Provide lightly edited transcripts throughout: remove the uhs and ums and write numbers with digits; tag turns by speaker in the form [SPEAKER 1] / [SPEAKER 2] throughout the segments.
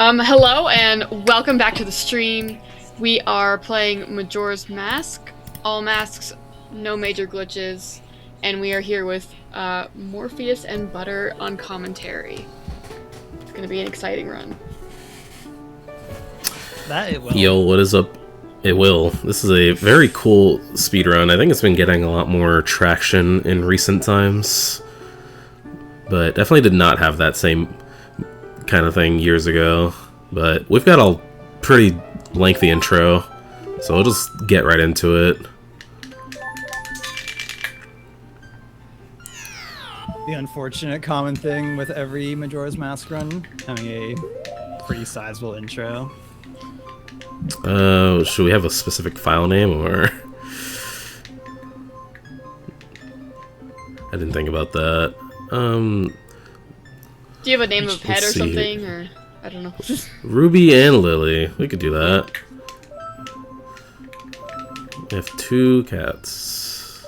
[SPEAKER 1] Hello and welcome back to the stream. We are playing Majora's Mask. All masks, no major glitches, and we are here with Morpheus and Butter on commentary. It's gonna be an exciting run.
[SPEAKER 2] That it will.
[SPEAKER 3] Yo, what is up? It will. This is a very cool speedrun. I think it's been getting a lot more traction in recent times, but definitely did not have that same kind of thing years ago. But we've got a pretty lengthy intro, so we'll just get right into it.
[SPEAKER 2] The unfortunate common thing with every Majora's Mask run, having a pretty sizable intro.
[SPEAKER 3] Should we have a specific file name, or... I didn't think about that.
[SPEAKER 1] Do you have a name of a pet or
[SPEAKER 3] let's see.
[SPEAKER 1] something, or I don't know?
[SPEAKER 3] Ruby and Lily. We could do that. We have 2 cats.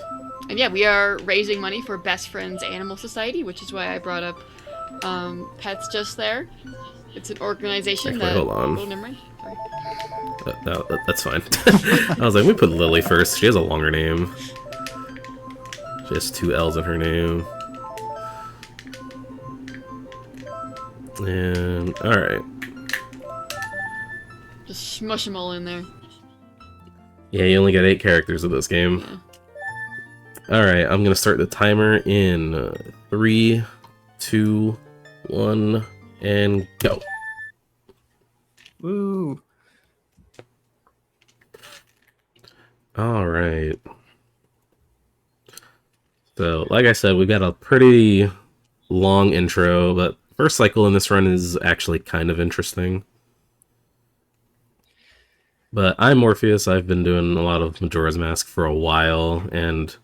[SPEAKER 1] And yeah, we are raising money for Best Friends Animal Society, which is why I brought up pets just there. It's an organization
[SPEAKER 3] Actually,
[SPEAKER 1] that...
[SPEAKER 3] hold on.
[SPEAKER 1] Oh, never mind. Sorry.
[SPEAKER 3] No, that's fine. I was like, we put Lily first. She has a longer name. She has 2 L's in her name. And, alright.
[SPEAKER 1] Just smush them all in there.
[SPEAKER 3] Yeah, you only get 8 characters in this game.
[SPEAKER 1] Yeah.
[SPEAKER 3] Alright, I'm gonna start the timer in 3, 2, 1, and go.
[SPEAKER 2] Woo!
[SPEAKER 3] Alright. So, like I said, we've got a pretty long intro, but first cycle in this run is actually kind of interesting. But I'm Morpheus. I've been doing a lot of Majora's Mask for a while, and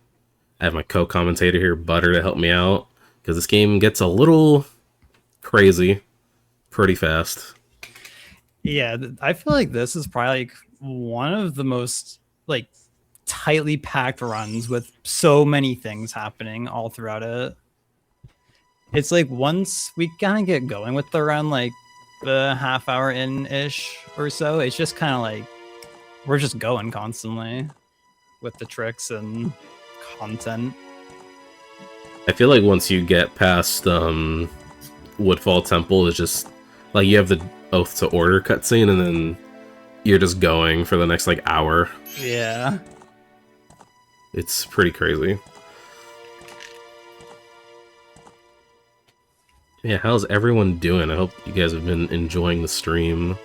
[SPEAKER 3] I have my co-commentator here, Butter, to help me out, because this game gets a little crazy pretty fast.
[SPEAKER 2] Yeah, I feel like this is probably like one of the most like tightly packed runs with so many things happening all throughout it. It's like once we kind of get going with the run, like the half hour in-ish or so, it's just kind of like we're just going constantly with the tricks and content.
[SPEAKER 3] I feel like once you get past Woodfall Temple, it's just like you have the Oath to Order cutscene, and then you're just going for the next like hour.
[SPEAKER 2] Yeah.
[SPEAKER 3] It's pretty crazy. Yeah, how's everyone doing? I hope you guys have been enjoying the stream.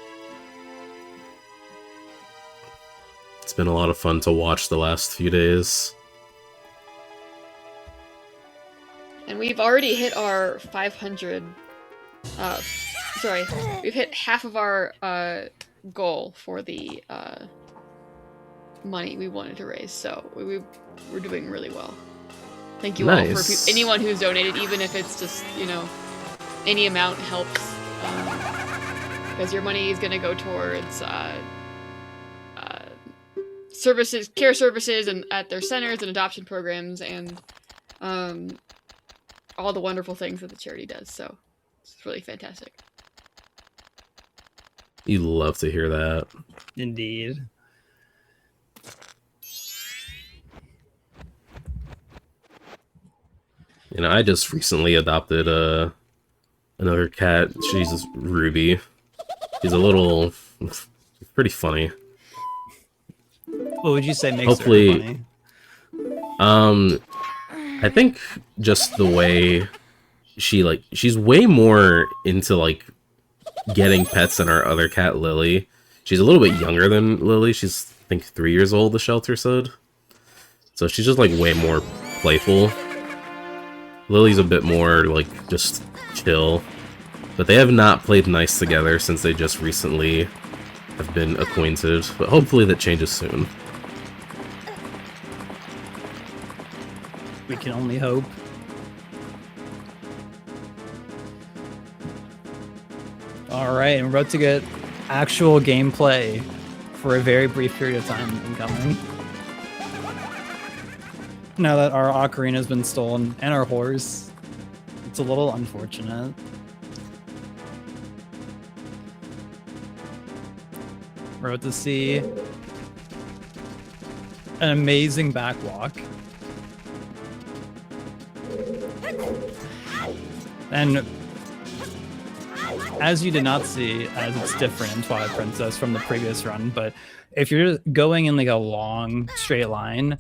[SPEAKER 3] It's been a lot of fun to watch the last few days.
[SPEAKER 1] And we've already hit our 500... sorry, we've hit half of our goal for the money we wanted to raise, so we're doing really well. Thank you all for anyone who's donated, even if it's just, you know, any amount helps, because your money is going to go towards services, care services, and at their centers and adoption programs, and all the wonderful things that the charity does. So it's really fantastic.
[SPEAKER 3] You love to hear that.
[SPEAKER 2] Indeed.
[SPEAKER 3] You know, I just recently adopted another cat. She's Ruby. She's a little... pretty funny.
[SPEAKER 2] What would you say makes
[SPEAKER 3] Hopefully,
[SPEAKER 2] her funny?
[SPEAKER 3] I think just the way she's way more into like getting pets than our other cat, Lily. She's a little bit younger than Lily. She's, I think, 3 years old, the shelter said. So she's just like way more playful. Lily's a bit more like just chill. But they have not played nice together since they just recently have been acquainted. But hopefully that changes soon.
[SPEAKER 2] We can only hope. Alright, and we're about to get actual gameplay for a very brief period of time incoming. Now that our ocarina has been stolen, and our horse, it's a little unfortunate. We're about to see an amazing backwalk. And as you did not see, as it's different in Twilight Princess from the previous run, but if you're going in like a long straight line,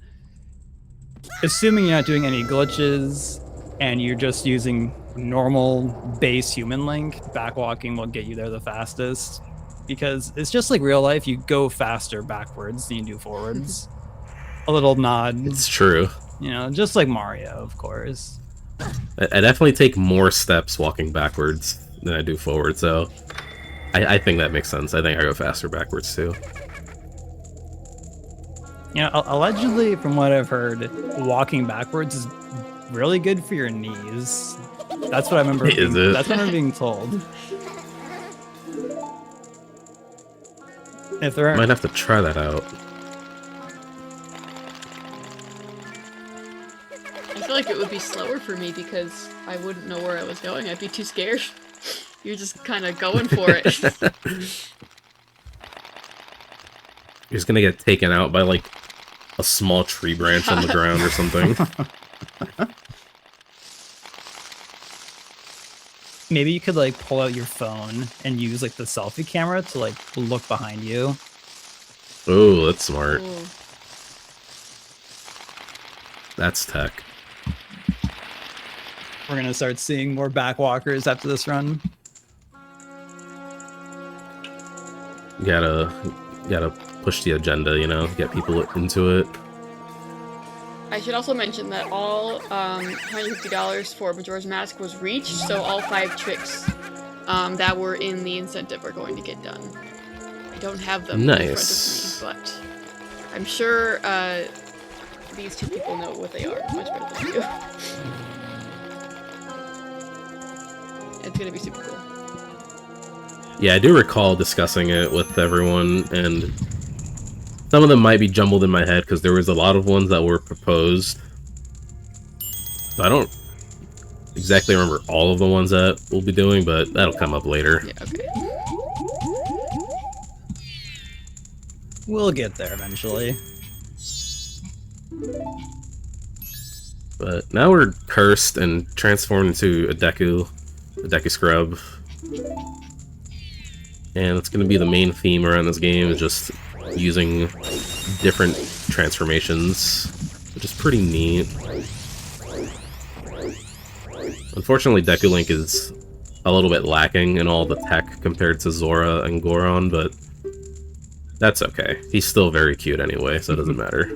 [SPEAKER 2] assuming you're not doing any glitches and you're just using normal base human link, backwalking will get you there the fastest, because it's just like real life. You go faster backwards than you do forwards. A little nod.
[SPEAKER 3] It's true.
[SPEAKER 2] You know, just like Mario, of course.
[SPEAKER 3] I definitely take more steps walking backwards than I do forward, so I think that makes sense. I think I go faster backwards too.
[SPEAKER 2] You know, allegedly, from what I've heard, walking backwards is really good for your knees. That's what I remember. That's what I'm being told. If there
[SPEAKER 3] might have to try that out.
[SPEAKER 1] I feel like it would be slower for me because I wouldn't know where I was going. I'd be too scared. You're just kind of going for it.
[SPEAKER 3] You're just gonna get taken out by like a small tree branch on the ground or something.
[SPEAKER 2] Maybe you could like pull out your phone and use like the selfie camera to like look behind you.
[SPEAKER 3] Oh, that's smart.
[SPEAKER 1] Ooh.
[SPEAKER 3] That's tech.
[SPEAKER 2] We're gonna start seeing more backwalkers after this run.
[SPEAKER 3] You gotta push the agenda, you know, get people into it.
[SPEAKER 1] I should also mention that all $150 for Majora's Mask was reached, so all 5 tricks that were in the incentive are going to get done. I don't have them in front of me, but I'm sure these 2 people know what they are much better than I do. It's gonna be super cool.
[SPEAKER 3] Yeah, I do recall discussing it with everyone, and some of them might be jumbled in my head because there was a lot of ones that were proposed. I don't exactly remember all of the ones that we'll be doing, but that'll come up later.
[SPEAKER 1] Yeah, okay.
[SPEAKER 2] We'll get there eventually.
[SPEAKER 3] But now we're cursed and transformed into a Deku scrub. And it's going to be the main theme around this game, is just using different transformations, which is pretty neat. Unfortunately, Deku Link is a little bit lacking in all the tech compared to Zora and Goron, but that's okay. He's still very cute anyway, so it doesn't matter.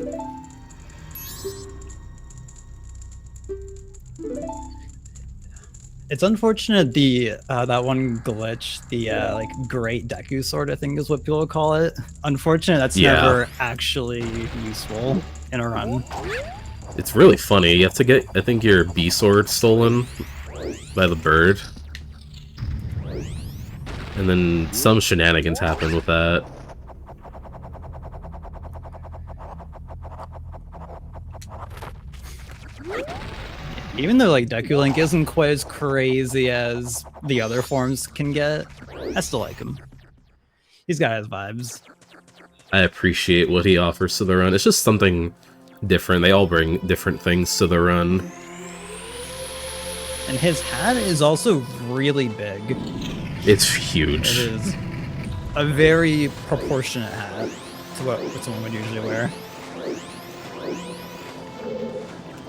[SPEAKER 2] It's unfortunate the that one glitch, the like Great Deku Sword, I think is what people call it. Unfortunate that's never actually useful in a run.
[SPEAKER 3] It's really funny. You have to get, I think, your B sword stolen by the bird, and then some shenanigans happen with that.
[SPEAKER 2] Even though like Deku Link isn't quite as crazy as the other forms can get, I still like him. He's got his vibes.
[SPEAKER 3] I appreciate what he offers to the run. It's just something different. They all bring different things to the run.
[SPEAKER 2] And his hat is also really big.
[SPEAKER 3] It's huge.
[SPEAKER 2] It is a very proportionate hat to what someone would usually wear.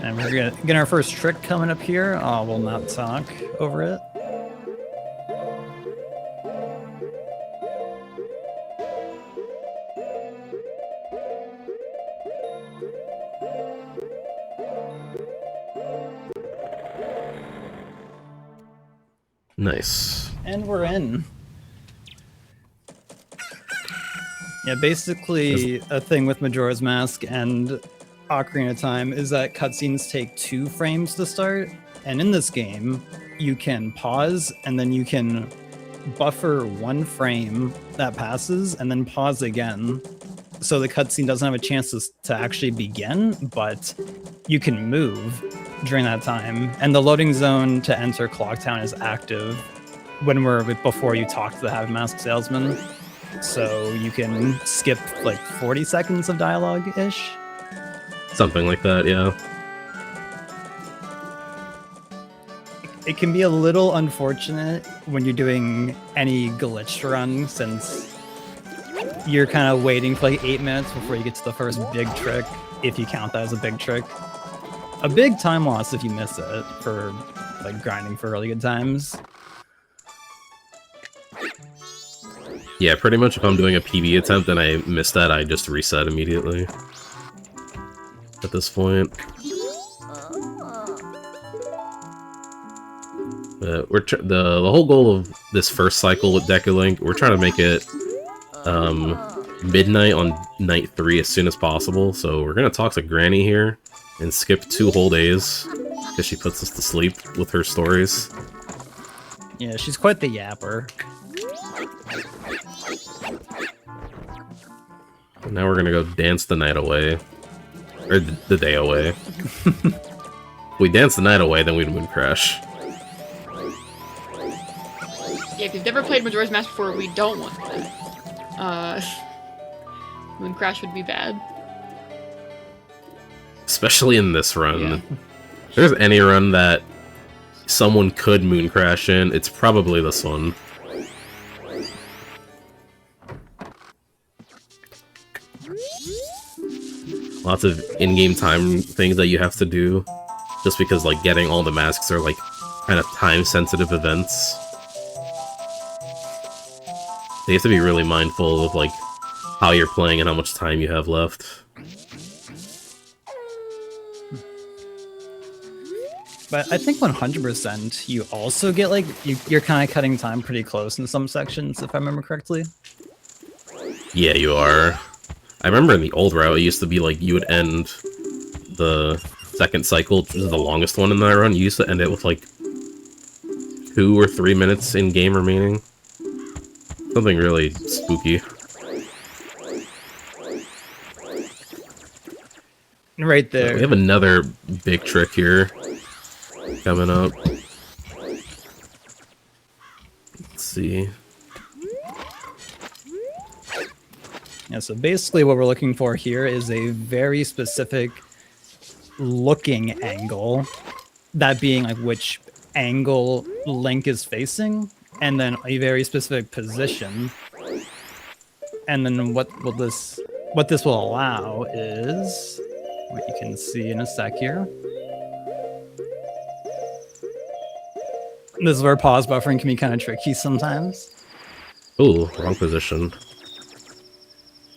[SPEAKER 2] And we're gonna get our first trick coming up here. We'll not talk over it.
[SPEAKER 3] Nice.
[SPEAKER 2] And we're in. Yeah, basically a thing with Majora's Mask and Ocarina of Time is that cutscenes take 2 frames to start, and in this game you can pause and then you can buffer 1 frame that passes and then pause again, so the cutscene doesn't have a chance to actually begin, but you can move during that time. And the loading zone to enter Clocktown is active when before you talk to the Half Mask salesman. So you can skip like 40 seconds of dialogue-ish.
[SPEAKER 3] Something like that, yeah.
[SPEAKER 2] It can be a little unfortunate when you're doing any glitch run, since you're kind of waiting for like 8 minutes before you get to the first big trick, if you count that as a big trick. A big time loss if you miss it for like grinding for really good times.
[SPEAKER 3] Yeah, pretty much if I'm doing a PB attempt and I miss that, I just reset immediately. At this point. The whole goal of this first cycle with Decalink, we're trying to make it midnight on night 3 as soon as possible. So we're gonna talk to Granny here and skip 2 whole days because she puts us to sleep with her stories.
[SPEAKER 2] Yeah, she's quite the yapper.
[SPEAKER 3] And now we're gonna go dance the night away, or the day away. If we dance the night away, then we'd moon crash.
[SPEAKER 1] Yeah, if you've never played Majora's Mask before, we don't want that. Moon Crash would be bad.
[SPEAKER 3] Especially in this run.
[SPEAKER 1] Yeah.
[SPEAKER 3] If there's any run that someone could moon crash in, it's probably this one. Lots of in-game time things that you have to do, just because like getting all the masks are like kind of time-sensitive events. So you have to be really mindful of like how you're playing and how much time you have left.
[SPEAKER 2] But I think 100% you also get like, you're kind of cutting time pretty close in some sections, if I remember correctly.
[SPEAKER 3] Yeah, you are. I remember in the old route, it used to be like you would end the second cycle, which is the longest one in that run. You used to end it with like 2 or 3 minutes in game remaining. Something really spooky.
[SPEAKER 2] Right there.
[SPEAKER 3] We have another big trick here coming up. Let's see.
[SPEAKER 2] Yeah, so basically what we're looking for here is a very specific looking angle, that being like which angle Link is facing, and then a very specific position. And then what this will allow is what you can see in a sec here. This is where pause buffering can be kind of tricky sometimes.
[SPEAKER 3] Ooh, wrong position.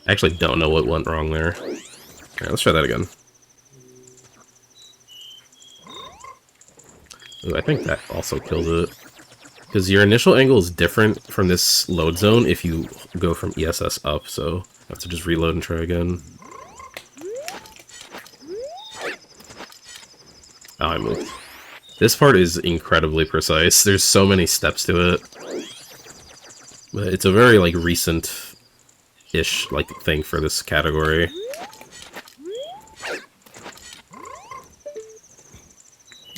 [SPEAKER 3] I actually don't know what went wrong there. Alright, let's try that again. Ooh, I think that also kills it. Because your initial angle is different from this load zone if you go from ESS up, so I have to just reload and try again. Oh, I moved. This part is incredibly precise. There's so many steps to it. But it's a very, like, recent-ish, like, thing for this category.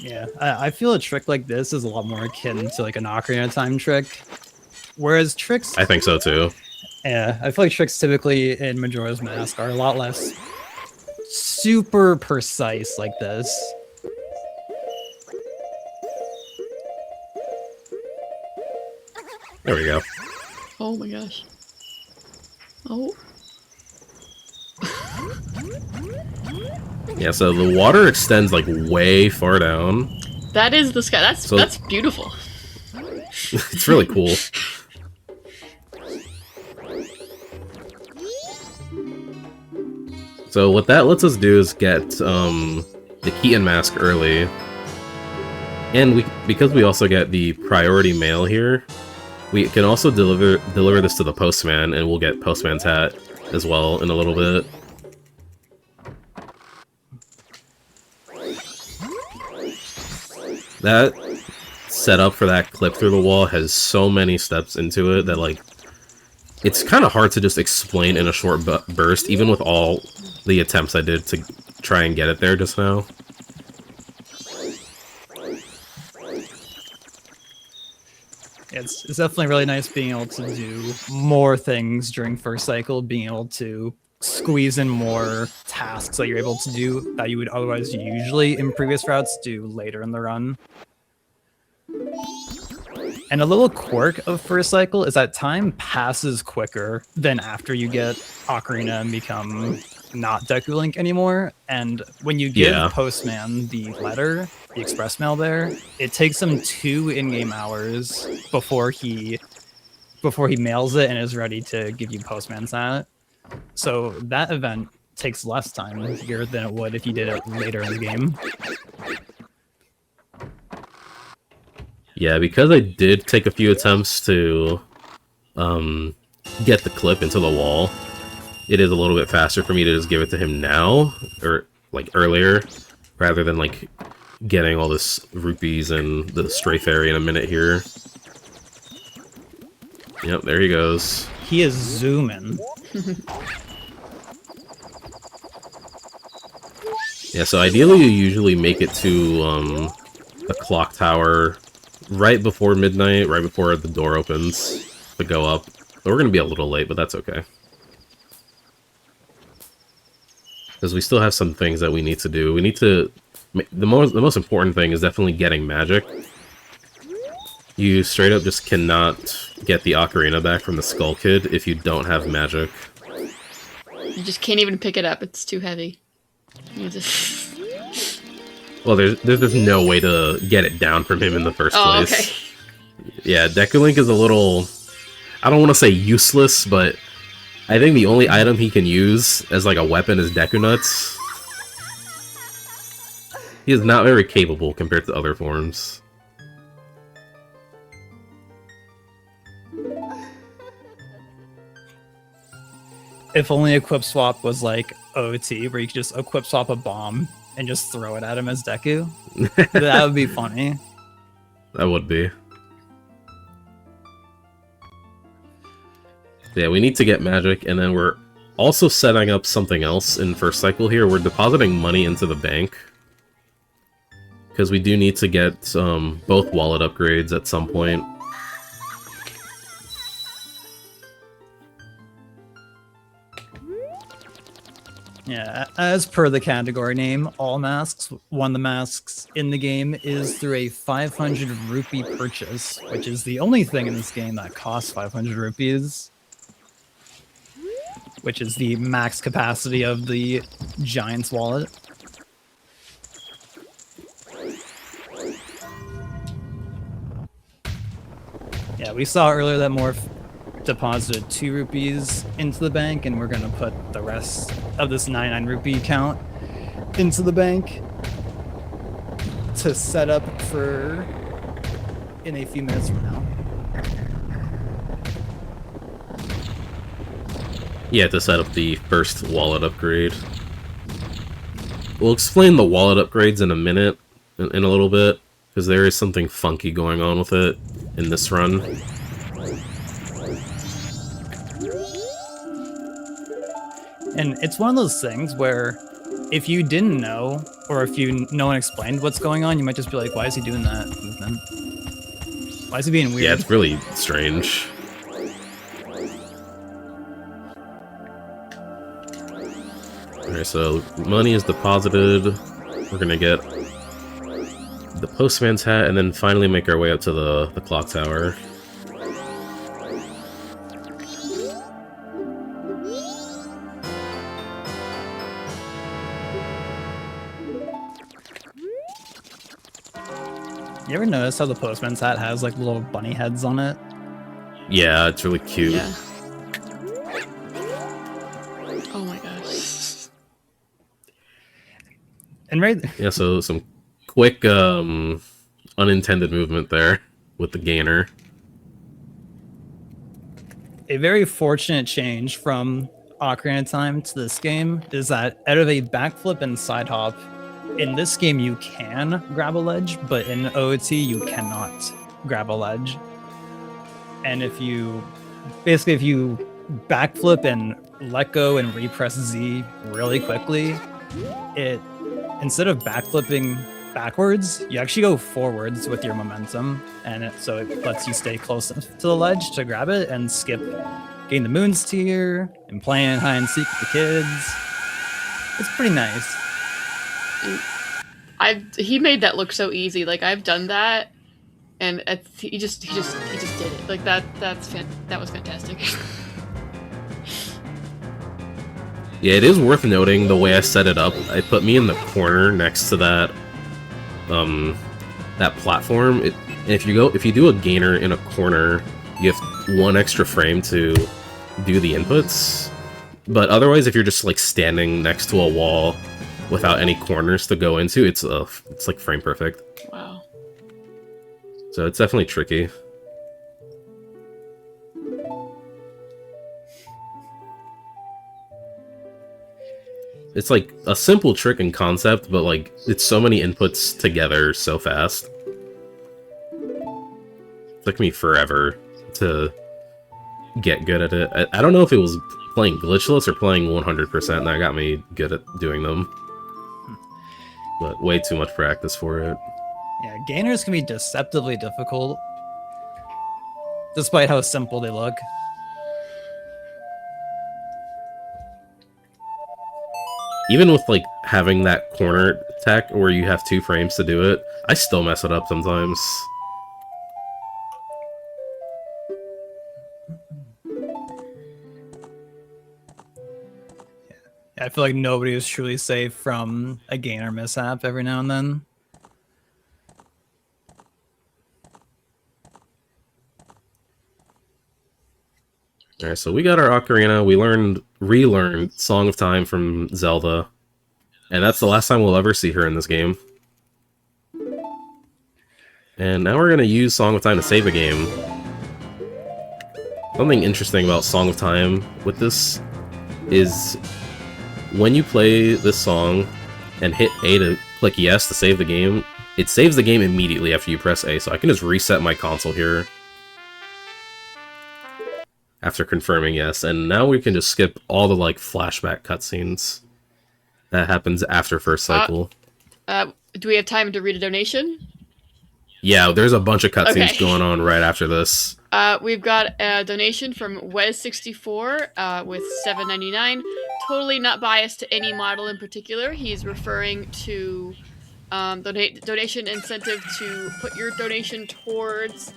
[SPEAKER 2] Yeah, I feel a trick like this is a lot more akin to like an Ocarina of Time trick. Whereas tricks...
[SPEAKER 3] I think so, too.
[SPEAKER 2] Yeah, I feel like tricks typically in Majora's Mask are a lot less super precise like this.
[SPEAKER 3] There we go.
[SPEAKER 1] Oh my gosh. Oh.
[SPEAKER 3] Yeah, so the water extends, like, way far down.
[SPEAKER 1] That is the sky. That's beautiful.
[SPEAKER 3] It's really cool. So what that lets us do is get the Keaton mask early. And because we also get the priority mail here, we can also deliver this to the postman, and we'll get postman's hat as well in a little bit. That setup for that clip through the wall has so many steps into it that, like, it's kind of hard to just explain in a short burst, even with all the attempts I did to try and get it there just now.
[SPEAKER 2] It's definitely really nice being able to do more things during first cycle, being able to squeeze in more tasks that you're able to do that you would otherwise usually in previous routes do later in the run. And a little quirk of first cycle is that time passes quicker than after you get Ocarina and become not Deku Link anymore. And when you give Postman the letter, the express mail there, it takes him 2 in-game hours before he mails it and is ready to give you Postman's hat. So that event takes less time here than it would if you did it later in the game.
[SPEAKER 3] Yeah, because I did take a few attempts to get the clip into the wall, it is a little bit faster for me to just give it to him now, or like earlier, rather than like getting all this rupees and the stray fairy in a minute here. Yep, there he goes.
[SPEAKER 2] He is zooming.
[SPEAKER 3] Yeah, so ideally you usually make it to the clock tower right before midnight, right before the door opens to go up. But we're going to be a little late, but that's okay. Because we still have some things that we need to do. We need to... The most important thing is definitely getting magic. You straight up just cannot get the ocarina back from the Skull Kid if you don't have magic.
[SPEAKER 1] You just can't even pick it up. It's too heavy. You just...
[SPEAKER 3] Well, there's just no way to get it down from him in the first place.
[SPEAKER 1] Okay.
[SPEAKER 3] Yeah, Deku Link is a little... I don't want to say useless, but I think the only item he can use as like a weapon is Deku Nuts. He is not very capable compared to other forms.
[SPEAKER 2] If only Equip Swap was like OT, where you could just Equip Swap a bomb and just throw it at him as Deku. That would be funny.
[SPEAKER 3] That would be. Yeah, we need to get magic, and then we're also setting up something else in first cycle here. We're depositing money into the bank. Because we do need to get both wallet upgrades at some point.
[SPEAKER 2] Yeah, as per the category name, all masks, one of the masks in the game is through a 500 rupee purchase, which is the only thing in this game that costs 500 rupees. Which is the max capacity of the Giant's wallet. Yeah, we saw earlier that Morph deposited 2 rupees into the bank, and we're gonna put the rest of this 99 rupee count into the bank to set up for in a few minutes from now.
[SPEAKER 3] Yeah, to set up the first wallet upgrade. We'll explain the wallet upgrades in a minute, in a little bit, because there is something funky going on with it in this run.
[SPEAKER 2] And it's one of those things where if you didn't know, or if no one explained what's going on, you might just be like, why is he doing that movement? Why is he being weird?
[SPEAKER 3] Yeah, it's really strange. Alright, so money is deposited. We're gonna get the postman's hat and then finally make our way up to the clock tower.
[SPEAKER 2] You ever notice how the postman's hat has like little bunny heads on it?
[SPEAKER 3] Yeah, it's really cute.
[SPEAKER 1] Yeah. Oh my gosh.
[SPEAKER 2] And right,
[SPEAKER 3] Yeah, so some quick unintended movement there with the gainer.
[SPEAKER 2] a very fortunate change from Ocarina of Time to this game is that out of a backflip and side hop, in this game you can grab a ledge, but in OOT you cannot grab a ledge. And if you backflip and let go and repress Z really quickly, it, instead of backflipping backwards, you actually go forwards with your momentum, and so it lets you stay close to the ledge to grab it and skip getting the moon steer and playing hide and seek with the kids. It's pretty nice.
[SPEAKER 1] He made that look so easy. Like I've done that, and he just did it. Like that was fantastic.
[SPEAKER 3] Yeah, it is worth noting the way I set it up. I put me in the corner next to that that platform. And if you do a gainer in a corner, you have 1 extra frame to do the inputs. But otherwise, if you're just like standing next to a wall without any corners to go into, it's like frame perfect.
[SPEAKER 1] Wow.
[SPEAKER 3] So it's definitely tricky. It's like a simple trick in concept, but like it's so many inputs together so fast. It took me forever to get good at it. I don't know if it was playing glitchless or playing 100% that got me good at doing them. But way too much practice for it.
[SPEAKER 2] Yeah, gainers can be deceptively difficult, despite how simple they look.
[SPEAKER 3] Even with like having that corner attack where you have 2 frames to do it, I still mess it up sometimes.
[SPEAKER 2] Yeah, I feel like nobody is truly safe from a gainer mishap every now and then.
[SPEAKER 3] Alright, so we got our ocarina, we relearned Song of Time from Zelda, and that's the last time we'll ever see her in this game. And now we're gonna use Song of Time to save a game. Something interesting about Song of Time with this is when you play this song and hit A to click yes to save the game, it saves the game immediately after you press A, so I can just reset my console here after confirming yes, and now we can just skip all the like flashback cutscenes that happens after first cycle.
[SPEAKER 1] Do we have time to read a donation?
[SPEAKER 3] Yeah, there's a bunch of cutscenes going on right after this.
[SPEAKER 1] We've got a donation from Wes64 with $7.99. Totally not biased to any model in particular. He's referring to donation incentive to put your donation towards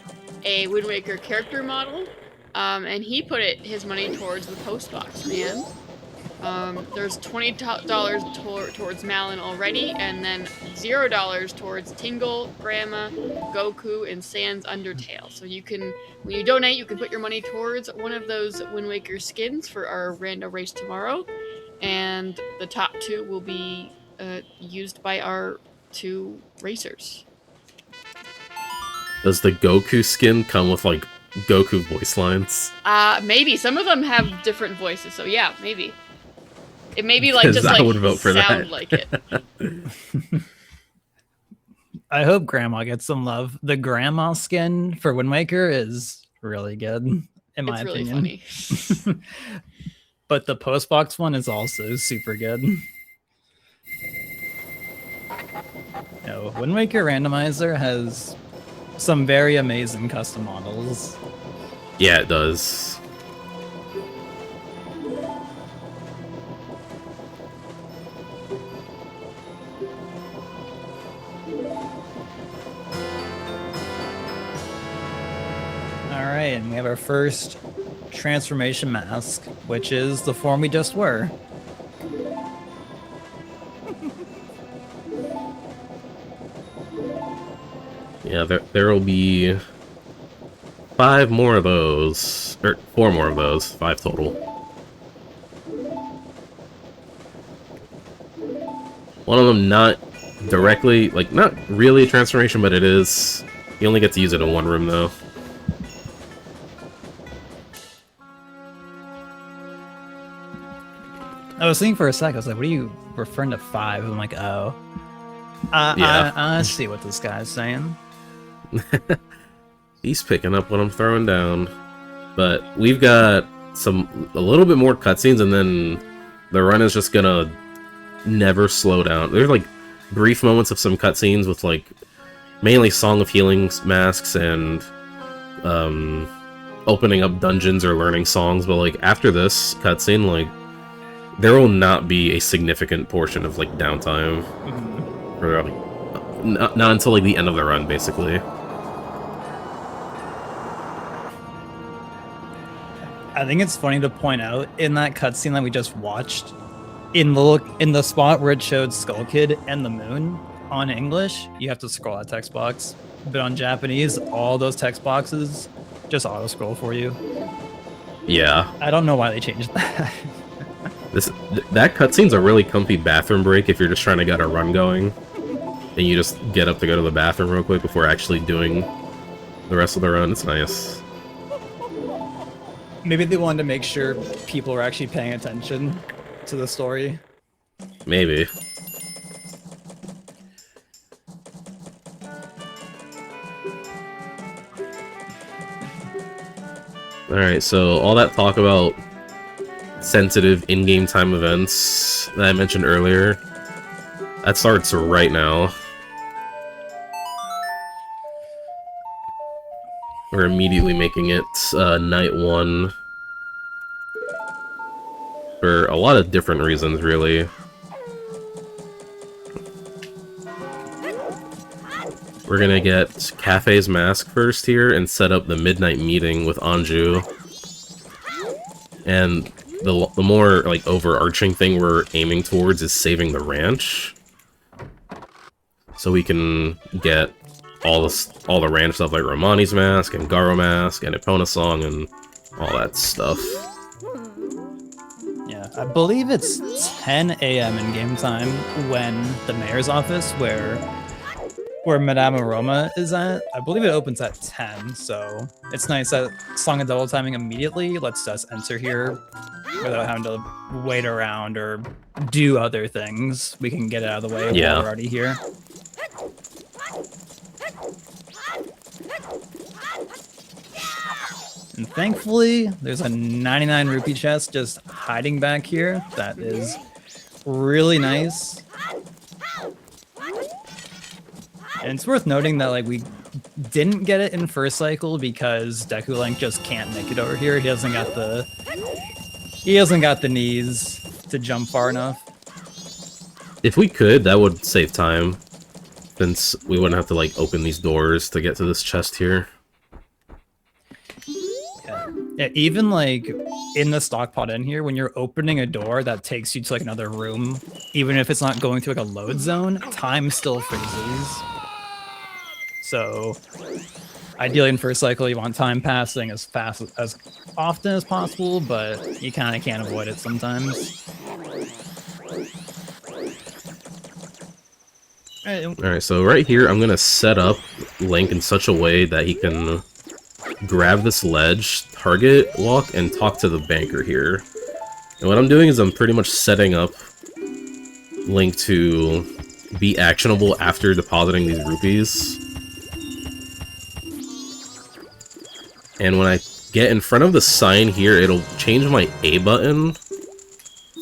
[SPEAKER 1] a Wind Waker character model. And he put his money towards the postbox, man. There's $20 towards Malin already, and then $0 towards Tingle, Grandma, Goku, and Sans Undertale. So you can, when you donate, you can put your money towards one of those Wind Waker skins for our random race tomorrow, and the top 2 will be used by our 2 racers.
[SPEAKER 3] Does the Goku skin come with like Goku voice lines?
[SPEAKER 1] Maybe. Some of them have different voices, so yeah, maybe. It may be like just
[SPEAKER 3] I
[SPEAKER 1] like
[SPEAKER 3] would vote for
[SPEAKER 1] sound
[SPEAKER 3] that.
[SPEAKER 1] like it.
[SPEAKER 2] I hope Grandma gets some love. The Grandma skin for Wind Waker is really good, in my opinion.
[SPEAKER 1] Really funny.
[SPEAKER 2] But the postbox one is also super good. No, Wind Waker Randomizer has some very amazing custom models.
[SPEAKER 3] Yeah, it does.
[SPEAKER 2] Alright, and we have our first transformation mask, which is the form we just were.
[SPEAKER 3] Yeah, there will be 5 more of those, or 4 more of those, 5 total. One of them not directly, like, not really a transformation, but it is. You only get to use it in one room, though.
[SPEAKER 2] I was thinking for a sec, I was like, what are you referring to 5? I'm like, oh.
[SPEAKER 3] Yeah.
[SPEAKER 2] I see what this guy's saying.
[SPEAKER 3] He's picking up what I'm throwing down. But we've got a little bit more cutscenes, and then the run is just gonna never slow down. There's like brief moments of some cutscenes with like mainly Song of Healing masks and opening up dungeons or learning songs, but like after this cutscene, like there will not be a significant portion of like downtime, or like, not until like the end of the run, basically.
[SPEAKER 2] I think it's funny to point out in that cutscene that we just watched, in the spot where it showed Skull Kid and the moon on English, you have to scroll that text box. But on Japanese, all those text boxes just auto scroll for you.
[SPEAKER 3] Yeah.
[SPEAKER 2] I don't know why they changed that.
[SPEAKER 3] That cutscene's a really comfy bathroom break if you're just trying to get a run going, and you just get up to go to the bathroom real quick before actually doing the rest of the run. It's nice.
[SPEAKER 2] Maybe they wanted to make sure people were actually paying attention to the story.
[SPEAKER 3] Maybe. Alright, so all that talk about sensitive in-game time events that I mentioned earlier, that starts right now. We're immediately making it night 1 for a lot of different reasons, really. We're gonna get Cafe's mask first here and set up the midnight meeting with Anju. And the more like overarching thing we're aiming towards is saving the ranch, so we can get all the ranch stuff like Romani's mask and Garo mask and Epona song and all that stuff.
[SPEAKER 2] Yeah, I believe it's 10 a.m. in game time when the mayor's office, where Madame Aroma is at. I believe it opens at 10, so it's nice that Song of Double Timing immediately lets us enter here without having to wait around or do other things. We can get it out of the way while we're already here. And thankfully, there's a 99 rupee chest just hiding back here. That is really nice. And it's worth noting that like we didn't get it in first cycle because Deku Link just can't make it over here. He hasn't got the knees to jump far enough.
[SPEAKER 3] If we could, that would save time, since we wouldn't have to like open these doors to get to this chest here.
[SPEAKER 2] Yeah, even like in the stock pod in here, when you're opening a door that takes you to like another room, even if it's not going through like a load zone, time still freezes. So ideally in first cycle, you want time passing as often as possible, but you kind of can't avoid it sometimes.
[SPEAKER 3] Alright, so right here, I'm gonna set up Link in such a way that he can grab this ledge, target walk, and talk to the banker here. And what I'm doing is I'm pretty much setting up Link to be actionable after depositing these rupees. And when I get in front of the sign here, it'll change my A button.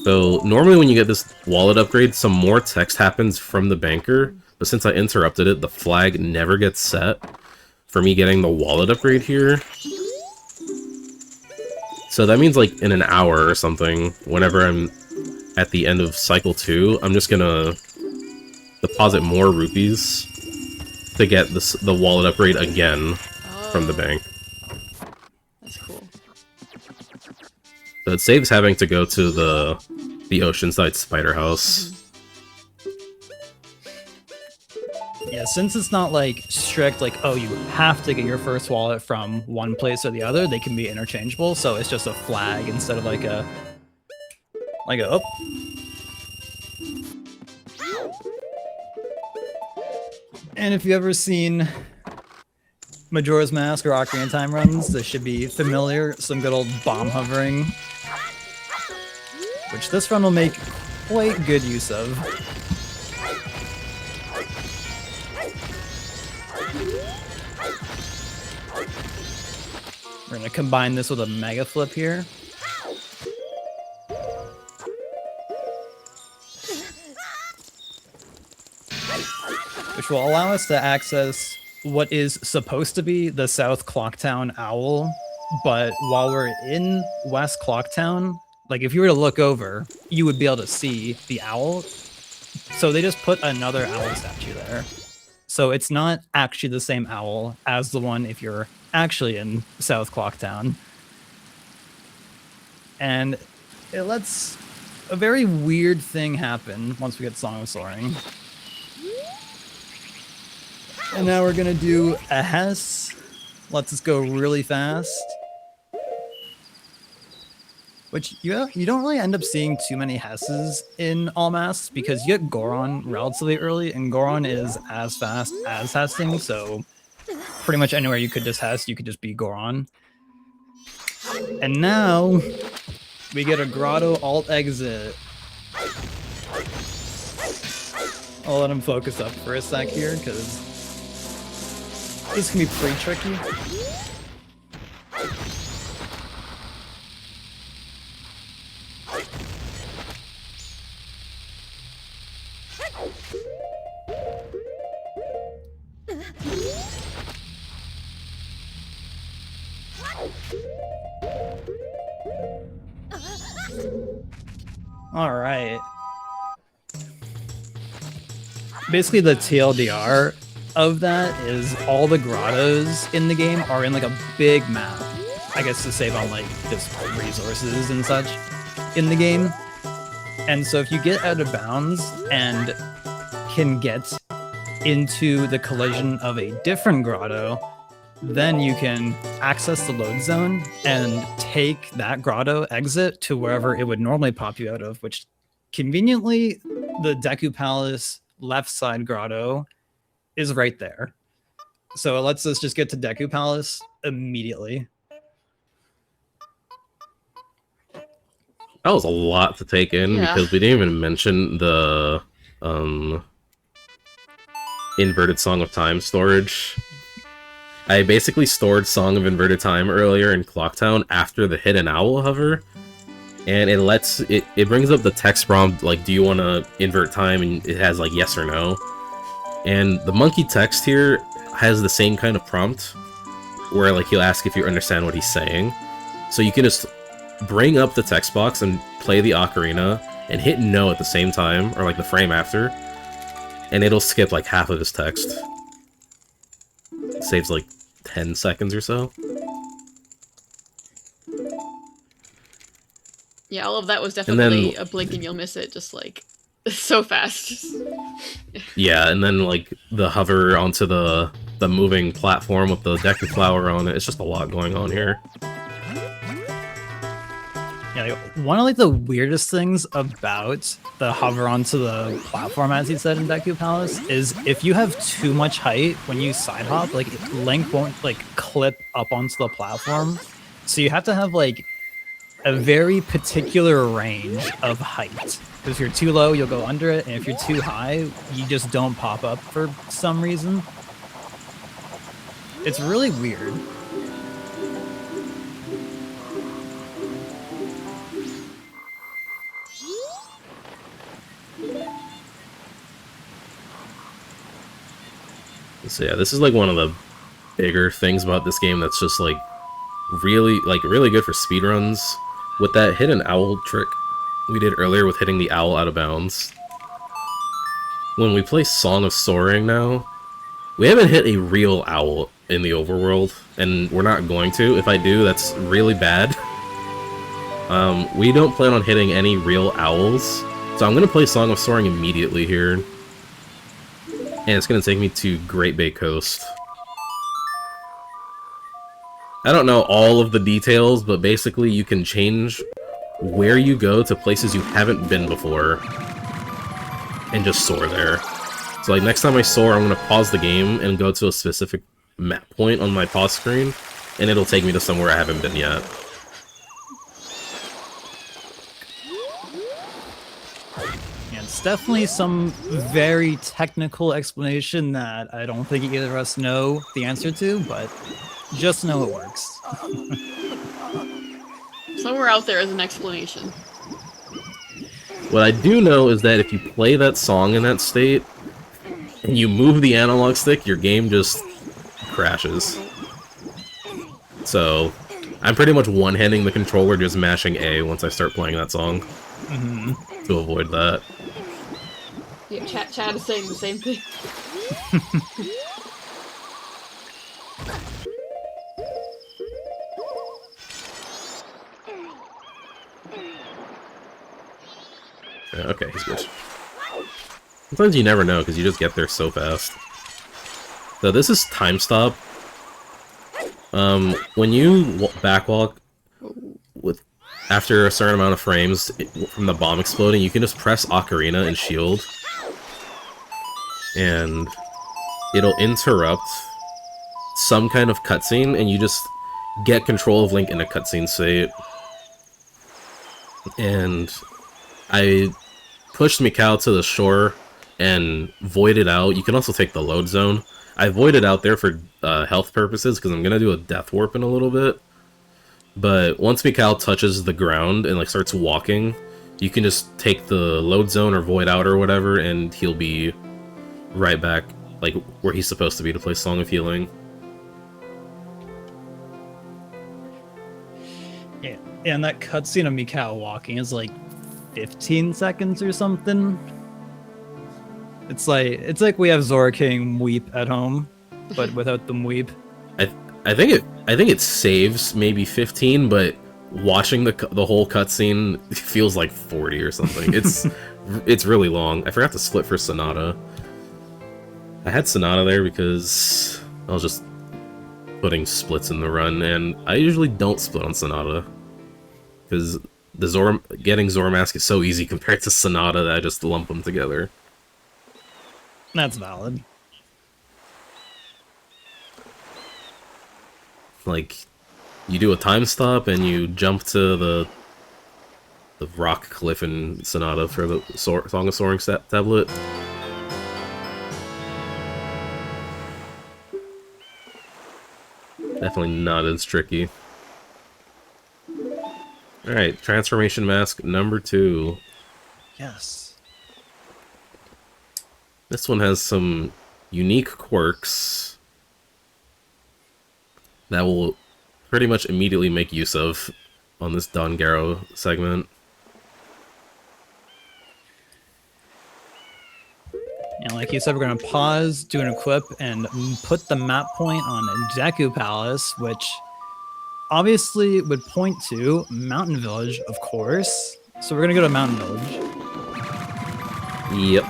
[SPEAKER 3] So normally when you get this wallet upgrade, some more text happens from the banker, but since I interrupted it, the flag never gets set for me getting the wallet upgrade here. So that means like in an hour or something, whenever I'm at the end of cycle 2, I'm just gonna deposit more rupees to get the wallet upgrade again from the bank.
[SPEAKER 1] That's cool.
[SPEAKER 3] So it saves having to go to the Oceanside Spider House.
[SPEAKER 2] Yeah, since it's not like strict, like, oh, you have to get your first wallet from one place or the other, they can be interchangeable, so it's just a flag instead of like a oh. And if you've ever seen Majora's Mask or Ocarina of Time runs, this should be familiar. Some good old bomb hovering, which this run will make quite good use of. We're gonna combine this with a mega flip here. which will allow us to access what is supposed to be the South Clocktown Owl. But while we're in West Clocktown, like if you were to look over, you would be able to see the owl. So they just put another owl statue there. So it's not actually the same owl as the one if you're actually in South Clocktown. And it lets a very weird thing happen once we get Song of Soaring. And now we're gonna do a Hess. Lets us go really fast. Which you don't really end up seeing too many Hesses in All Masks because you get Goron relatively early, and Goron is as fast as Hessing, so pretty much anywhere you could just Hess, you could just be Goron. And now we get a Grotto alt exit. I'll let him focus up for a sec here because this can be pretty tricky. All right. Basically, the TLDR of that is all the grottos in the game are in like a big map. I guess to save on like just resources and such in the game. And so if you get out of bounds and can get into the collision of a different grotto, then you can access the load zone and take that grotto exit to wherever it would normally pop you out of, which conveniently the Deku Palace left side grotto is right there. So it lets us just get to Deku Palace immediately.
[SPEAKER 3] That was a lot to take in because we didn't even mention the inverted Song of Time storage. I basically stored Song of Inverted Time earlier in Clocktown after the Hidden Owl hover, and it brings up the text prompt like, do you want to invert time, and it has like yes or no. And the monkey text here has the same kind of prompt where like he'll ask if you understand what he's saying. So you can just bring up the text box and play the ocarina and hit no at the same time, or like the frame after, and it'll skip like half of his text. It saves like 10 seconds or so.
[SPEAKER 1] Yeah, all of that was definitely a blink and you'll miss it, just like so fast.
[SPEAKER 3] Yeah, and then like the hover onto the moving platform with the Deku Flower on it. It's just a lot going on here.
[SPEAKER 2] Yeah, one of like the weirdest things about the hover onto the platform, as he said in Deku Palace, is if you have too much height when you side hop, like Link won't like clip up onto the platform. So you have to have like a very particular range of height. Because if you're too low, you'll go under it, and if you're too high, you just don't pop up for some reason. It's really weird.
[SPEAKER 3] So yeah, this is like one of the bigger things about this game that's just like really good for speedruns. With that hidden owl trick we did earlier with hitting the owl out of bounds. When we play Song of Soaring now, we haven't hit a real owl in the overworld, and we're not going to. If I do, that's really bad. We don't plan on hitting any real owls, so I'm gonna play Song of Soaring immediately here. And it's going to take me to Great Bay Coast. I don't know all of the details, but basically you can change where you go to places you haven't been before and just soar there. So like next time I soar, I'm going to pause the game and go to a specific map point on my pause screen, and it'll take me to somewhere I haven't been yet.
[SPEAKER 2] It's definitely some very technical explanation that I don't think either of us know the answer to, but just know it works.
[SPEAKER 1] Somewhere out there is an explanation.
[SPEAKER 3] What I do know is that if you play that song in that state, and you move the analog stick, your game just crashes. So, I'm pretty much one-handing the controller, just mashing A once I start playing that song. To avoid that.
[SPEAKER 1] Yeah, chat is saying the same thing.
[SPEAKER 3] Okay, he's good. Sometimes you never know, because you just get there so fast. So this is time stop. When you backwalk with after a certain amount of frames from the bomb exploding, you can just press Ocarina and shield. And it'll interrupt some kind of cutscene, and you just get control of Link in a cutscene state. And I pushed Mikau to the shore and voided out. You can also take the load zone. I voided out there for health purposes, because I'm going to do a death warp in a little bit. But once Mikau touches the ground and like starts walking, you can just take the load zone or void out or whatever, and he'll be right back like where he's supposed to be to play Song of Healing.
[SPEAKER 2] Yeah, and that cutscene of Mikau walking is like 15 seconds or something. It's like we have Zora King weep at home, but without the weep.
[SPEAKER 3] I think it saves maybe 15, but watching the whole cutscene feels like 40 or something. It's really long. I forgot to split for Sonata. I had Sonata there because I was just putting splits in the run, and I usually don't split on Sonata because getting Zora Mask is so easy compared to Sonata that I just lump them together.
[SPEAKER 2] That's valid.
[SPEAKER 3] Like, you do a time stop and you jump to the rock cliff in Sonata for the Song of Soaring tablet. Definitely not as tricky. Alright, Transformation Mask number 2.
[SPEAKER 2] Yes.
[SPEAKER 3] This one has some unique quirks that will pretty much immediately make use of on this Don Garo segment.
[SPEAKER 2] And like you said, we're going to pause, do an equip, and put the map point on Deku Palace, which obviously would point to Mountain Village, of course. So we're going to go to Mountain Village.
[SPEAKER 3] Yep.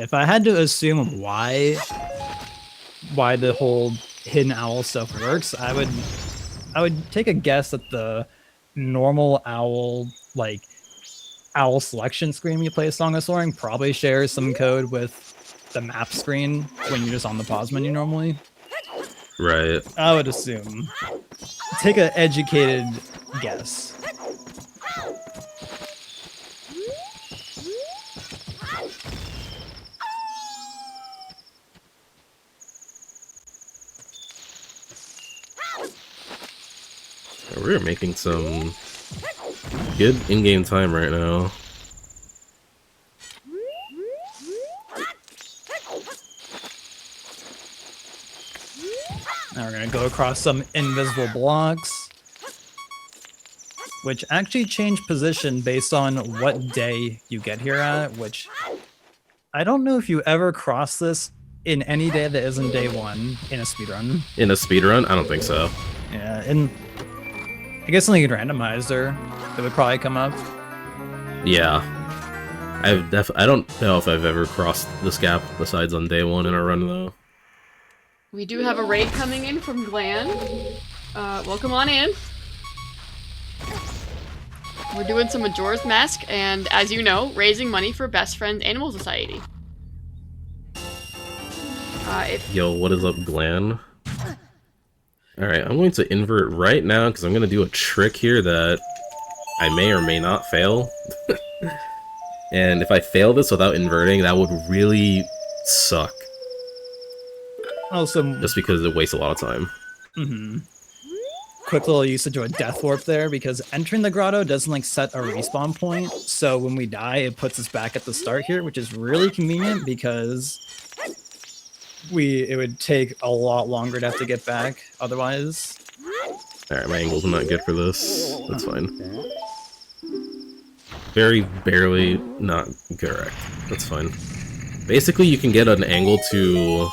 [SPEAKER 2] If I had to assume why the whole hidden owl stuff works, I would take a guess that the normal owl selection screen you play a Song of Soaring probably shares some code with the map screen when you're just on the pause menu normally.
[SPEAKER 3] Right.
[SPEAKER 2] I would assume. Take an educated guess.
[SPEAKER 3] We're making some good in-game time right now.
[SPEAKER 2] Now we're going to go across some invisible blocks, which actually change position based on what day you get here at, which I don't know if you ever cross this in any day that isn't day 1 in a speedrun.
[SPEAKER 3] In a speedrun? I don't think so.
[SPEAKER 2] Yeah, and I guess like a randomizer, it would probably come up.
[SPEAKER 3] Yeah. I don't know if I've ever crossed this gap besides on day 1 in a run, though.
[SPEAKER 1] We do have a raid coming in from Glan. Welcome on in. We're doing some Majora's Mask, and as you know, raising money for Best Friends Animal Society.
[SPEAKER 3] Yo, what is up, Glan? Alright, I'm going to invert right now, because I'm going to do a trick here that I may or may not fail. And if I fail this without inverting, that would really suck.
[SPEAKER 2] Also,
[SPEAKER 3] just because it wastes a lot of time.
[SPEAKER 2] Mm-hmm. quick little usage of a death warp there, because entering the grotto doesn't like set a respawn point. So when we die, it puts us back at the start here, which is really convenient because it would take a lot longer to have to get back otherwise.
[SPEAKER 3] Alright, my angle's not good for this. That's fine. Very barely not correct. That's fine. Basically, you can get an angle to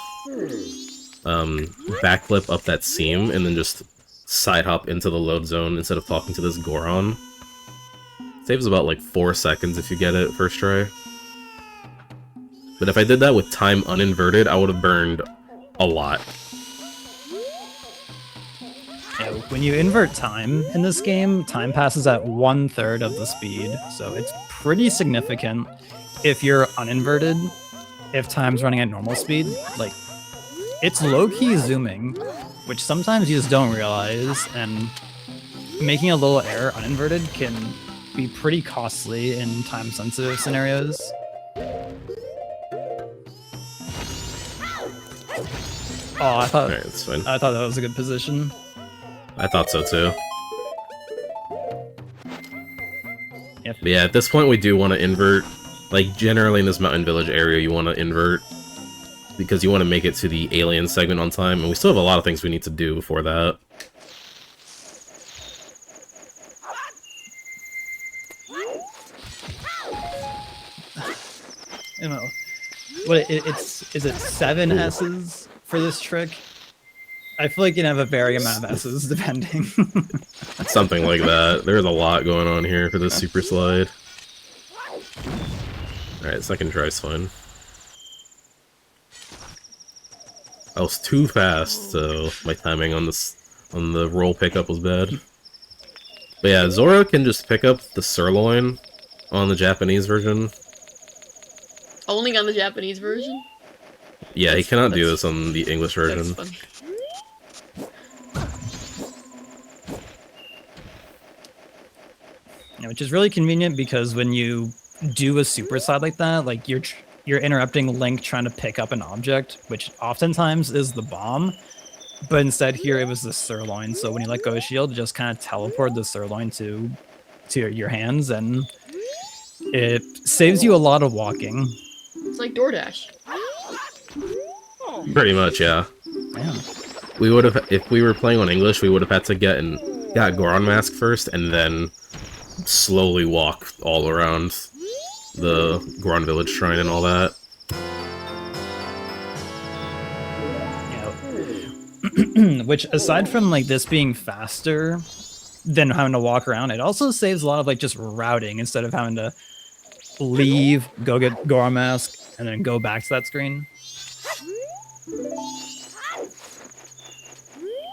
[SPEAKER 3] backflip up that seam and then just side hop into the load zone instead of talking to this Goron. Saves about like 4 seconds if you get it first try. But if I did that with time uninverted, I would have burned a lot.
[SPEAKER 2] Yeah, when you invert time in this game, time passes at 1/3 of the speed, so it's pretty significant. If you're uninverted, if time's running at normal speed, like, it's low-key zooming, which sometimes you just don't realize, and making a little error uninverted can be pretty costly in time-sensitive scenarios. Oh, I thought
[SPEAKER 3] Alright, that's fine.
[SPEAKER 2] I thought that was a good position.
[SPEAKER 3] I thought so too.
[SPEAKER 2] Yep.
[SPEAKER 3] But yeah, at this point we do want to invert. Like, generally in this mountain village area, you want to invert because you want to make it to the alien segment on time, and we still have a lot of things we need to do before that.
[SPEAKER 2] You know, what is it 7 S's for this trick? I feel like you can have a varying amount of S's depending.
[SPEAKER 3] Something like that. There's a lot going on here for this super slide. Alright, second try's fine. I was too fast, so my timing on the roll pickup was bad. But yeah, Zora can just pick up the sirloin on the Japanese version.
[SPEAKER 1] Only on the Japanese version?
[SPEAKER 3] Yeah, he cannot do this on the English version.
[SPEAKER 1] That's funny.
[SPEAKER 2] Yeah, which is really convenient because when you do a super slide like that, like you're interrupting Link trying to pick up an object, which oftentimes is the bomb. But instead here it was the sirloin. So when you let go of shield, it just kind of teleport the sirloin to your hands, and it saves you a lot of walking.
[SPEAKER 1] It's like DoorDash.
[SPEAKER 3] Pretty much, yeah.
[SPEAKER 2] Yeah.
[SPEAKER 3] We would have, if we were playing on English, we would have had to got Goron Mask first, and then slowly walk all around the Goron Village Shrine and all that.
[SPEAKER 2] Yeah. Which, aside from like this being faster than having to walk around, it also saves a lot of like just routing instead of having to leave, go get Goron Mask, and then go back to that screen.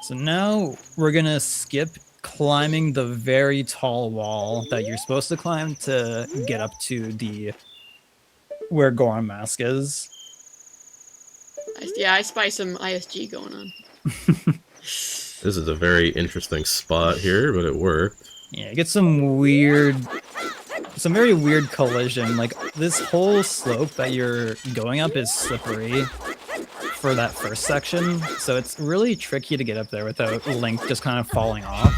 [SPEAKER 2] So now we're gonna skip climbing the very tall wall that you're supposed to climb to get up to where Goron Mask is.
[SPEAKER 1] Yeah, I spy some ISG going on.
[SPEAKER 3] This is a very interesting spot here, but it worked.
[SPEAKER 2] Yeah, you get some very weird collision. Like, this whole slope that you're going up is slippery for that first section, so it's really tricky to get up there without Link just kind of falling off.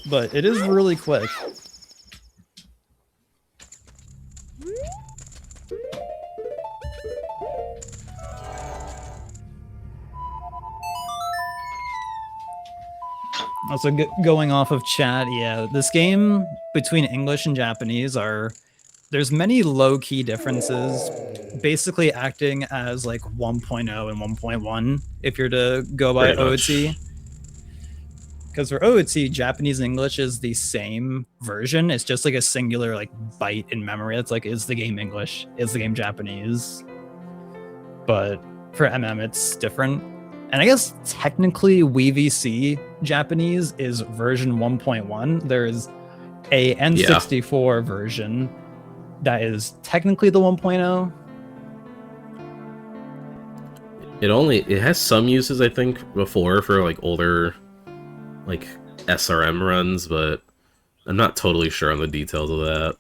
[SPEAKER 2] But it is really quick. Also, going off of chat, yeah, this game between English and Japanese there's many low-key differences, basically acting as like 1.0 and 1.1 if you're to go by OOT. Because for OOT, Japanese and English is the same version. It's just like a singular like byte in memory. It's like, is the game English? Is the game Japanese? But for MM, it's different. And I guess technically WeVC Japanese is version 1.1. There's a N64 version that is technically the 1.0.
[SPEAKER 3] It has some uses, I think, before for like older like SRM runs, but I'm not totally sure on the details of that.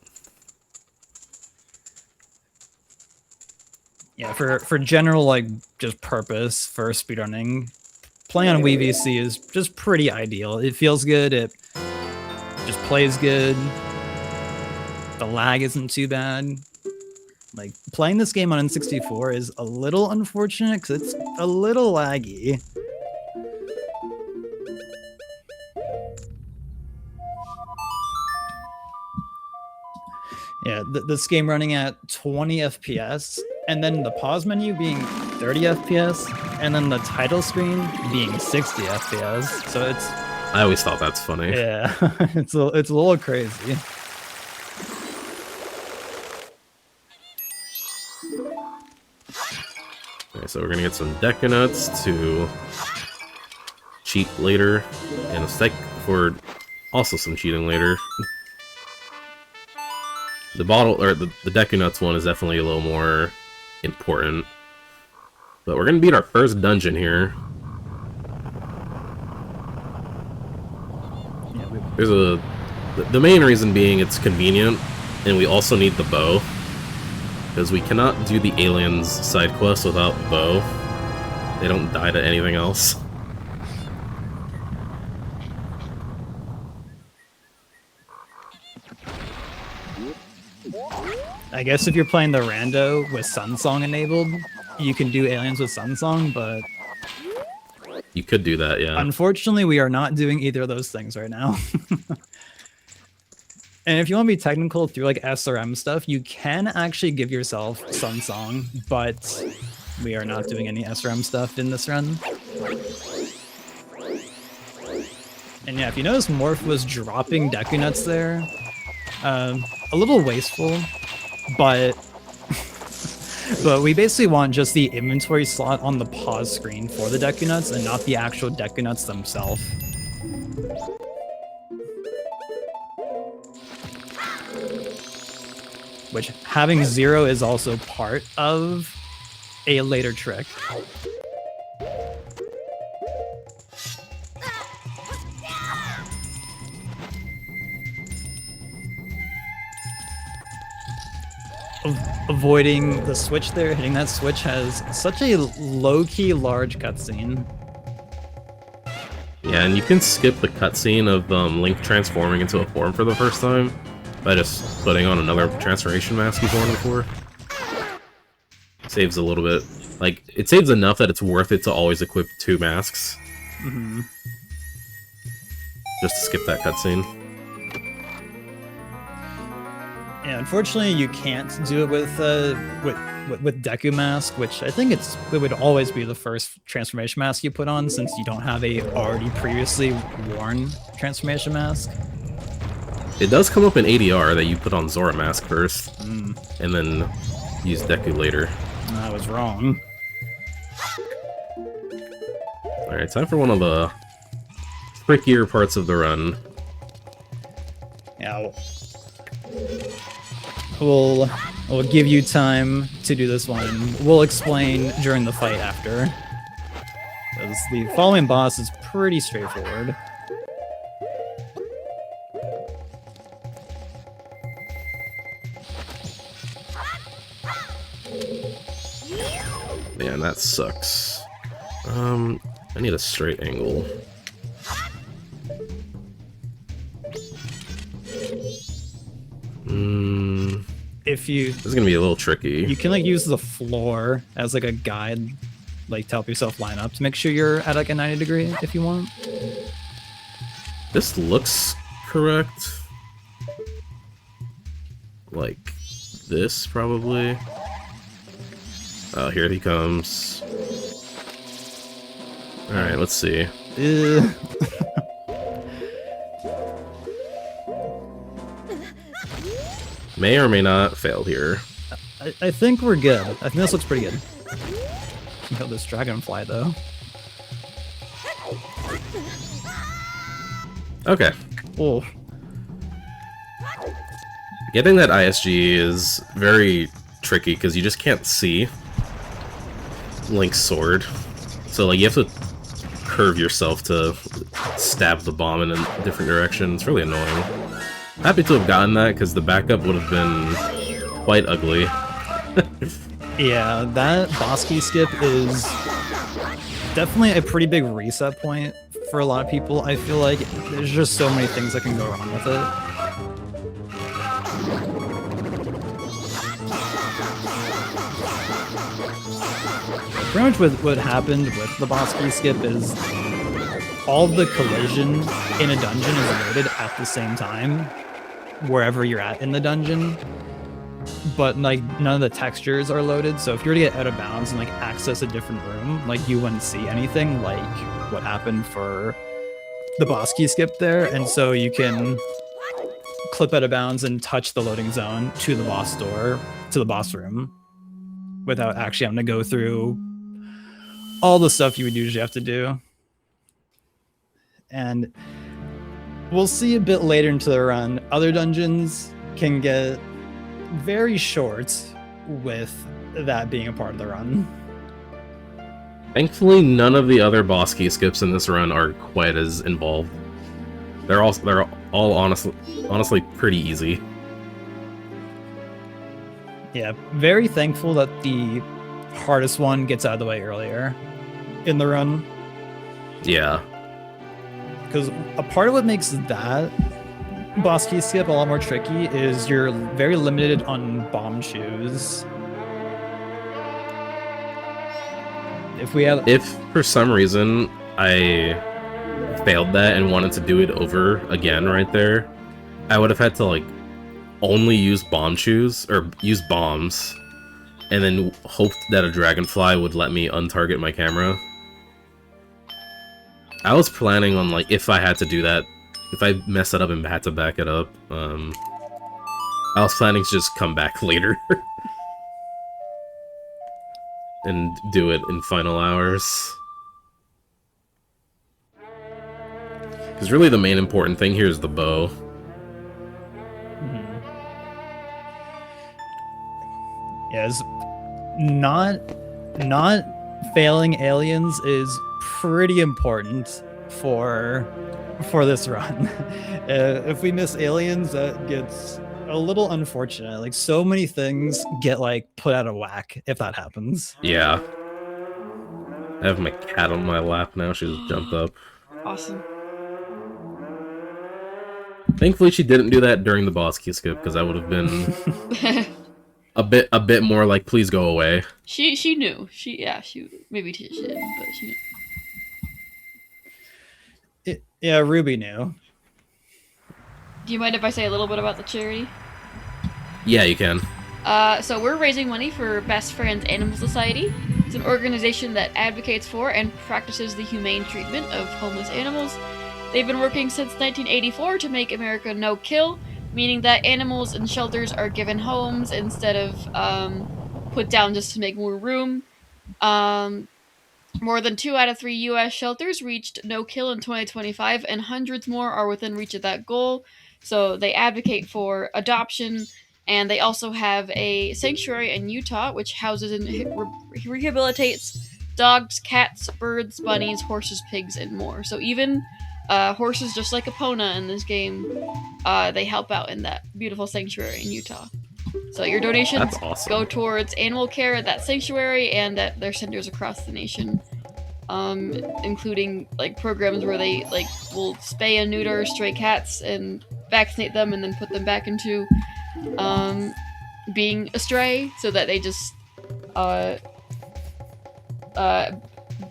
[SPEAKER 2] Yeah, for general like just purpose for speedrunning, playing on Wii VC is just pretty ideal. It feels good. It just plays good. The lag isn't too bad. Like, playing this game on N64 is a little unfortunate because it's a little laggy. Yeah, this game running at 20 FPS, and then the pause menu being 30 FPS, and then the title screen being 60 FPS. So it's...
[SPEAKER 3] I always thought that's funny.
[SPEAKER 2] Yeah, it's a little crazy.
[SPEAKER 3] Okay, so we're gonna get some Deku Nuts to cheat later, and a stack for also some cheating later. The bottle, or the Deku Nuts one is definitely a little more important. But we're gonna beat our first dungeon here. There's the main reason being it's convenient, and we also need the bow. Because we cannot do the aliens side quest without the bow. They don't die to anything else.
[SPEAKER 2] I guess if you're playing the rando with Sunsong enabled, you can do aliens with Sunsong, but...
[SPEAKER 3] You could do that, yeah.
[SPEAKER 2] Unfortunately, we are not doing either of those things right now. And if you want to be technical through like SRM stuff, you can actually give yourself Sunsong, but we are not doing any SRM stuff in this run. And yeah, if you notice, Morph was dropping Deku Nuts there. A little wasteful, but we basically want just the inventory slot on the pause screen for the Deku Nuts and not the actual Deku Nuts themselves. Which, having 0 is also part of a later trick. Avoiding the switch there, hitting that switch has such a low-key large cutscene.
[SPEAKER 3] Yeah, and you can skip the cutscene of Link transforming into a form for the first time by just putting on another transformation mask he's worn before. Saves a little bit. Like, it saves enough that it's worth it to always equip 2 masks.
[SPEAKER 2] Mm-hmm.
[SPEAKER 3] Just to skip that cutscene.
[SPEAKER 2] Yeah, unfortunately, you can't do it with Deku Mask, which I think it would always be the first transformation mask you put on, since you don't have a already previously worn transformation mask.
[SPEAKER 3] It does come up in ADR that you put on Zora Mask first,
[SPEAKER 2] and
[SPEAKER 3] then use Deku later.
[SPEAKER 2] I was wrong.
[SPEAKER 3] Alright, time for one of the trickier parts of the run.
[SPEAKER 2] Yeah, we'll give you time to do this one. We'll explain during the fight after. Because the following boss is pretty straightforward.
[SPEAKER 3] Man, that sucks. I need a straight angle.
[SPEAKER 2] If you...
[SPEAKER 3] This is gonna be a little tricky.
[SPEAKER 2] You can like use the floor as like a guide, like to help yourself line up to make sure you're at like a 90 degree if you want.
[SPEAKER 3] This looks correct. Like this, probably. Oh, here he comes. Alright, let's see. May or may not fail here.
[SPEAKER 2] I think we're good. I think this looks pretty good. Got this dragonfly though.
[SPEAKER 3] Okay.
[SPEAKER 2] Oh.
[SPEAKER 3] Getting that ISG is very tricky because you just can't see Link's sword. So like you have to curve yourself to stab the bomb in a different direction. It's really annoying. Happy to have gotten that because the backup would have been quite ugly.
[SPEAKER 2] Yeah, that boss key skip is definitely a pretty big reset point for a lot of people. I feel like there's just so many things that can go wrong with it. Pretty much what happened with the boss key skip is all the collision in a dungeon is loaded at the same time, wherever you're at in the dungeon. But like none of the textures are loaded, so if you were to get out of bounds and like access a different room, like you wouldn't see anything like what happened for the boss key skip there. And so you can clip out of bounds and touch the loading zone to the boss door, to the boss room, without actually having to go through all the stuff you would usually have to do. And we'll see a bit later into the run, other dungeons can get very short with that being a part of the run.
[SPEAKER 3] Thankfully, none of the other boss key skips in this run are quite as involved. They're all honestly pretty easy.
[SPEAKER 2] Yeah, very thankful that the hardest one gets out of the way earlier in the run.
[SPEAKER 3] Yeah.
[SPEAKER 2] Because a part of what makes that boss key skip a lot more tricky is you're very limited on bomb shoes. If
[SPEAKER 3] for some reason I failed that and wanted to do it over again right there, I would have had to like only use bomb shoes or use bombs and then hoped that a dragonfly would let me untarget my camera. I was planning on like if I had to do that, if I messed it up and had to back it up, I was planning to just come back later and do it in final hours. Because really the main important thing here is the bow.
[SPEAKER 2] Yes, not failing aliens is pretty important for this run. If we miss aliens, that gets a little unfortunate. Like so many things get like put out of whack if that happens.
[SPEAKER 3] Yeah. I have my cat on my lap now. She just jumped up.
[SPEAKER 1] Awesome.
[SPEAKER 3] Thankfully, she didn't do that during the boss key skip because I would have been a bit more like, please go away.
[SPEAKER 1] She knew. She maybe she didn't, but she knew.
[SPEAKER 2] Yeah, Ruby knew.
[SPEAKER 1] Do you mind if I say a little bit about the charity?
[SPEAKER 3] Yeah, you can.
[SPEAKER 1] So we're raising money for Best Friends Animal Society. It's an organization that advocates for and practices the humane treatment of homeless animals. They've been working since 1984 to make America no-kill, meaning that animals in shelters are given homes instead of put down just to make more room. More than 2 out of 3 U.S. shelters reached no-kill in 2025, and hundreds more are within reach of that goal. So they advocate for adoption, and they also have a sanctuary in Utah, which houses and rehabilitates dogs, cats, birds, bunnies, horses, pigs, and more. So even horses, just like Epona in this game, they help out in that beautiful sanctuary in Utah. So your donations go towards animal care at that sanctuary and at their centers across the nation, including like programs where they like will spay and neuter stray cats and vaccinate them and then put them back into being astray, so that they just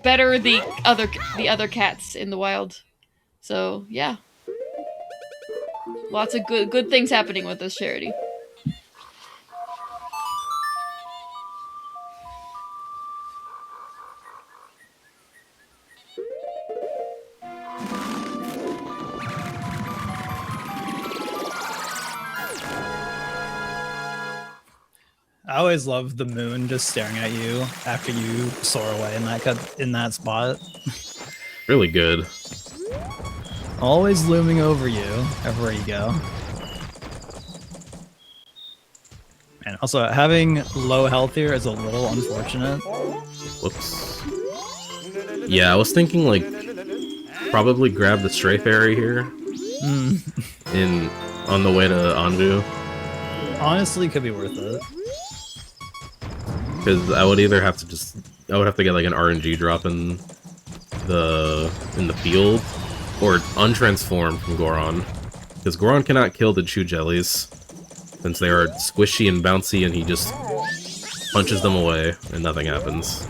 [SPEAKER 1] better the other cats in the wild. So yeah, lots of good things happening with this charity.
[SPEAKER 2] I always love the moon just staring at you after you soar away in that spot.
[SPEAKER 3] Really good.
[SPEAKER 2] Always looming over you everywhere you go. And also having low health here is a little unfortunate.
[SPEAKER 3] Whoops. Yeah, I was thinking like probably grab the stray fairy here on the way to Anju.
[SPEAKER 2] Honestly, could be worth it.
[SPEAKER 3] Because I would either have to get like an RNG drop and in the field, or untransform from Goron, because Goron cannot kill the Chew Jellies since they are squishy and bouncy, and he just punches them away and nothing happens.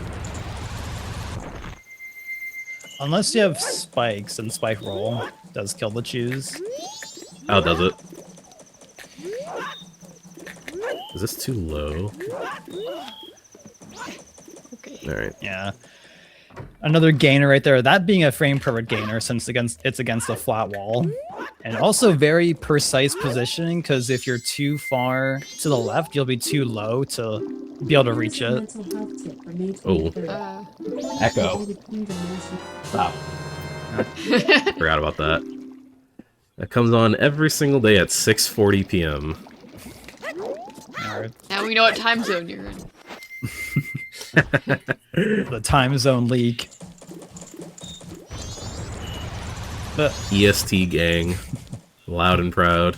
[SPEAKER 2] Unless you have spikes, and spike roll does kill the Chews.
[SPEAKER 3] How does it? Is this too low?
[SPEAKER 1] Okay.
[SPEAKER 3] Alright.
[SPEAKER 2] Yeah. Another gainer right there. That being a frame per gainer since it's against a flat wall. And also very precise positioning, because if you're too far to the left, you'll be too low to be able to reach it.
[SPEAKER 3] Oh. Echo. Stop. Forgot about that. That comes on every single day at 6:40 p.m.
[SPEAKER 2] Alright.
[SPEAKER 1] Now we know what time zone you're in.
[SPEAKER 2] The time zone leak. But
[SPEAKER 3] EST gang. Loud and proud.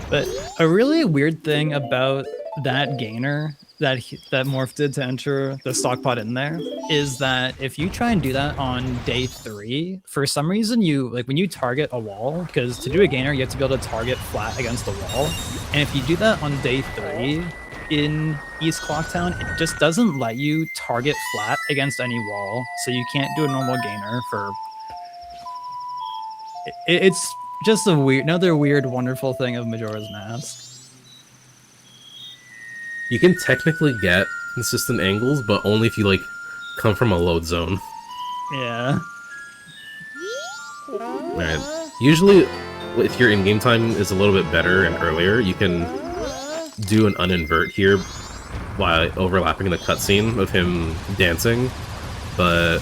[SPEAKER 2] But a really weird thing about that gainer that Morph did to enter the stock pot in there is that if you try and do that on day 3, for some reason when you target a wall, because to do a gainer you have to be able to target flat against the wall, and if you do that on day 3 in East Clocktown, it just doesn't let you target flat against any wall, so you can't do a normal gainer for... It's just another weird, wonderful thing of Majora's Mask.
[SPEAKER 3] You can technically get consistent angles, but only if you, come from a load zone.
[SPEAKER 2] Yeah.
[SPEAKER 3] Alright. Usually, if your in-game time is a little bit better and earlier, you can do an uninvert here while overlapping the cutscene of him dancing, but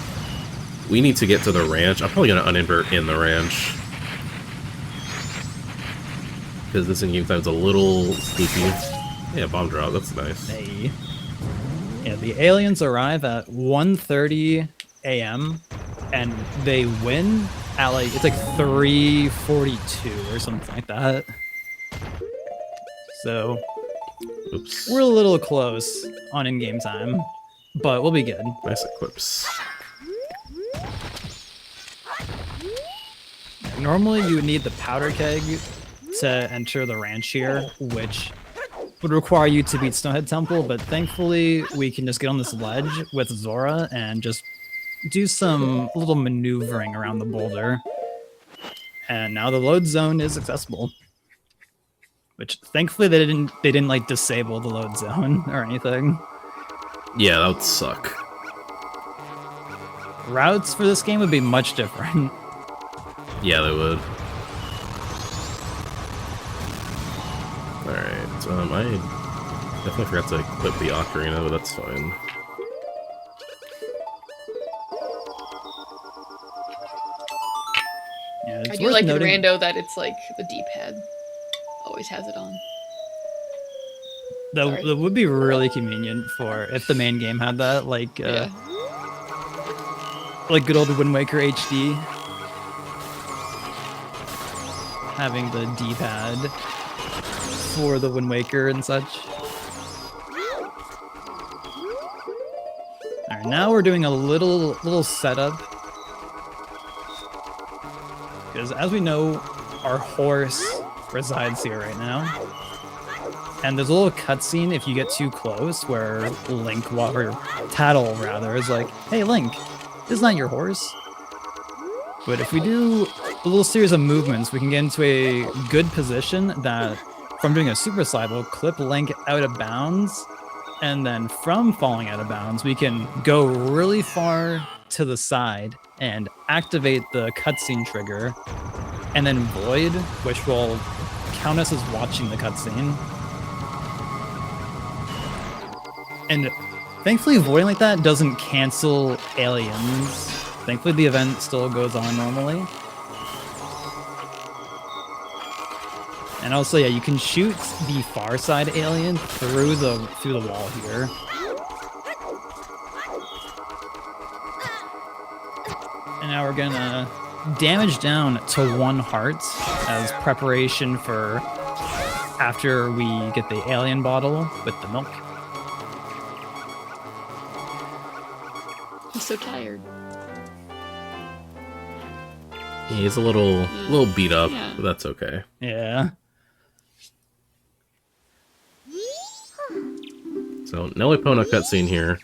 [SPEAKER 3] we need to get to the ranch. I'm probably going to uninvert in the ranch, because this in-game time's a little spooky. Yeah, bomb drop, that's nice.
[SPEAKER 2] Hey. Yeah, the aliens arrive at 1:30 a.m. and they win at it's like 3:42 or something like that. So
[SPEAKER 3] Oops.
[SPEAKER 2] we're a little close on in-game time, but we'll be good.
[SPEAKER 3] Nice equips.
[SPEAKER 2] Normally you would need the powder keg to enter the ranch here, which would require you to beat Snowhead Temple, but thankfully we can just get on this ledge with Zora and just do some little maneuvering around the boulder. And now the load zone is accessible. Which thankfully they didn't disable the load zone or anything.
[SPEAKER 3] Yeah, that would suck.
[SPEAKER 2] Routes for this game would be much different.
[SPEAKER 3] Yeah, they would. Alright, I definitely forgot to equip the ocarina, but that's fine.
[SPEAKER 2] Yeah,
[SPEAKER 1] I do like in Rando that it's the D-pad always has it on.
[SPEAKER 2] That would be really convenient for if the main game had that, like good old Wind Waker HD. Having the D-pad for the Wind Waker and such. Alright, now we're doing a little setup. Because as we know, our horse resides here right now. And there's a little cutscene if you get too close where Link, or Tattle rather, is like, "Hey Link, isn't that your horse?" But if we do a little series of movements, we can get into a good position that, from doing a super slide, will clip Link out of bounds, and then from falling out of bounds, we can go really far to the side and activate the cutscene trigger, and then Void, which will count us as watching the cutscene. And thankfully, voiding like that doesn't cancel aliens. Thankfully, the event still goes on normally. And also, yeah, you can shoot the far side alien through the wall here. And now we're gonna damage down to 1 heart as preparation for after we get the alien bottle with the milk.
[SPEAKER 1] He's so tired.
[SPEAKER 3] He's a little beat up,
[SPEAKER 1] Yeah.
[SPEAKER 3] but that's okay.
[SPEAKER 2] Yeah.
[SPEAKER 3] So, no Epona cutscene here.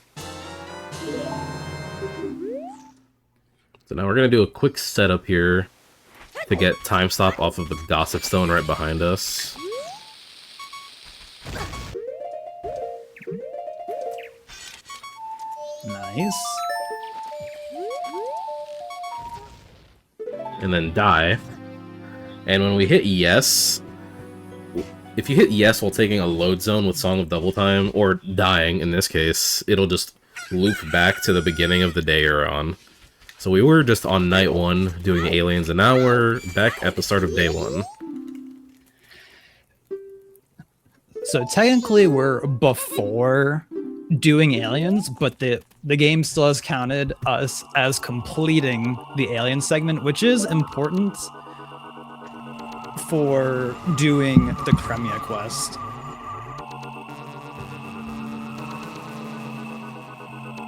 [SPEAKER 3] So now we're gonna do a quick setup here to get time stop off of the Gossip Stone right behind us.
[SPEAKER 2] Nice.
[SPEAKER 3] And then die. And when we hit yes, if you hit yes while taking a load zone with Song of Double Time, or dying in this case, it'll just loop back to the beginning of the day you're on. So we were just on night 1 doing aliens, and now we're back at the start of day 1.
[SPEAKER 2] So technically we're before doing aliens, but the game still has counted us as completing the alien segment, which is important for doing the Cremia quest.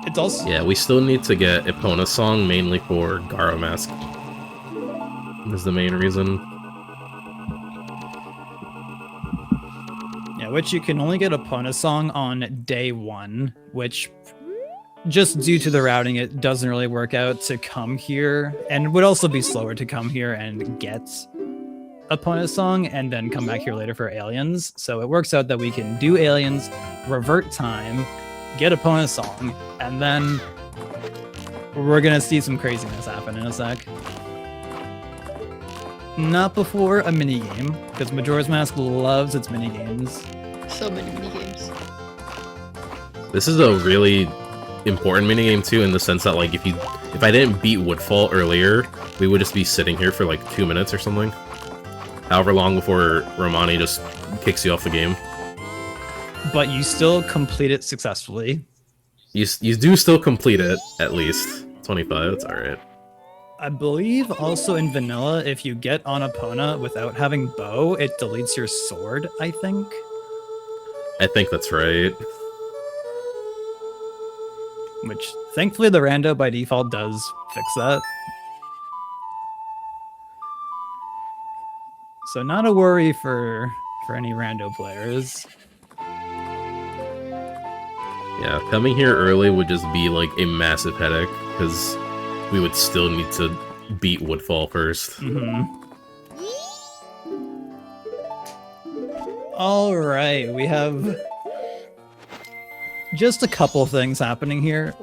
[SPEAKER 2] It's also
[SPEAKER 3] Yeah, we still need to get Epona's song, mainly for Garo Mask. Is the main reason.
[SPEAKER 2] yeah, which you can only get Epona song on day 1, which just due to the routing, it doesn't really work out to come here, and would also be slower to come here and get Epona song and then come back here later for aliens. So it works out that we can do aliens, revert time, get Epona song, and then we're gonna see some craziness happen in a sec. Not before a minigame, because Majora's Mask loves its minigames.
[SPEAKER 1] So many minigames.
[SPEAKER 3] This is a really important minigame too, in the sense that like if I didn't beat Woodfall earlier, we would just be sitting here for like 2 minutes or something. However long before Romani just kicks you off the game.
[SPEAKER 2] But you still complete it successfully.
[SPEAKER 3] You do still complete it, at least. 25, that's alright.
[SPEAKER 2] I believe also in vanilla, if you get on Epona without having bow, it deletes your sword, I think.
[SPEAKER 3] I think that's right.
[SPEAKER 2] Which, thankfully, the rando by default does fix that. So not a worry for any rando players.
[SPEAKER 3] Yeah, coming here early would just be like a massive headache, because we would still need to beat Woodfall first.
[SPEAKER 2] Alright, we have just a couple things happening here.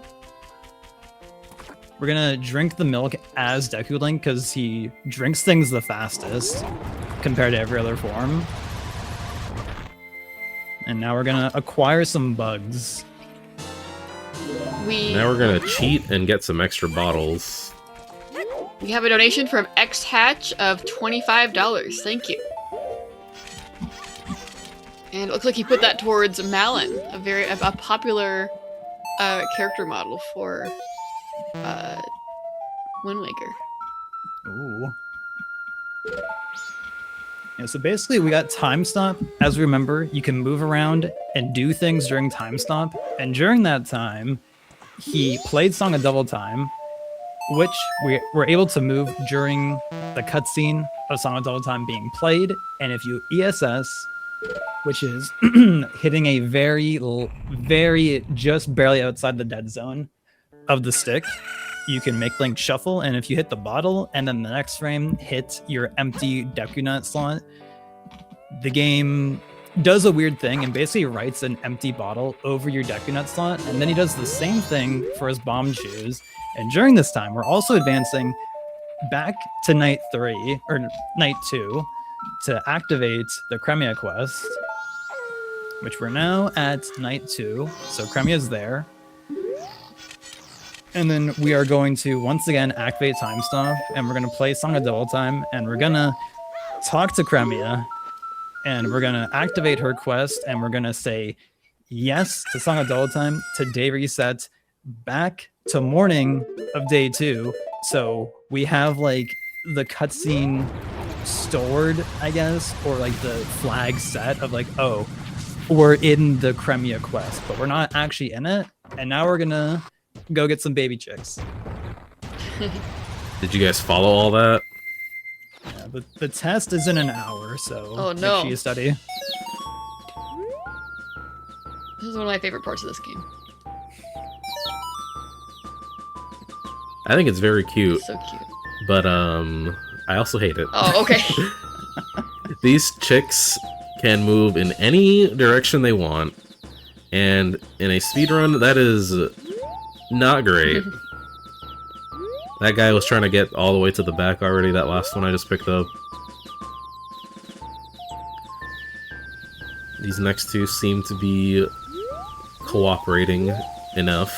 [SPEAKER 2] We're gonna drink the milk as Deku Link, because he drinks things the fastest compared to every other form. And now we're gonna acquire some bugs.
[SPEAKER 3] Now we're gonna cheat and get some extra bottles.
[SPEAKER 1] We have a donation from X Hatch of $25. Thank you. And it looks like he put that towards Malin, a popular character model for Wind Waker.
[SPEAKER 2] Ooh. Yeah, so basically we got time stop. As we remember, you can move around and do things during time stop. And during that time, he played Song of Double Time, which we were able to move during the cutscene of Song of Double Time being played. And if you ESS, which is hitting a very just barely outside the dead zone of the stick, you can make Link shuffle, and if you hit the bottle and then the next frame hit your empty Deku Nut slot, the game does a weird thing and basically writes an empty bottle over your Deku Nut slot, and then he does the same thing for his bomb shoes. And during this time, we're also advancing back to night 3, or night 2, to activate the Cremia quest, which we're now at night 2, so Cremia's there. And then we are going to once again activate Time Stop, and we're going to play Song of Double Time, and we're going to talk to Cremia, and we're going to activate her quest, and we're going to say yes to Song of Double Time, to day reset, back to morning of day 2. So we have like the cutscene stored, I guess, or like the flag set of like, oh, we're in the Cremia quest, but we're not actually in it. And now we're going to go get some baby chicks.
[SPEAKER 3] Did you guys follow all that?
[SPEAKER 2] Yeah, the test is in an hour, so
[SPEAKER 1] Oh,
[SPEAKER 2] make
[SPEAKER 1] no.
[SPEAKER 2] sure you study.
[SPEAKER 1] This is one of my favorite parts of this game.
[SPEAKER 3] I think it's very cute,
[SPEAKER 1] So cute.
[SPEAKER 3] but I also hate it.
[SPEAKER 1] Oh, okay.
[SPEAKER 3] These chicks can move in any direction they want, and in a speedrun, that is not great. That guy was trying to get all the way to the back already, that last one I just picked up. These next two seem to be cooperating enough.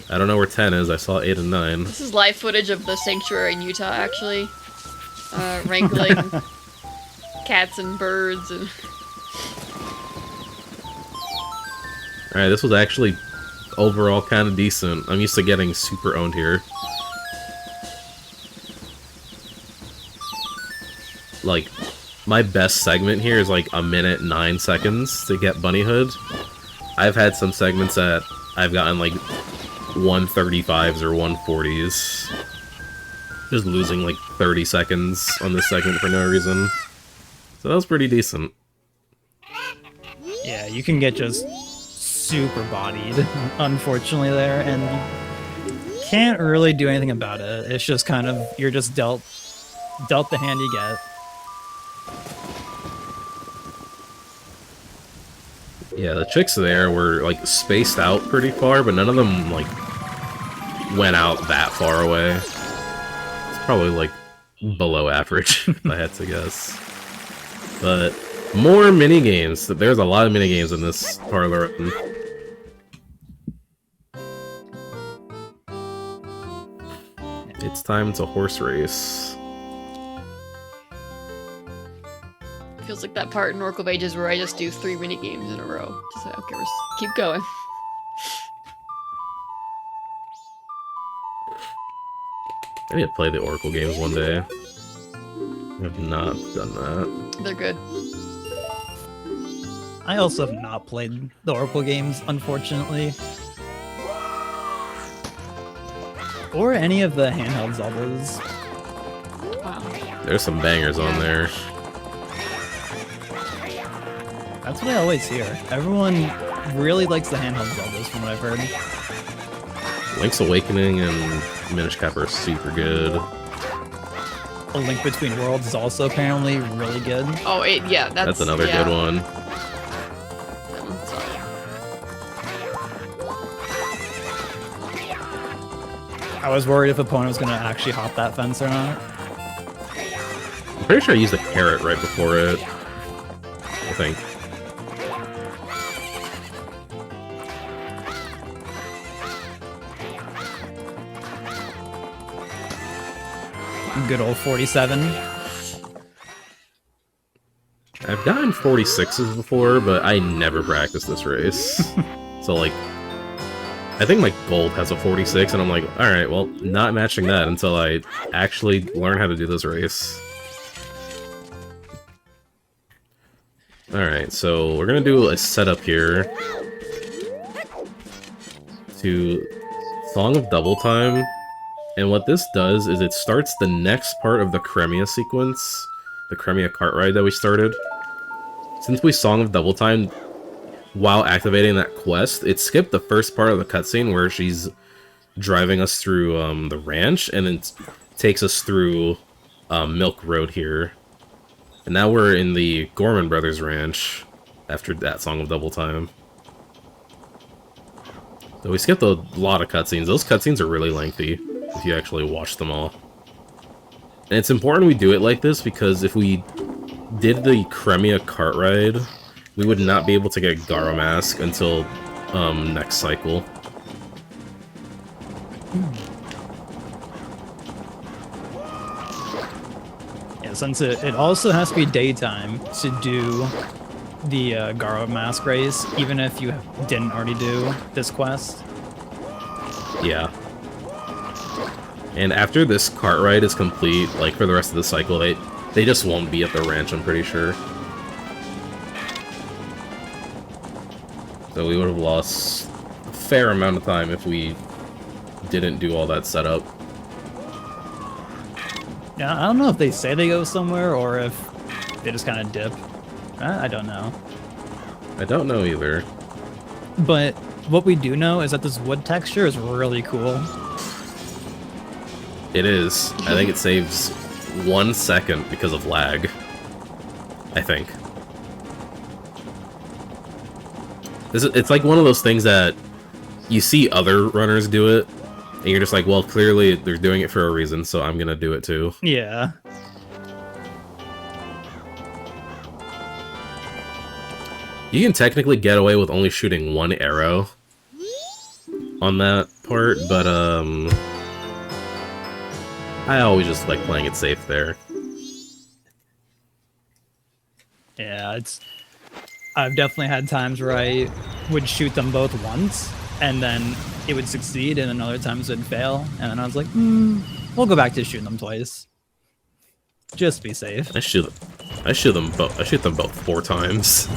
[SPEAKER 3] I don't know where 10 is, I saw 8 and 9.
[SPEAKER 1] This is live footage of the sanctuary in Utah, actually. Wrangling cats and birds and...
[SPEAKER 3] Alright, this was actually overall kind of decent. I'm used to getting super owned here. Like, my best segment here is like 1:09 to get Bunny Hood. I've had some segments that I've gotten like 135s or 140s. Just losing like 30 seconds on this segment for no reason. So that was pretty decent.
[SPEAKER 2] Yeah, you can get just super bodied, unfortunately, there, and you can't really do anything about it. It's just kind of, you're just dealt the hand you get.
[SPEAKER 3] Yeah, the chicks there were like spaced out pretty far, but none of them like went out that far away. It's probably like below average, if I had to guess. But more mini games. There's a lot of mini games in this part of the run. It's time to horse race.
[SPEAKER 1] Feels like that part in Oracle of Ages where I just do 3 mini games in a row. Just like, okay, keep going.
[SPEAKER 3] I need to play the Oracle games one day. I have not done that.
[SPEAKER 1] They're good.
[SPEAKER 2] I also have not played the Oracle games, unfortunately. Or any of the handheld Zeldas.
[SPEAKER 1] Wow.
[SPEAKER 3] There's some bangers on there.
[SPEAKER 2] That's what I always hear. Everyone really likes the handheld Zeldas, from what I've heard.
[SPEAKER 3] Link's Awakening and Minish Cap are super good.
[SPEAKER 2] A Link Between Worlds is also apparently really good.
[SPEAKER 1] Oh, yeah,
[SPEAKER 3] That's another
[SPEAKER 1] yeah.
[SPEAKER 3] good one.
[SPEAKER 1] That one's solid.
[SPEAKER 2] I was worried if opponent was gonna actually hop that fence or not.
[SPEAKER 3] I'm pretty sure I used a carrot right before it. I think.
[SPEAKER 2] Good old 47.
[SPEAKER 3] I've gotten 46s before, but I never practiced this race. So, like, I think my gold has a 46, and I'm like, alright, well, not matching that until I actually learn how to do this race. Alright, so we're gonna do a setup here to Song of Double Time. And what this does is it starts the next part of the Cremia sequence, the Cremia cart ride that we started. Since we Song of Double Time while activating that quest, it skipped the first part of the cutscene where she's driving us through the ranch, and then takes us through Milk Road here. And now we're in the Gorman Brothers Ranch after that Song of Double Time. So we skipped a lot of cutscenes. Those cutscenes are really lengthy if you actually watch them all. And it's important we do it like this because if we did the Cremia cart ride, we would not be able to get Garo Mask until next cycle.
[SPEAKER 2] Yeah, since it also has to be daytime to do the Garo Mask race, even if you didn't already do this quest.
[SPEAKER 3] Yeah. And after this cart ride is complete, like for the rest of the cycle, they just won't be at the ranch, I'm pretty sure. So we would have lost fair amount of time if we didn't do all that setup.
[SPEAKER 2] Yeah, I don't know if they say they go somewhere or if they just kind of dip. I don't know.
[SPEAKER 3] I don't know either.
[SPEAKER 2] But what we do know is that this wood texture is really cool.
[SPEAKER 3] It is. I think it saves 1 second because of lag. I think. It's like one of those things that you see other runners do it, and you're just like, well, clearly they're doing it for a reason, so I'm gonna do it too.
[SPEAKER 2] Yeah.
[SPEAKER 3] You can technically get away with only shooting 1 arrow on that part, but I always just like playing it safe there.
[SPEAKER 2] Yeah, I've definitely had times where I would shoot them both once, and then it would succeed, and then other times it would fail, and then I was like, we'll go back to shooting them twice. Just be safe.
[SPEAKER 3] I shoot them both 4 times.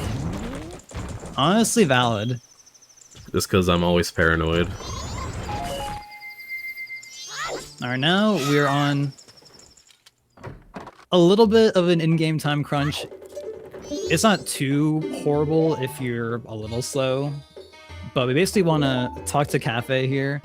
[SPEAKER 2] Honestly valid.
[SPEAKER 3] Just because I'm always paranoid.
[SPEAKER 2] Alright, now we're on a little bit of an in-game time crunch. It's not too horrible if you're a little slow, but we basically want to talk to Cafe here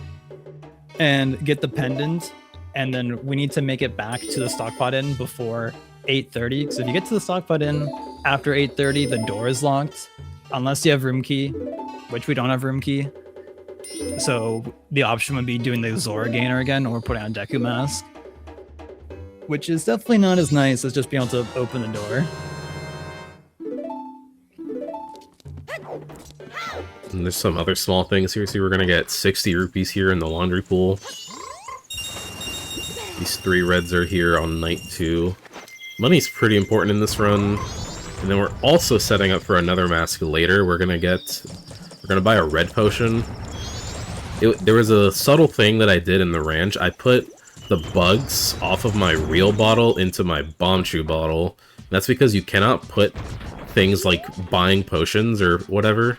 [SPEAKER 2] and get the pendant, and then we need to make it back to the stockpot inn before 8:30. So if you get to the stockpot inn after 8:30, the door is locked, unless you have room key, which we don't have room key. So the option would be doing the Zora Gainer again, or putting on Deku Mask, which is definitely not as nice as just being able to open the door.
[SPEAKER 3] And there's some other small things here. See, we're gonna get 60 rupees here in the laundry pool. These 3 reds are here on night 2. Money's pretty important in this run. And then we're also setting up for another mask later. We're gonna buy a red potion. There was a subtle thing that I did in the ranch. I put the bugs off of my real bottle into my bomb chew bottle. That's because you cannot put things like buying potions or whatever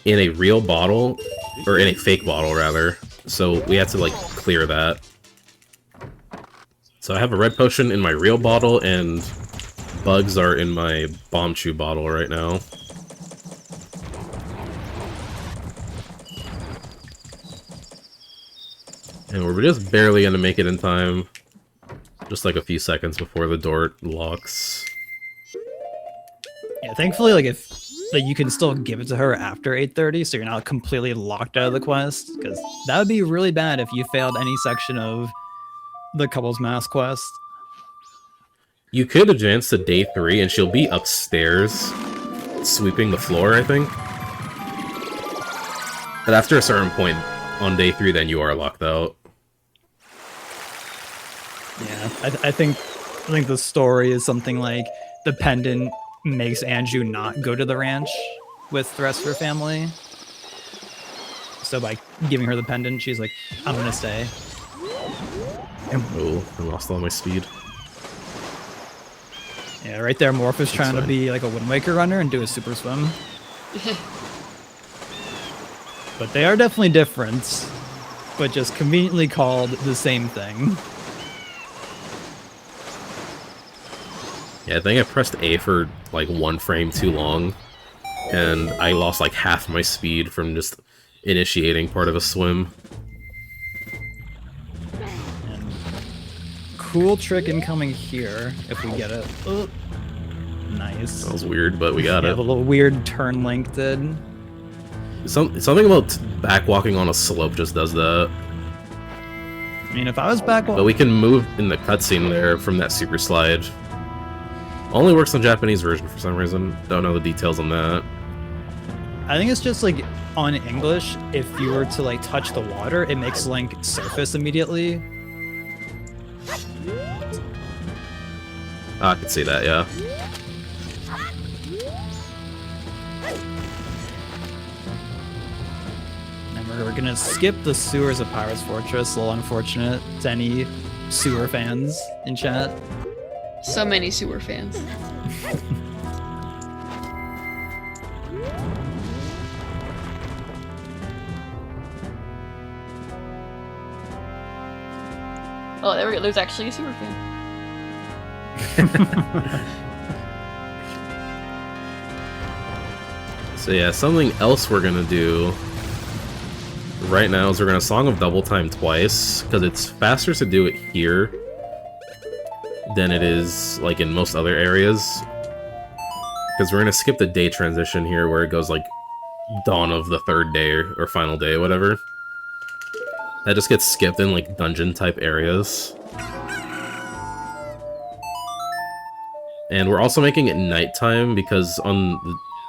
[SPEAKER 3] in a real bottle, or in a fake bottle rather. So we had to like clear that. So I have a red potion in my real bottle, and bugs are in my bomb chew bottle right now. And we're just barely gonna make it in time. Just like a few seconds before the door locks.
[SPEAKER 2] Yeah, thankfully, like you can still give it to her after 8:30, so you're not completely locked out of the quest, because that would be really bad if you failed any section of the Couple's Mask quest.
[SPEAKER 3] You could advance to day 3, and she'll be upstairs, sweeping the floor, I think. But after a certain point on day 3, then you are locked out.
[SPEAKER 2] Yeah, I think the story is something like the pendant makes Anju not go to the ranch with the rest of her family. So by giving her the pendant, she's like, I'm gonna stay.
[SPEAKER 3] Oh, I lost all my speed.
[SPEAKER 2] Yeah, right there, Morph is trying to be like a Wind Waker runner and do a super swim. But they are definitely different, but just conveniently called the same thing.
[SPEAKER 3] Yeah, I think I pressed A for like 1 frame too long, and I lost like half my speed from just initiating part of a swim.
[SPEAKER 2] And cool trick incoming here, if we get it. Oh, nice.
[SPEAKER 3] That was weird, but we got
[SPEAKER 2] Yeah,
[SPEAKER 3] it.
[SPEAKER 2] the little weird turn link did.
[SPEAKER 3] Something about backwalking on a slope just does that.
[SPEAKER 2] I mean, if I was back...
[SPEAKER 3] But we can move in the cutscene there from that super slide. Only works on Japanese version for some reason. Don't know the details on that.
[SPEAKER 2] I think it's just like on English, if you were to like touch the water, it makes Link surface immediately.
[SPEAKER 3] I could see that, yeah.
[SPEAKER 2] And we're gonna skip the sewers of Pirate's Fortress. A little unfortunate to any sewer fans in chat.
[SPEAKER 1] So many sewer fans. Oh, there we go. There's actually a super fan.
[SPEAKER 3] So yeah, something else we're gonna do right now is we're gonna Song of Double Time twice, because it's faster to do it here than it is like in most other areas. Because we're gonna skip the day transition here where it goes like dawn of the third day or final day, whatever. That just gets skipped in like dungeon type areas. And we're also making it nighttime because on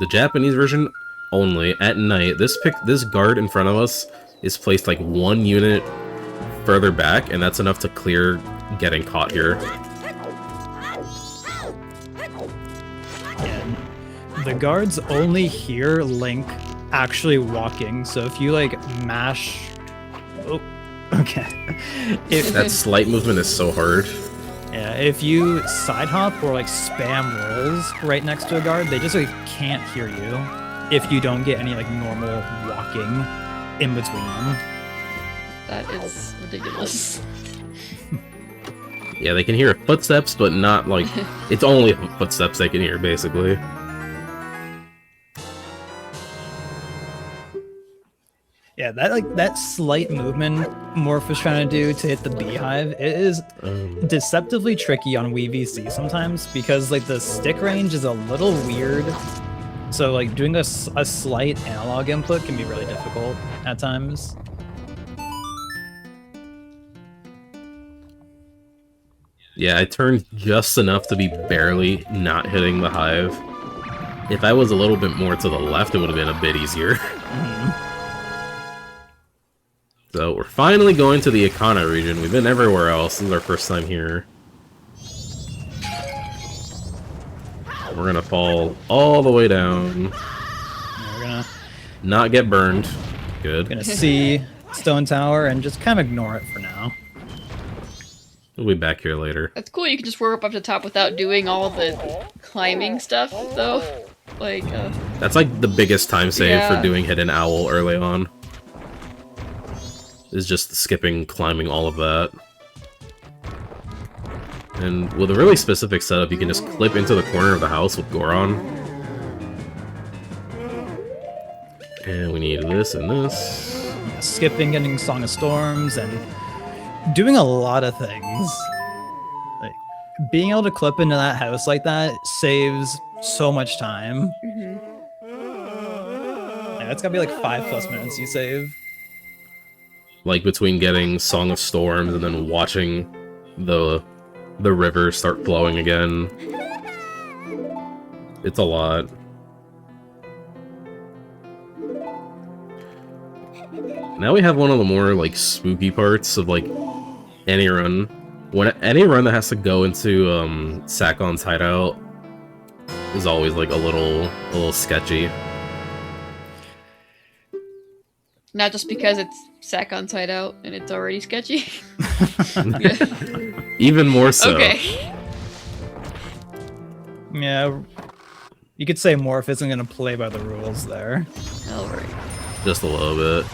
[SPEAKER 3] the Japanese version only, at night, this guard in front of us is placed like 1 unit further back, and that's enough to clear getting caught here.
[SPEAKER 2] Yeah, the guards only hear Link actually walking, so if you like mash... Oh, okay.
[SPEAKER 3] That slight movement is so hard.
[SPEAKER 2] Yeah, if you side hop or like spam rolls right next to a guard, they just like can't hear you if you don't get any like normal walking in between them.
[SPEAKER 1] That is ridiculous.
[SPEAKER 3] Yeah, they can hear footsteps, but not like... It's only footsteps they can hear, basically.
[SPEAKER 2] Yeah, that slight movement Morph was trying to do to hit the beehive, it is deceptively tricky on Wii VC sometimes because like the stick range is a little weird. So like doing a slight analog input can be really difficult at times.
[SPEAKER 3] Yeah, I turned just enough to be barely not hitting the hive. If I was a little bit more to the left, it would have been a bit easier. So we're finally going to the Ikana region. We've been everywhere else. This is our first time here. We're gonna fall all the way down.
[SPEAKER 2] Yeah, we're gonna
[SPEAKER 3] not get burned. Good.
[SPEAKER 2] gonna see Stone Tower and just kind of ignore it for now.
[SPEAKER 3] We'll be back here later.
[SPEAKER 1] That's cool. You can just warp up to top without doing all the climbing stuff, though. Like,
[SPEAKER 3] That's like the biggest time save for doing Hidden Owl early on. Is just skipping, climbing all of that. And with a really specific setup, you can just clip into the corner of the house with Goron. And we need this and this.
[SPEAKER 2] Yeah, skipping, getting Song of Storms, and doing a lot of things. Like being able to clip into that house like that saves so much time. Yeah, it's gotta be like 5+ minutes you save.
[SPEAKER 3] Like between getting Song of Storms and then watching the river start flowing again. It's a lot. Now we have one of the more like spooky parts of like any run. When any run that has to go into Sakon's hideout is always like a little sketchy.
[SPEAKER 1] not just because it's Sakon's hideout and it's already sketchy.
[SPEAKER 3] Even more so.
[SPEAKER 1] Okay.
[SPEAKER 2] Yeah, you could say Morph isn't going to play by the rules there.
[SPEAKER 1] Alright.
[SPEAKER 3] Just a little bit.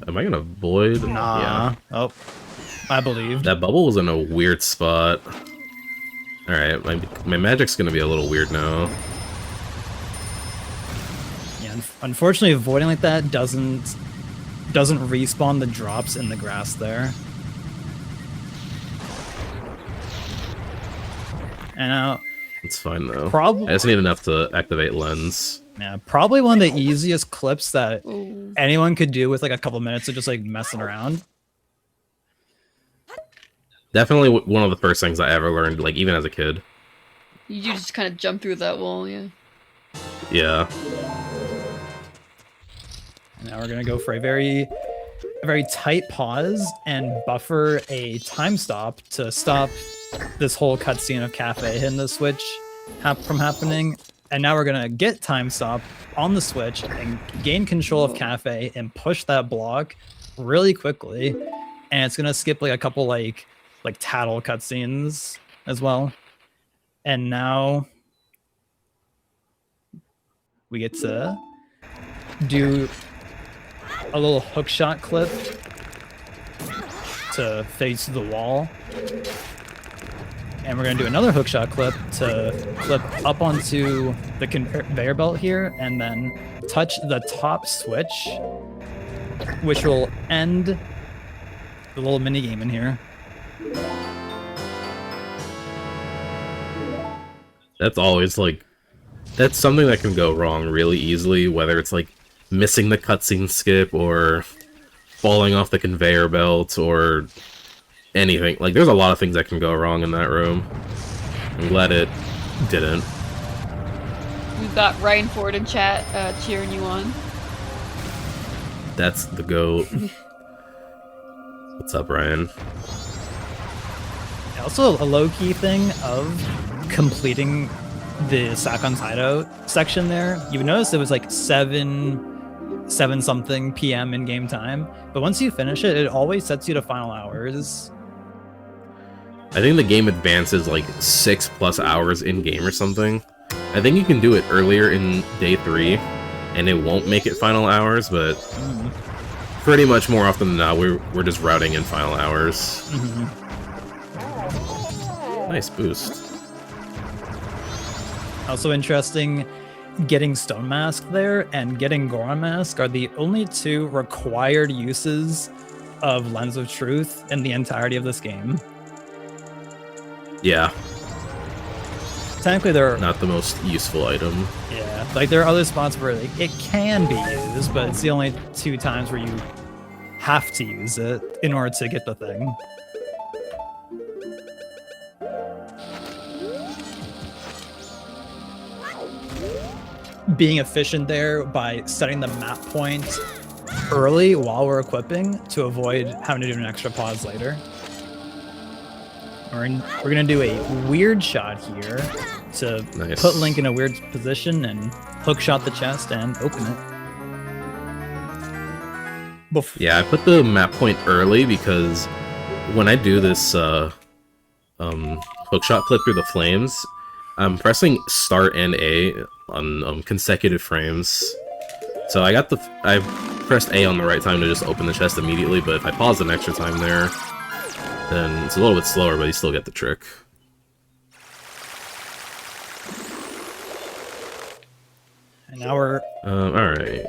[SPEAKER 3] Am I gonna void?
[SPEAKER 2] Nah.
[SPEAKER 3] Yeah.
[SPEAKER 2] Oh, I believed.
[SPEAKER 3] That bubble was in a weird spot. Alright, my magic's gonna be a little weird now.
[SPEAKER 2] Yeah, unfortunately, avoiding like that doesn't respawn the drops in the grass there. And now,
[SPEAKER 3] It's fine though.
[SPEAKER 2] Probably.
[SPEAKER 3] I just need enough to activate lens.
[SPEAKER 2] Yeah, probably one of the easiest clips that
[SPEAKER 1] Ooh.
[SPEAKER 2] anyone could do with like a couple minutes of just like messing around.
[SPEAKER 3] Definitely one of the first things I ever learned, like even as a kid.
[SPEAKER 1] You just kind of jump through that wall, yeah.
[SPEAKER 3] Yeah.
[SPEAKER 2] Now we're gonna go for a very tight pause and buffer a time stop to stop this whole cutscene of Cafe hitting the switch from happening. And now we're gonna get time stop on the switch and gain control of Cafe and push that block really quickly. And it's gonna skip like a couple like tattle cutscenes as well. And now we get to do a little hookshot clip to face the wall. And we're going to do another hookshot clip to clip up onto the conveyor belt here and then touch the top switch, which will end the little mini game in here.
[SPEAKER 3] That's always like, that's something that can go wrong really easily, whether it's like missing the cutscene skip or falling off the conveyor belt or anything. Like, there's a lot of things that can go wrong in that room. I'm glad it didn't.
[SPEAKER 1] We've got Ryan Ford in chat cheering you on.
[SPEAKER 3] That's the GOAT. What's up, Ryan?
[SPEAKER 2] Also, a low-key thing of completing the Sakon's hideout section there. You notice it was like 7 something PM in game time, but once you finish it, it always sets you to final hours.
[SPEAKER 3] I think the game advances like 6+ hours in game or something. I think you can do it earlier in day 3, and it won't make it final hours, but pretty much more often than not, we're just routing in final hours. Nice boost.
[SPEAKER 2] Also interesting, getting Stone Mask there and getting Goron Mask are the only 2 required uses of Lens of Truth in the entirety of this game.
[SPEAKER 3] Yeah.
[SPEAKER 2] Technically, they're
[SPEAKER 3] not the most useful item.
[SPEAKER 2] Yeah, like there are other spots where like, it can be used, but it's the only 2 times where you have to use it in order to get the thing. Being efficient there by setting the map point early while we're equipping to avoid having to do an extra pause later. We're gonna do a weird shot here to put Link in a weird position and hook shot the chest and open it.
[SPEAKER 3] Yeah, I put the map point early because when I do this hook shot clip through the flames, I'm pressing start and A on consecutive frames. So I pressed A on the right time to just open the chest immediately, but if I pause an extra time there, then it's a little bit slower, but you still get the trick.
[SPEAKER 2] And now we're...
[SPEAKER 3] alright.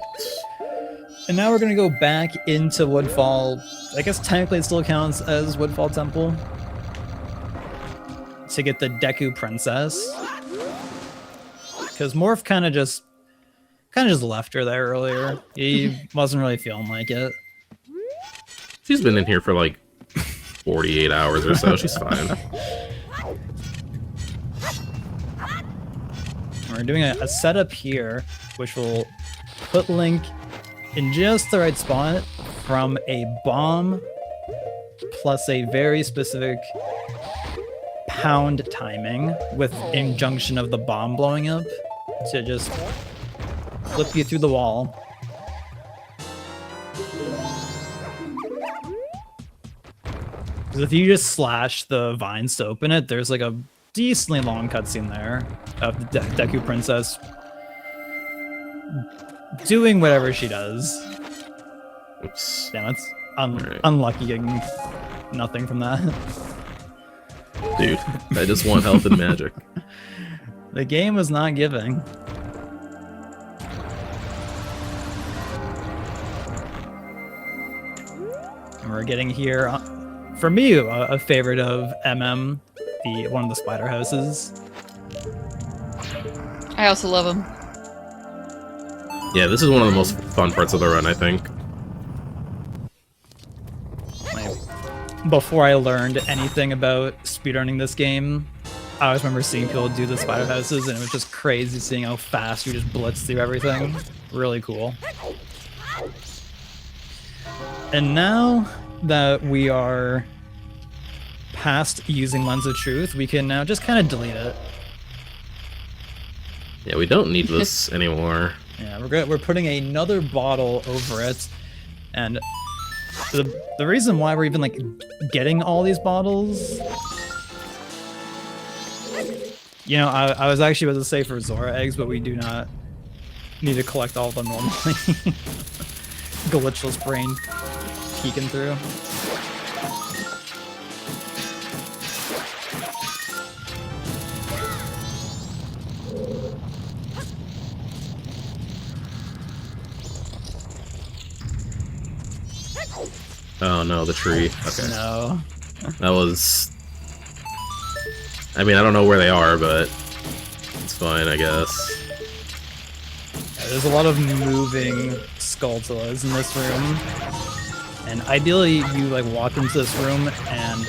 [SPEAKER 2] And now we're gonna go back into Woodfall. I guess technically it still counts as Woodfall Temple. To get the Deku Princess. Because Morph kind of just left her there earlier. He wasn't really feeling like it.
[SPEAKER 3] She's been in here for like 48 hours or so. She's fine.
[SPEAKER 2] We're doing a setup here, which will put Link in just the right spot from a bomb plus a very specific pound timing with injunction of the bomb blowing up to just flip you through the wall. Because if you just slash the vines to open it, there's like a decently long cutscene there of the Deku Princess doing whatever she does.
[SPEAKER 3] Oops.
[SPEAKER 2] Damn, it's unlucky getting nothing from that.
[SPEAKER 3] Dude, I just want health and magic.
[SPEAKER 2] The game was not giving. And we're getting here, for me, a favorite of MM, one of the spider houses.
[SPEAKER 1] I also love him.
[SPEAKER 3] Yeah, this is one of the most fun parts of the run, I think.
[SPEAKER 2] Before I learned anything about speedrunning this game, I always remember seeing people do the spider houses, and it was just crazy seeing how fast you just blitz through everything. Really cool. And now that we are past using Lens of Truth, we can now just kind of delete it.
[SPEAKER 3] Yeah, we don't need this anymore.
[SPEAKER 2] Yeah, we're putting another bottle over it, and the reason why we're even like getting all these bottles, you know, I was actually about to say for Zora eggs, but we do not need to collect all of them normally. Glitchless brain peeking through.
[SPEAKER 3] Oh no, the tree. Okay.
[SPEAKER 2] No.
[SPEAKER 3] That was... I mean, I don't know where they are, but it's fine, I guess.
[SPEAKER 2] Yeah, there's a lot of moving Skulltulas in this room. And ideally, you like walk into this room and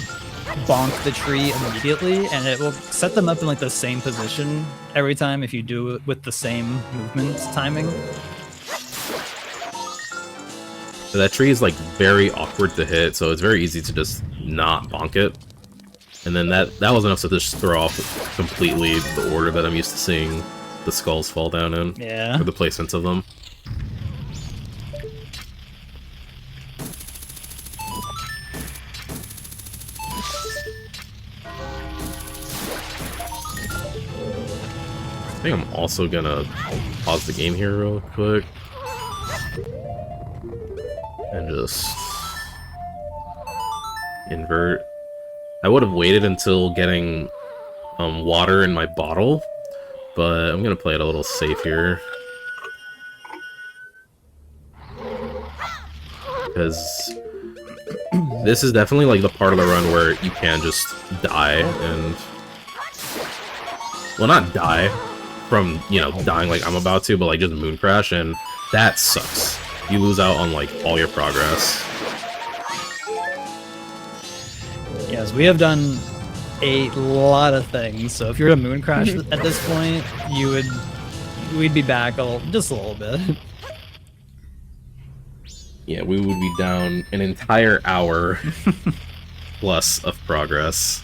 [SPEAKER 2] bonk the tree immediately, and it will set them up in like the same position every time if you do it with the same movement timing.
[SPEAKER 3] So that tree is like very awkward to hit, so it's very easy to just not bonk it. And then that was enough to just throw off completely the order that I'm used to seeing the skulls fall down in.
[SPEAKER 2] Yeah.
[SPEAKER 3] Or the placements of them. I think I'm also gonna pause the game here real quick. And just invert. I would have waited until getting water in my bottle, but I'm gonna play it a little safe here. Because this is definitely like the part of the run where you can just die and... Well, not die from, you know, dying like I'm about to, but like just moon crash, and that sucks. You lose out on like all your progress.
[SPEAKER 2] Yes, we have done a lot of things. So if you're a moon crash at this point, we'd be back just a little bit.
[SPEAKER 3] Yeah, we would be down an entire hour plus of progress.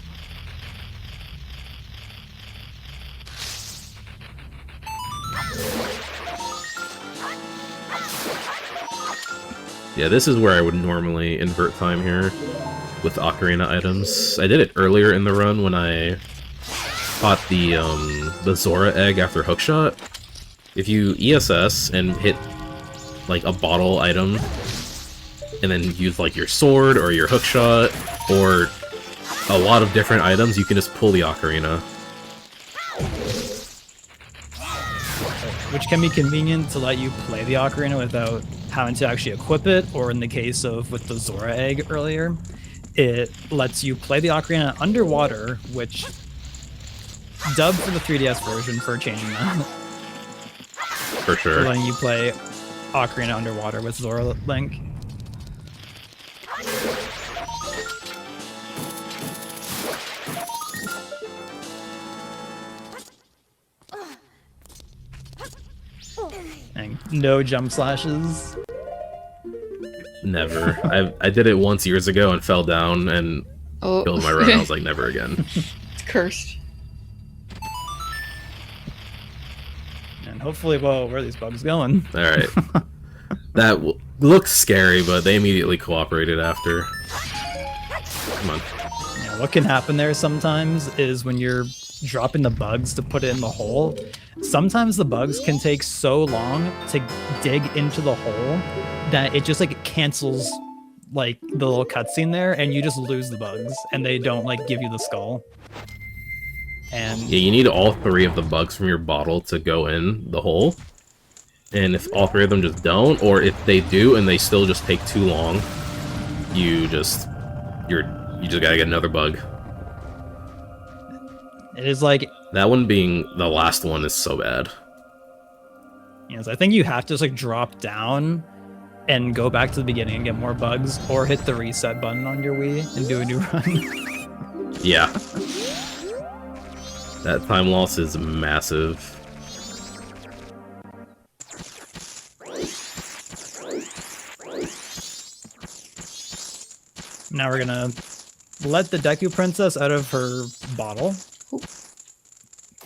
[SPEAKER 3] Yeah, this is where I would normally invert time here with Ocarina items. I did it earlier in the run when I caught the Zora egg after hookshot. If you ESS and hit like a bottle item and then use like your sword or your hookshot or a lot of different items, you can just pull the Ocarina.
[SPEAKER 2] Which can be convenient to let you play the Ocarina without having to actually equip it, or in the case of with the Zora egg earlier, it lets you play the Ocarina underwater, which dubbed for the 3DS version for changing that.
[SPEAKER 3] For sure.
[SPEAKER 2] For letting you play Ocarina underwater with Zora Link. And no jump slashes.
[SPEAKER 3] Never. I did it once years ago and fell down and killed my run. I was like, never again.
[SPEAKER 1] It's cursed.
[SPEAKER 2] And hopefully, well, where are these bugs going?
[SPEAKER 3] Alright. That looks scary, but they immediately cooperated after. Come on.
[SPEAKER 2] Yeah, what can happen there sometimes is when you're dropping the bugs to put it in the hole, sometimes the bugs can take so long to dig into the hole that it just like cancels like the little cutscene there, and you just lose the bugs and they don't like give you the skull. And
[SPEAKER 3] Yeah, you need all three of the bugs from your bottle to go in the hole. And if all three of them just don't, or if they do and they still just take too long, you just gotta get another bug.
[SPEAKER 2] it is like,
[SPEAKER 3] That one being the last one is so bad.
[SPEAKER 2] yes, I think you have to just like drop down and go back to the beginning and get more bugs, or hit the reset button on your Wii and do a new run.
[SPEAKER 3] Yeah. That time loss is massive.
[SPEAKER 2] Now we're gonna let the Deku Princess out of her bottle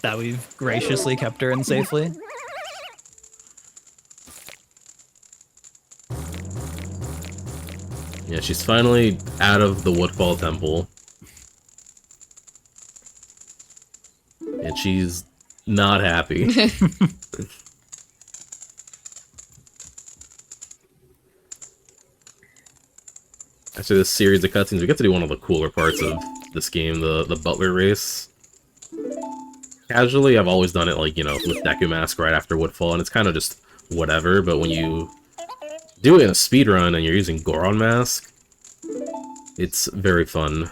[SPEAKER 2] that we've graciously kept her in safely.
[SPEAKER 3] Yeah, she's finally out of the Woodfall Temple. And she's not happy. After this series of cutscenes, we get to do one of the cooler parts of this game, the Butler race. Casually, I've always done it, like, you know, with Deku Mask right after Woodfall, and it's kind of just whatever, but when you do it in a speedrun and you're using Goron Mask, It's very fun.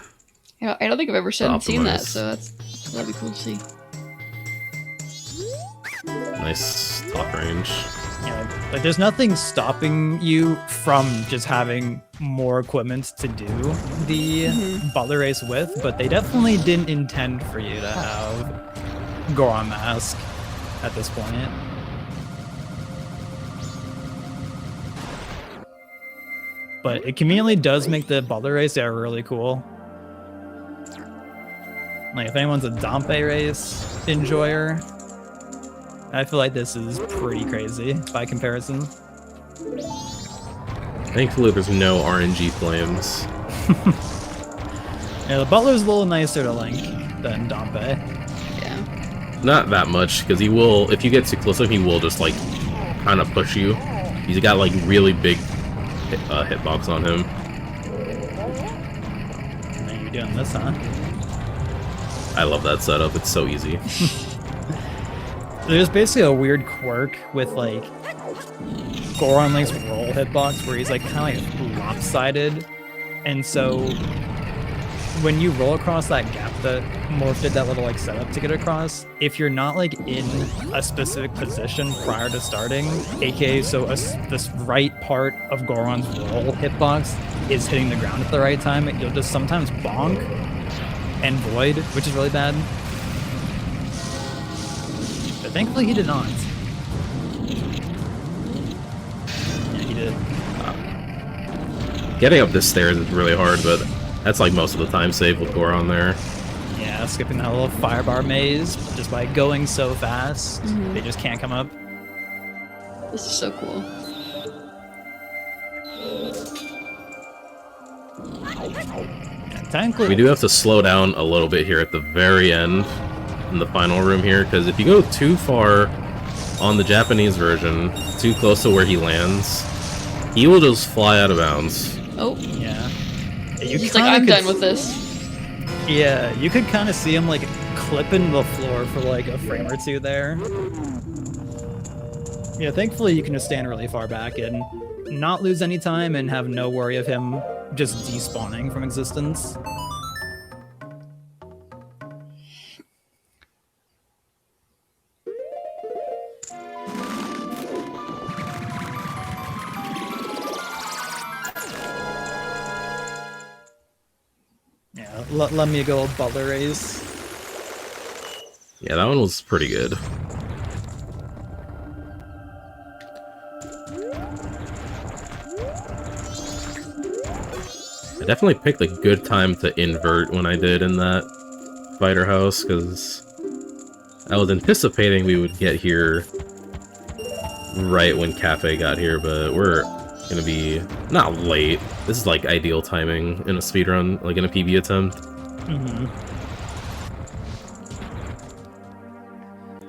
[SPEAKER 1] Yeah, I don't think I've ever seen that,
[SPEAKER 3] Optimize.
[SPEAKER 1] so that'd be cool to see.
[SPEAKER 3] Nice talk range.
[SPEAKER 2] Yeah, like there's nothing stopping you from just having more equipment to do the Butler race with, but they definitely didn't intend for you to have Goron Mask at this point. But it conveniently does make the Butler race really cool. Like if anyone's a Dompe race enjoyer, I feel like this is pretty crazy by comparison.
[SPEAKER 3] Thankfully, there's no RNG flames.
[SPEAKER 2] Yeah, the Butler's a little nicer to Link than Dompe.
[SPEAKER 1] Yeah.
[SPEAKER 3] Not that much, because he will, if you get too close to him, he will just, like, kind of push you. He's got, like, really big hitbox on him.
[SPEAKER 2] Now you're doing this, huh?
[SPEAKER 3] I love that setup. It's so easy.
[SPEAKER 2] There's basically a weird quirk with, like, Goron Link's roll hitbox where he's, like, kind of like lopsided. And so when you roll across that gap that Morph did that little, like, setup to get across, if you're not, like, in a specific position prior to starting, aka so this right part of Goron's roll hitbox is hitting the ground at the right time, you'll just sometimes bonk and void, which is really bad. But thankfully he did not. Yeah, he did.
[SPEAKER 3] Getting up this stairs is really hard, but that's like most of the time save with Goron there.
[SPEAKER 2] Yeah, skipping that little firebar maze just by going so fast, they just can't come up.
[SPEAKER 1] This is so cool.
[SPEAKER 2] Yeah, technically,
[SPEAKER 3] We do have to slow down a little bit here at the very end, in the final room here, because if you go too far on the Japanese version, too close to where he lands, he will just fly out of bounds.
[SPEAKER 1] Oh,
[SPEAKER 2] yeah. You
[SPEAKER 1] he's like,
[SPEAKER 2] kinda
[SPEAKER 1] I'm
[SPEAKER 2] could
[SPEAKER 1] done with this.
[SPEAKER 2] Yeah, you could kind of see him like clipping the floor for like a frame or two there. Yeah, thankfully you can just stand really far back and not lose any time and have no worry of him just despawning from existence. Yeah, let me go Butler race.
[SPEAKER 3] Yeah, that one was pretty good. I definitely picked a good time to invert when I did in that fighter house, because I was anticipating we would get here right when Cafe got here, but we're gonna be not late. This is like ideal timing in a speedrun, like in a PB attempt.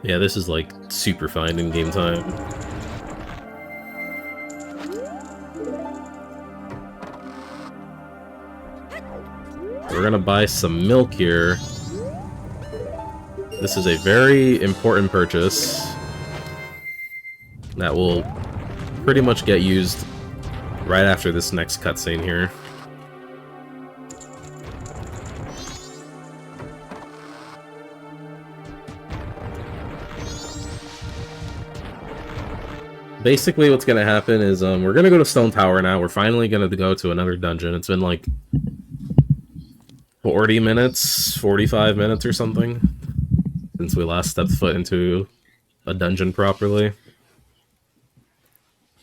[SPEAKER 3] Yeah, this is like super fine in game time. We're gonna buy some milk here. This is a very important purchase that will pretty much get used right after this next cutscene here. Basically what's gonna happen is we're gonna go to Stone Tower now. We're finally gonna go to another dungeon. It's been like 40 minutes, 45 minutes or something since we last stepped foot into a dungeon properly.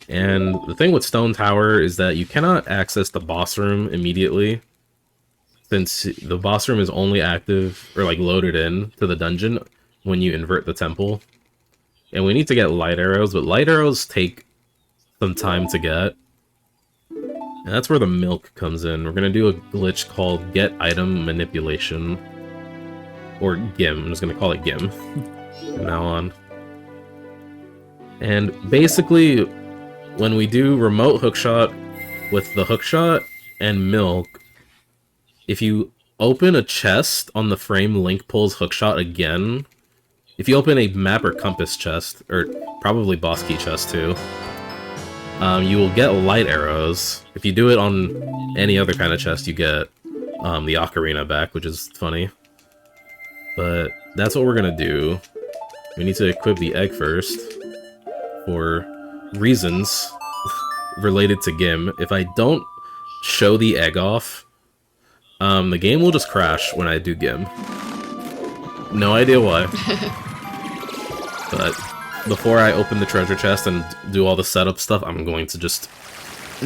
[SPEAKER 3] And the thing with Stone Tower is that you cannot access the boss room immediately, since the boss room is only active, or like loaded in to the dungeon when you invert the temple. And we need to get light arrows, but light arrows take some time to get. And that's where the milk comes in. We're gonna do a glitch called Get Item Manipulation. Or GIM, I'm just gonna call it GIM from now on. And basically, when we do remote hookshot with the hookshot and milk, if you open a chest on the frame Link pulls hookshot again, if you open a map or compass chest, or probably boss key chest too, you will get light arrows. If you do it on any other kind of chest, you get the ocarina back, which is funny. But that's what we're gonna do. We need to equip the egg first for reasons related to Gim. If I don't show the egg off, the game will just crash when I do Gim. No idea why. But before I open the treasure chest and do all the setup stuff, I'm going to just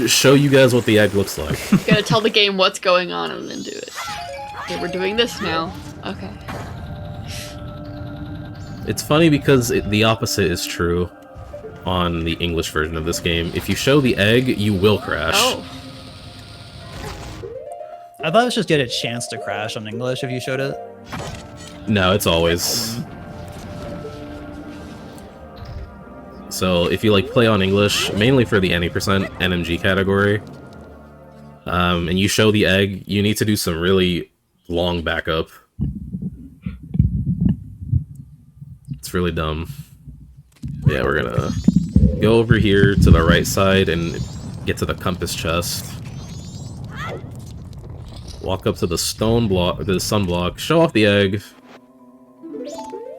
[SPEAKER 3] show you guys what the egg looks like.
[SPEAKER 1] Gotta tell the game what's going on and then do it. Okay, we're doing this now. Okay.
[SPEAKER 3] It's funny because the opposite is true on the English version of this game. If you show the egg, you will crash.
[SPEAKER 1] Oh.
[SPEAKER 2] I thought it was just get a chance to crash on English if you showed it.
[SPEAKER 3] No, it's always. So if you like play on English, mainly for the any % NMG category, and you show the egg, you need to do some really long backup. It's really dumb. Yeah, we're gonna go over here to the right side and get to the compass chest. Walk up to the stone block, the sun block, show off the egg.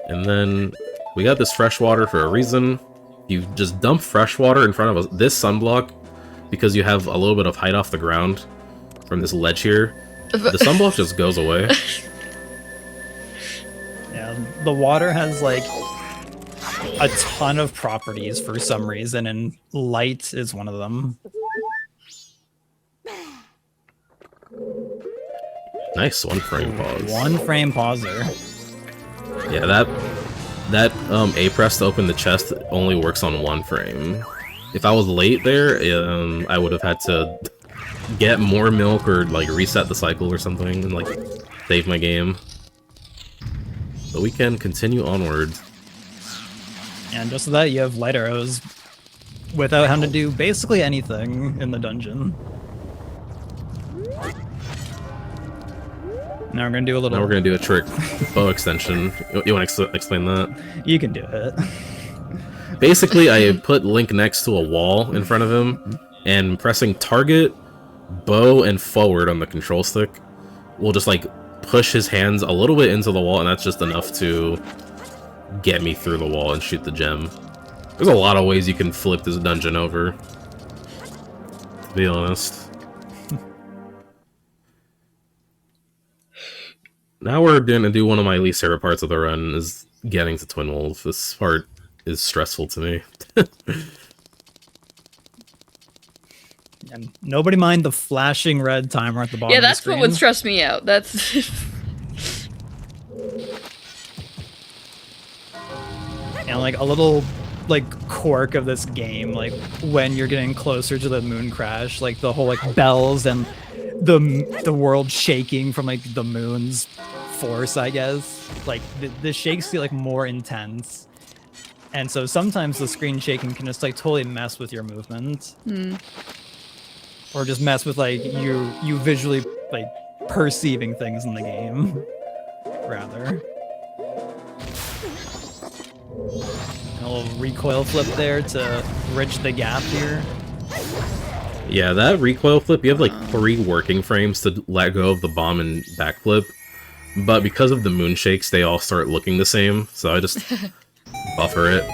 [SPEAKER 3] And then we got this fresh water for a reason. You just dump fresh water in front of this sunblock because you have a little bit of height off the ground from this ledge here. The sunblock just goes away.
[SPEAKER 2] Yeah, the water has like a ton of properties for some reason, and light is one of them.
[SPEAKER 3] Nice 1 frame pause.
[SPEAKER 2] 1 frame pauser.
[SPEAKER 3] Yeah, that A press to open the chest only works on 1 frame. If I was late there, I would have had to get more milk or like reset the cycle or something and like save my game. But we can continue onward.
[SPEAKER 2] And just so that you have light arrows without having to do basically anything in the dungeon. Now we're gonna do a little.
[SPEAKER 3] Now we're gonna do a trick bow extension. You want to explain that?
[SPEAKER 2] You can do it.
[SPEAKER 3] Basically, I put Link next to a wall in front of him, and pressing target, bow, and forward on the control stick will just like push his hands a little bit into the wall, and that's just enough to get me through the wall and shoot the gem. There's a lot of ways you can flip this dungeon over, to be honest. Now we're gonna do one of my least favorite parts of the run, is getting to Twin Wolf. This part is stressful to me.
[SPEAKER 2] And nobody mind the flashing red timer at the bottom.
[SPEAKER 1] Yeah,
[SPEAKER 2] of the
[SPEAKER 1] that's
[SPEAKER 2] screen.
[SPEAKER 1] what would stress me out. That's.
[SPEAKER 2] And like a little like quirk of this game, like when you're getting closer to the moon crash, like the whole like bells and the world shaking from like the moon's force, I guess. Like the shakes feel like more intense. And so sometimes the screen shaking can just like totally mess with your movement. Or just mess with like you visually like perceiving things in the game. Rather. And a little recoil flip there to bridge the gap here.
[SPEAKER 3] Yeah, that recoil flip, you have like 3 working frames to let go of the bomb and backflip. But because of the moon shakes, they all start looking the same, so I just buffer it.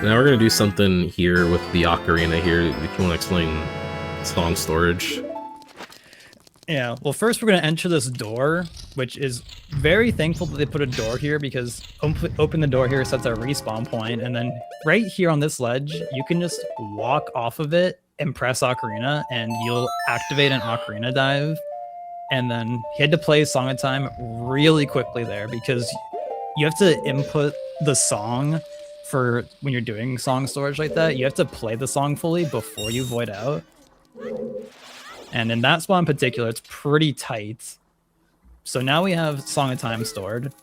[SPEAKER 3] Now we're gonna do something here with the ocarina here, if you want to explain song storage.
[SPEAKER 2] Yeah, well first we're going to enter this door, which is very thankful that they put a door here because open the door here sets a respawn point, and then right here on this ledge, you can just walk off of it and press ocarina and you'll activate an ocarina dive. And then you had to play Song of Time really quickly there because you have to input the song for when you're doing song storage like that. You have to play the song fully before you void out. And in that spot in particular, it's pretty tight. So now we have Song of Time stored,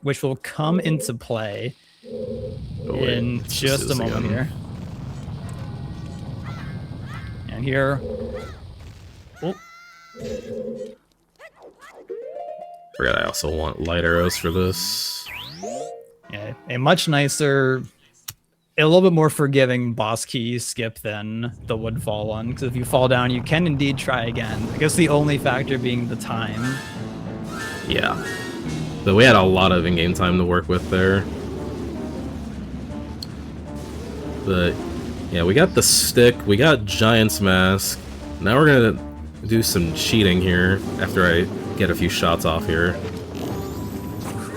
[SPEAKER 2] which will come into play in just a moment here. And here... Oh.
[SPEAKER 3] Forgot I also want light arrows for this.
[SPEAKER 2] a much nicer, a little bit more forgiving boss key skip than the Woodfall one. Because if you fall down, you can indeed try again. I guess the only factor being the time.
[SPEAKER 3] Yeah. But we had a lot of in-game time to work with there. But yeah, we got the stick, we got Giant's Mask. Now we're gonna do some cheating here after I get a few shots off here.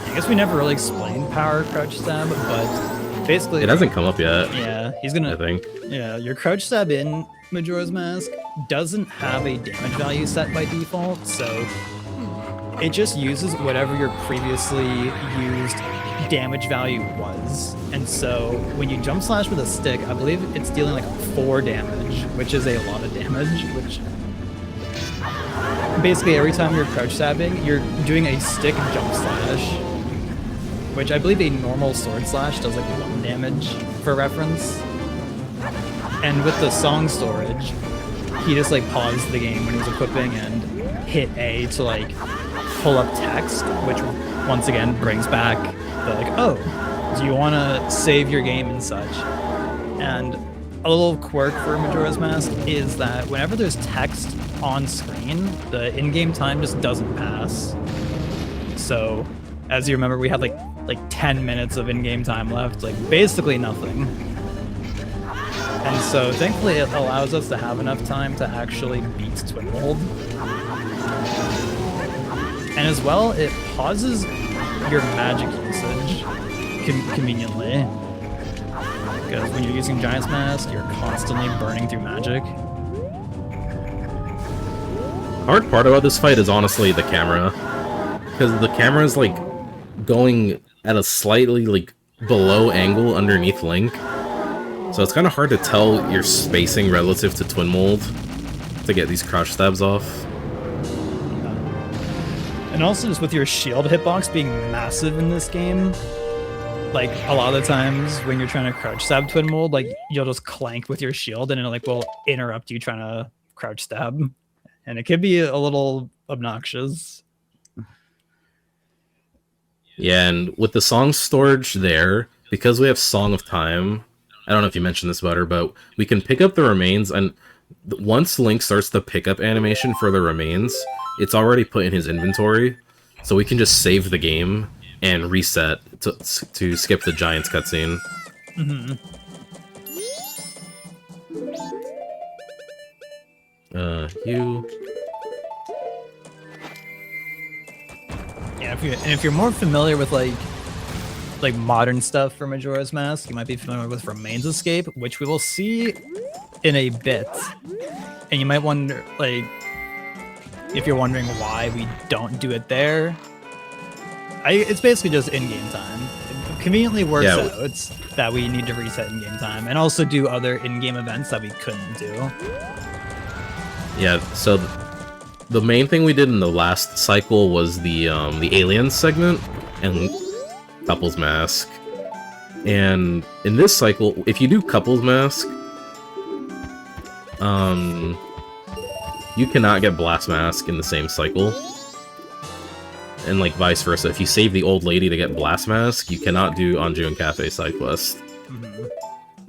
[SPEAKER 2] I guess we never really explained power crouch stab, but basically
[SPEAKER 3] It hasn't come up yet.
[SPEAKER 2] Yeah, he's gonna.
[SPEAKER 3] I think.
[SPEAKER 2] Yeah, your crouch stab in Majora's Mask doesn't have a damage value set by default, so it just uses whatever your previously used damage value was. And so when you jump slash with a stick, I believe it's dealing like 4 damage, which is a lot of damage, which basically every time you're crouch stabbing, you're doing a stick jump slash, which I believe a normal sword slash does like 1 damage for reference. And with the song storage, he just like paused the game when he was equipping and hit A to like pull up text, which once again brings back the like, oh, do you want to save your game and such? And a little quirk for Majora's Mask is that whenever there's text on screen, the in-game time just doesn't pass. So, as you remember, we had like 10 minutes of in-game time left, like basically nothing. And so, thankfully, it allows us to have enough time to actually beat Twinmold. And as well, it pauses your magic usage conveniently. Because when you're using Giant's Mask, you're constantly burning through magic.
[SPEAKER 3] Hard part about this fight is honestly the camera. Because the camera is like going at a slightly like below angle underneath Link. So it's kind of hard to tell your spacing relative to Twinmold to get these crouch stabs off.
[SPEAKER 2] And also just with your shield hitbox being massive in this game, like a lot of the times when you're trying to crouch stab Twinmold, like you'll just clank with your shield and it like will interrupt you trying to crouch stab. And it could be a little obnoxious.
[SPEAKER 3] Yeah, and with the song storage there, because we have Song of Time, I don't know if you mentioned this, Butter, but we can pick up the remains, and once Link starts the pickup animation for the remains, it's already put in his inventory, so we can just save the game and reset to skip the Giants cutscene.
[SPEAKER 2] Mm-hmm.
[SPEAKER 3] You...
[SPEAKER 2] Yeah, if you're more familiar with like modern stuff for Majora's Mask, you might be familiar with Remains Escape, which we will see in a bit. And you might wonder, like, if you're wondering why we don't do it there, it's basically just in-game time. It conveniently works out that we need to reset in-game time and also do other in-game events that we couldn't do.
[SPEAKER 3] Yeah, so the main thing we did in the last cycle was the Aliens segment and Couples Mask. And in this cycle, if you do Couples Mask, you cannot get Blast Mask in the same cycle. And like vice versa, if you save the old lady to get Blast Mask, you cannot do Anju and Cafe side quest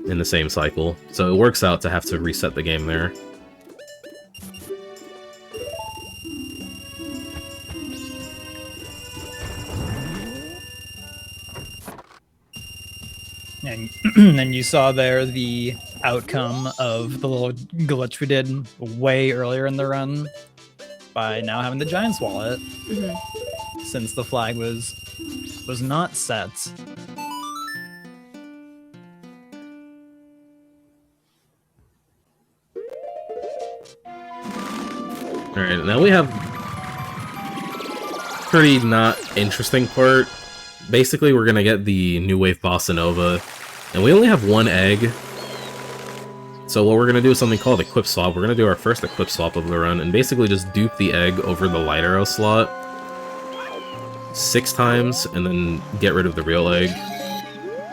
[SPEAKER 3] in the same cycle. So it works out to have to reset the game there.
[SPEAKER 2] And then you saw there the outcome of the little glitch we did way earlier in the run by now having the Giant's wallet, since the flag was not set.
[SPEAKER 3] Alright, now we have pretty not interesting part. Basically, we're gonna get the New Wave Bossa Nova, and we only have 1 egg. So what we're gonna do is something called Equip Swap. We're gonna do our first Equip Swap of the run, and basically just dupe the egg over the light arrow slot 6 times, and then get rid of the real egg.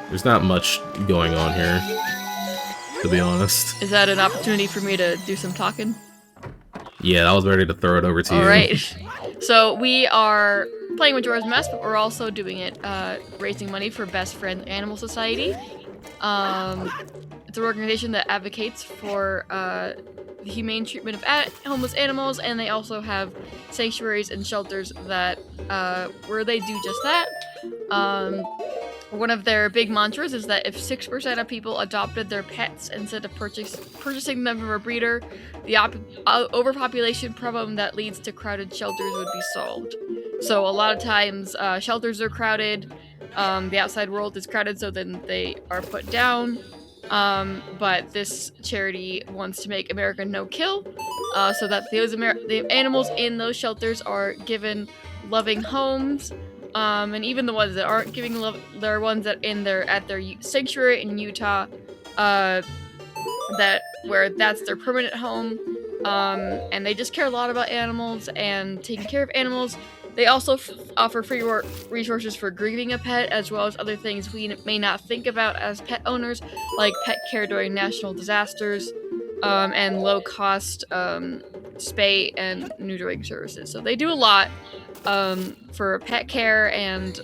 [SPEAKER 3] There's not much going on here, to be honest.
[SPEAKER 1] Is that an opportunity for me to do some talking?
[SPEAKER 3] Yeah, I was ready to throw it over to you.
[SPEAKER 1] Alright. So we are playing Majora's Mask, but we're also doing it, raising money for Best Friend Animal Society. It's an organization that advocates for the humane treatment of homeless animals, and they also have sanctuaries and shelters that where they do just that. One of their big mantras is that if 6% of people adopted their pets instead of purchasing them from a breeder, the overpopulation problem that leads to crowded shelters would be solved. So a lot of times shelters are crowded, the outside world is crowded, so then they are put down. But this charity wants to make America no-kill, so that the animals in those shelters are given loving homes. And even the ones that aren't giving love, there are ones that at their sanctuary in Utah, where that's their permanent home. And they just care a lot about animals and taking care of animals. They also offer free resources for grieving a pet, as well as other things we may not think about as pet owners, like pet care during national disasters, and low-cost spay and neutering services. So they do a lot for pet care and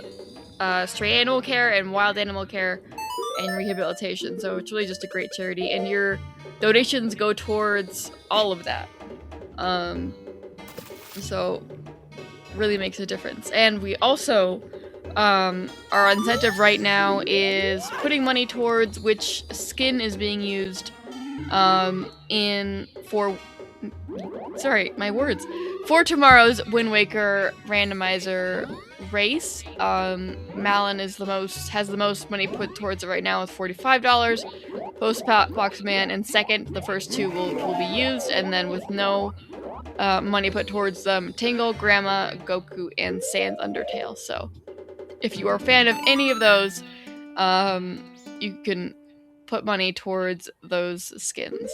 [SPEAKER 1] stray animal care and wild animal care and rehabilitation. So it's really just a great charity, and your donations go towards all of that. So really makes a difference. And we also, our incentive right now is putting money towards which skin is being used for tomorrow's Wind Waker randomizer race. Malin has the most money put towards it right now with $45. Post Box Man and second, the first two will be used, and then with no money put towards them, Tingle, Grandma, Goku, and Sans Undertale. So if you are a fan of any of those, you can put money towards those skins.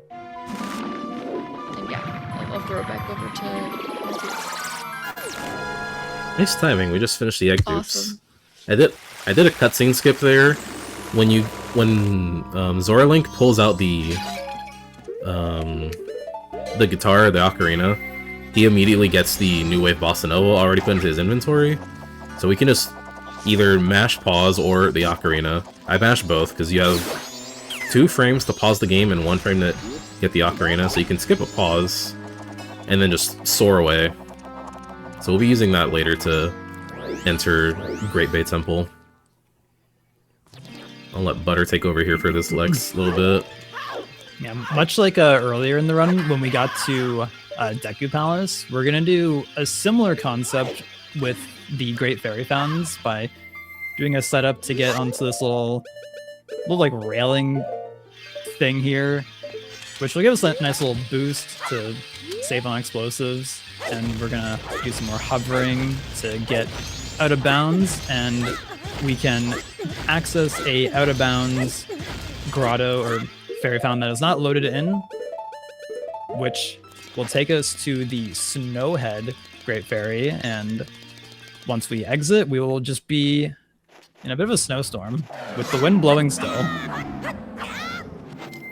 [SPEAKER 1] And yeah, I'll throw it back over to
[SPEAKER 3] Nice timing. We just finished the egg dupes.
[SPEAKER 1] Awesome.
[SPEAKER 3] I did a cutscene skip there. When Zora Link pulls out the guitar, the ocarina, he immediately gets the New Wave Bossa Nova already put into his inventory. So we can just either mash pause or the ocarina. I mash both because you have 2 frames to pause the game and 1 frame to get the ocarina, so you can skip a pause and then just soar away. So we'll be using that later to enter Great Bay Temple. I'll let Butter take over here for this Lex a little bit.
[SPEAKER 2] Yeah, much like earlier in the run when we got to Deku Palace, we're gonna do a similar concept with the Great Fairy Fountains by doing a setup to get onto this little like railing thing here, which will give us a nice little boost to save on explosives, and we're gonna do some more hovering to get out of bounds, and we can access a out of bounds grotto or fairy fountain that is not loaded in, which will take us to the Snowhead Great Fairy, and once we exit, we will just be in a bit of a snowstorm with the wind blowing still.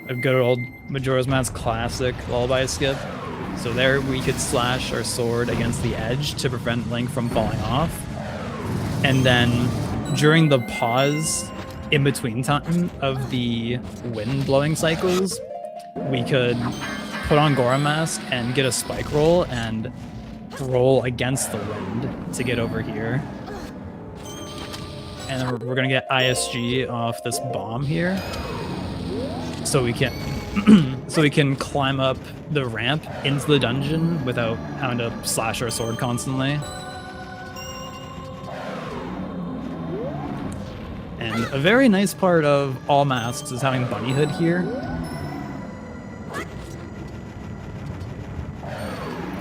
[SPEAKER 2] A good old Majora's Mask classic lullaby skip. So there we could slash our sword against the edge to prevent Link from falling off. And then during the pause in between time of the wind blowing cycles, we could put on Gora Mask and get a spike roll and roll against the wind to get over here. And then we're gonna get ISG off this bomb here, so we can climb up the ramp into the dungeon without having to slash our sword constantly. And a very nice part of all masks is having Bunny Hood here.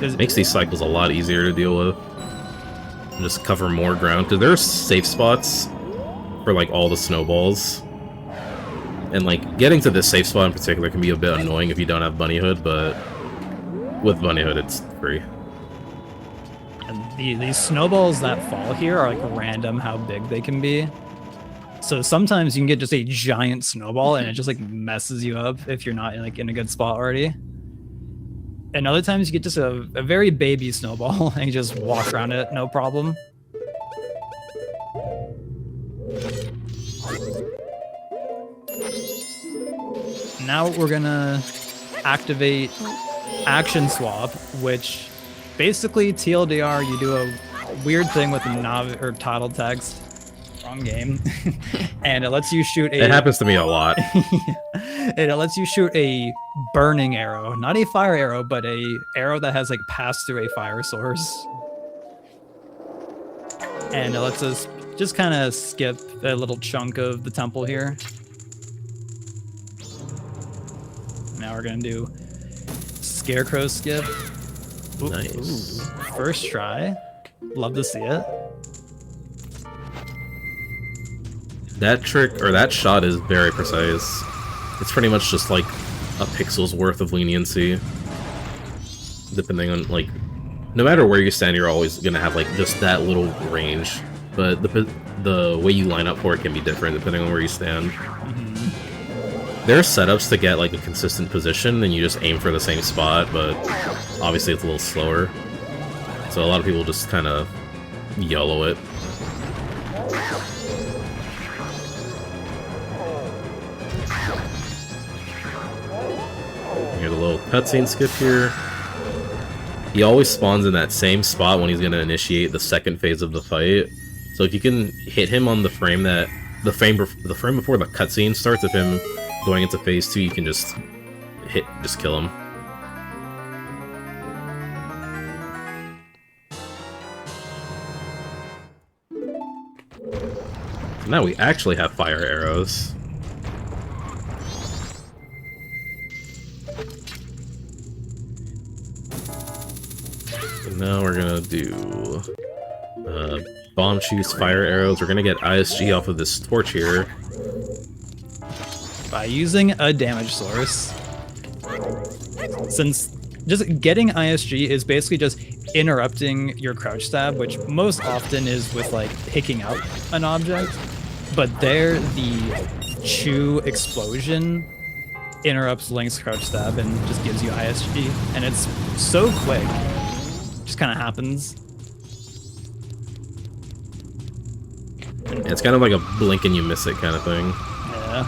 [SPEAKER 3] It makes these cycles a lot easier to deal with. And just cover more ground, because there are safe spots for like all the snowballs. And like getting to this safe spot in particular can be a bit annoying if you don't have Bunny Hood, but with Bunny Hood it's free.
[SPEAKER 2] And these snowballs that fall here are like random how big they can be. So sometimes you can get just a giant snowball and it just like messes you up if you're not in a good spot already. And other times you get just a very baby snowball and you just walk around it, no problem. Now we're gonna activate Action Swap, which basically TLDR, you do a weird thing with the nav or title text. Wrong game. And it lets you shoot a...
[SPEAKER 3] It happens to me a lot.
[SPEAKER 2] And it lets you shoot a burning arrow. Not a fire arrow, but a arrow that has like passed through a fire source. And it lets us just kind of skip a little chunk of the temple here. Now we're gonna do Scarecrow skip. Ooh,
[SPEAKER 3] Nice.
[SPEAKER 2] ooh. First try. Love to see it.
[SPEAKER 3] That trick, or that shot, is very precise. It's pretty much just like a pixel's worth of leniency. Depending on, like, no matter where you stand, you're always gonna have like just that little range. But the way you line up for it can be different depending on where you stand. There are setups to get like a consistent position, and you just aim for the same spot, but obviously it's a little slower. So a lot of people just kind of YOLO it. Here's a little cutscene skip here. He always spawns in that same spot when he's going to initiate the second phase of the fight. So if you can hit him on the frame before the cutscene starts of him going into phase 2, you can just kill him. Now we actually have fire arrows. And now we're gonna do bomb shoots, fire arrows. We're gonna get ISG off of this torch here
[SPEAKER 2] By using a damage source. Since just getting ISG is basically just interrupting your crouch stab, which most often is with like picking up an object. But there, the Chew explosion interrupts Link's crouch stab and just gives you ISG. And it's so quick. Just kind of happens.
[SPEAKER 3] It's kind of like a blink and you miss it kind of thing.
[SPEAKER 2] Yeah.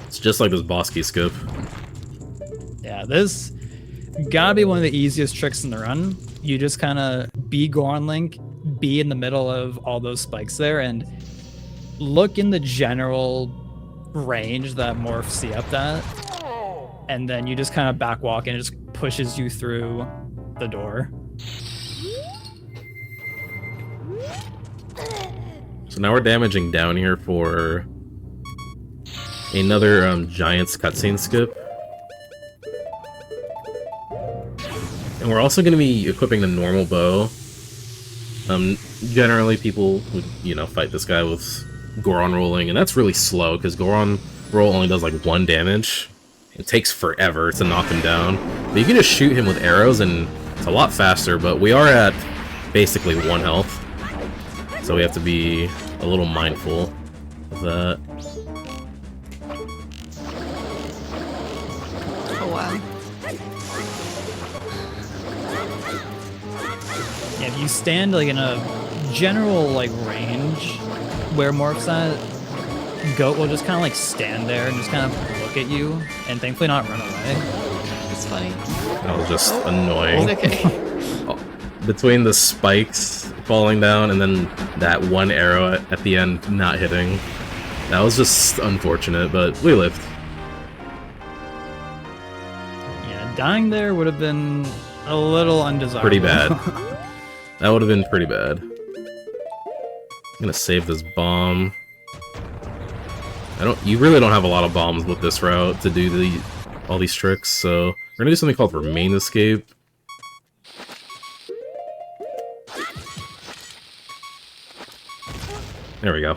[SPEAKER 3] It's just like this boss key skip.
[SPEAKER 2] Yeah, this gotta be one of the easiest tricks in the run. You just kind of be Goron Link, be in the middle of all those spikes there, and look in the general range that morphs see up at, and then you just kind of backwalk and it just pushes you through the door.
[SPEAKER 3] So now we're damaging down here for another Giant's cutscene skip. And we're also going to be equipping the normal bow. Generally people would, you know, fight this guy with Goron rolling, and that's really slow because Goron roll only does like 1 damage. It takes forever to knock him down. But you can just shoot him with arrows and it's a lot faster, but we are at basically 1 health. So we have to be a little mindful of that.
[SPEAKER 1] Oh wow.
[SPEAKER 2] Yeah, if you stand like in a general like range where morphs at, Goat will just kind of like stand there and just kind of look at you and thankfully not run away.
[SPEAKER 1] It's funny.
[SPEAKER 3] That was just annoying.
[SPEAKER 1] It's okay.
[SPEAKER 3] Between the spikes falling down and then that one arrow at the end not hitting. That was just unfortunate, but we lived.
[SPEAKER 2] Yeah, dying there would have been a little undesirable.
[SPEAKER 3] Pretty bad. That would have been pretty bad. I'm gonna save this bomb. You really don't have a lot of bombs with this route to do all these tricks, so we're gonna do something called Remain Escape. There we go.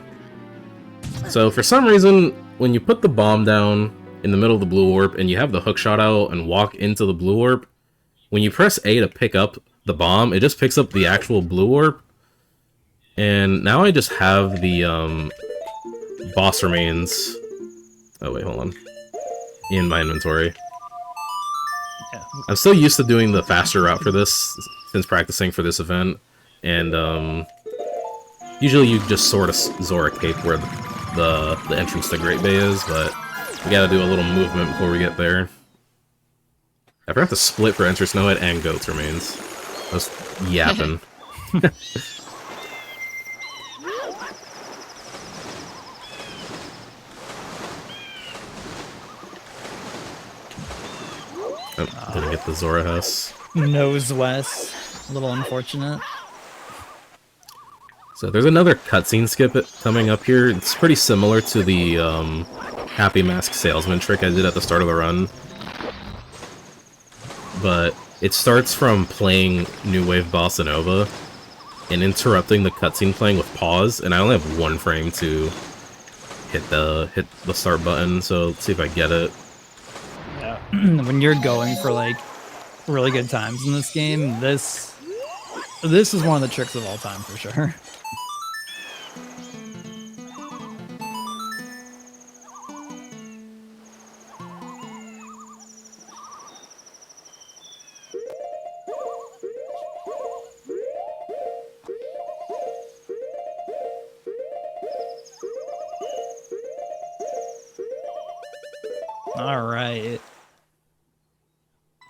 [SPEAKER 3] So for some reason, when you put the bomb down in the middle of the blue orb and you have the hook shot out and walk into the blue orb, when you press A to pick up the bomb, it just picks up the actual blue orb. And now I just have the boss remains. Oh wait, hold on. In my inventory.
[SPEAKER 2] Yeah.
[SPEAKER 3] I'm so used to doing the faster route for this since practicing for this event, and usually you just sort of Zora Cape where the entrance to Great Bay is, but we gotta do a little movement before we get there. I forgot to split for Enter Snowhead and Goats remains. I was yapping. Oh, didn't get the Zora house.
[SPEAKER 2] Nose West. A little unfortunate.
[SPEAKER 3] So there's another cutscene skip coming up here. It's pretty similar to the Happy Mask Salesman trick I did at the start of the run. But it starts from playing New Wave Bossa Nova and interrupting the cutscene playing with pause, and I only have 1 frame to hit the start button, so let's see if I get it.
[SPEAKER 2] Yeah. When you're going for like really good times in this game, this is one of the tricks of all time for sure. All right.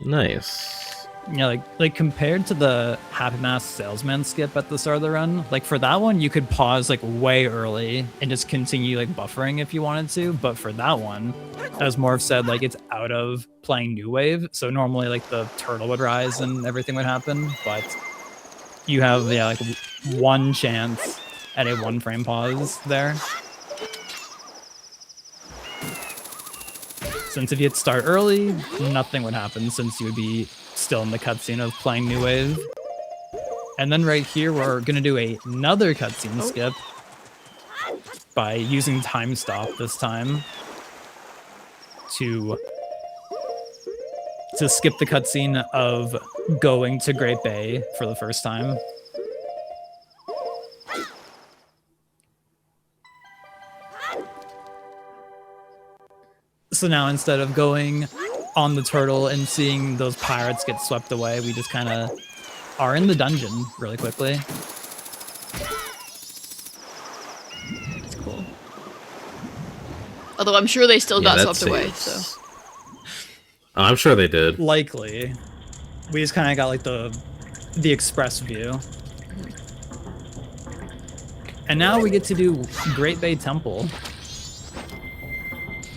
[SPEAKER 3] Nice.
[SPEAKER 2] Yeah, like compared to the Happy Mask Salesman skip at the start of the run, like for that one you could pause like way early and just continue like buffering if you wanted to, but for that one, as Morph said, like it's out of playing New Wave, so normally like the turtle would rise and everything would happen, but you have like 1 chance at a 1 frame pause there. Since if you'd start early, nothing would happen since you would be still in the cutscene of playing New Wave. And then right here, we're going to do another cutscene skip by using Time Stop this time to skip the cutscene of going to Great Bay for the first time. So now instead of going on the turtle and seeing those pirates get swept away, we just kind of are in the dungeon really quickly.
[SPEAKER 1] That's cool. Although I'm sure they still got swept away, so.
[SPEAKER 3] I'm sure they did.
[SPEAKER 2] Likely. We just kind of got like the express view. And now we get to do Great Bay Temple.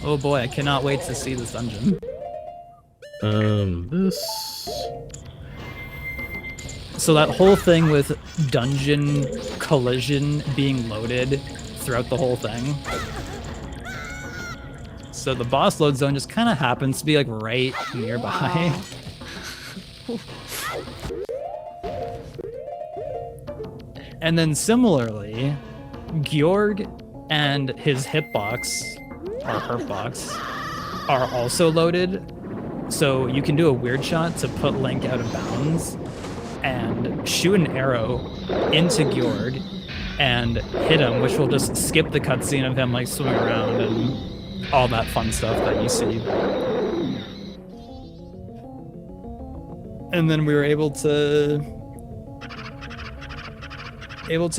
[SPEAKER 2] Oh boy, I cannot wait to see this dungeon.
[SPEAKER 3] This...
[SPEAKER 2] So that whole thing with dungeon collision being loaded throughout the whole thing. So the boss load zone just kind of happens to be like right nearby.
[SPEAKER 1] Wow.
[SPEAKER 2] And then similarly, Georg and his hitbox, or hurtbox, are also loaded. So you can do a weird shot to put Link out of bounds and shoot an arrow into Georg and hit him, which will just skip the cutscene of him like swimming around and all that fun stuff that you see. And then we were able to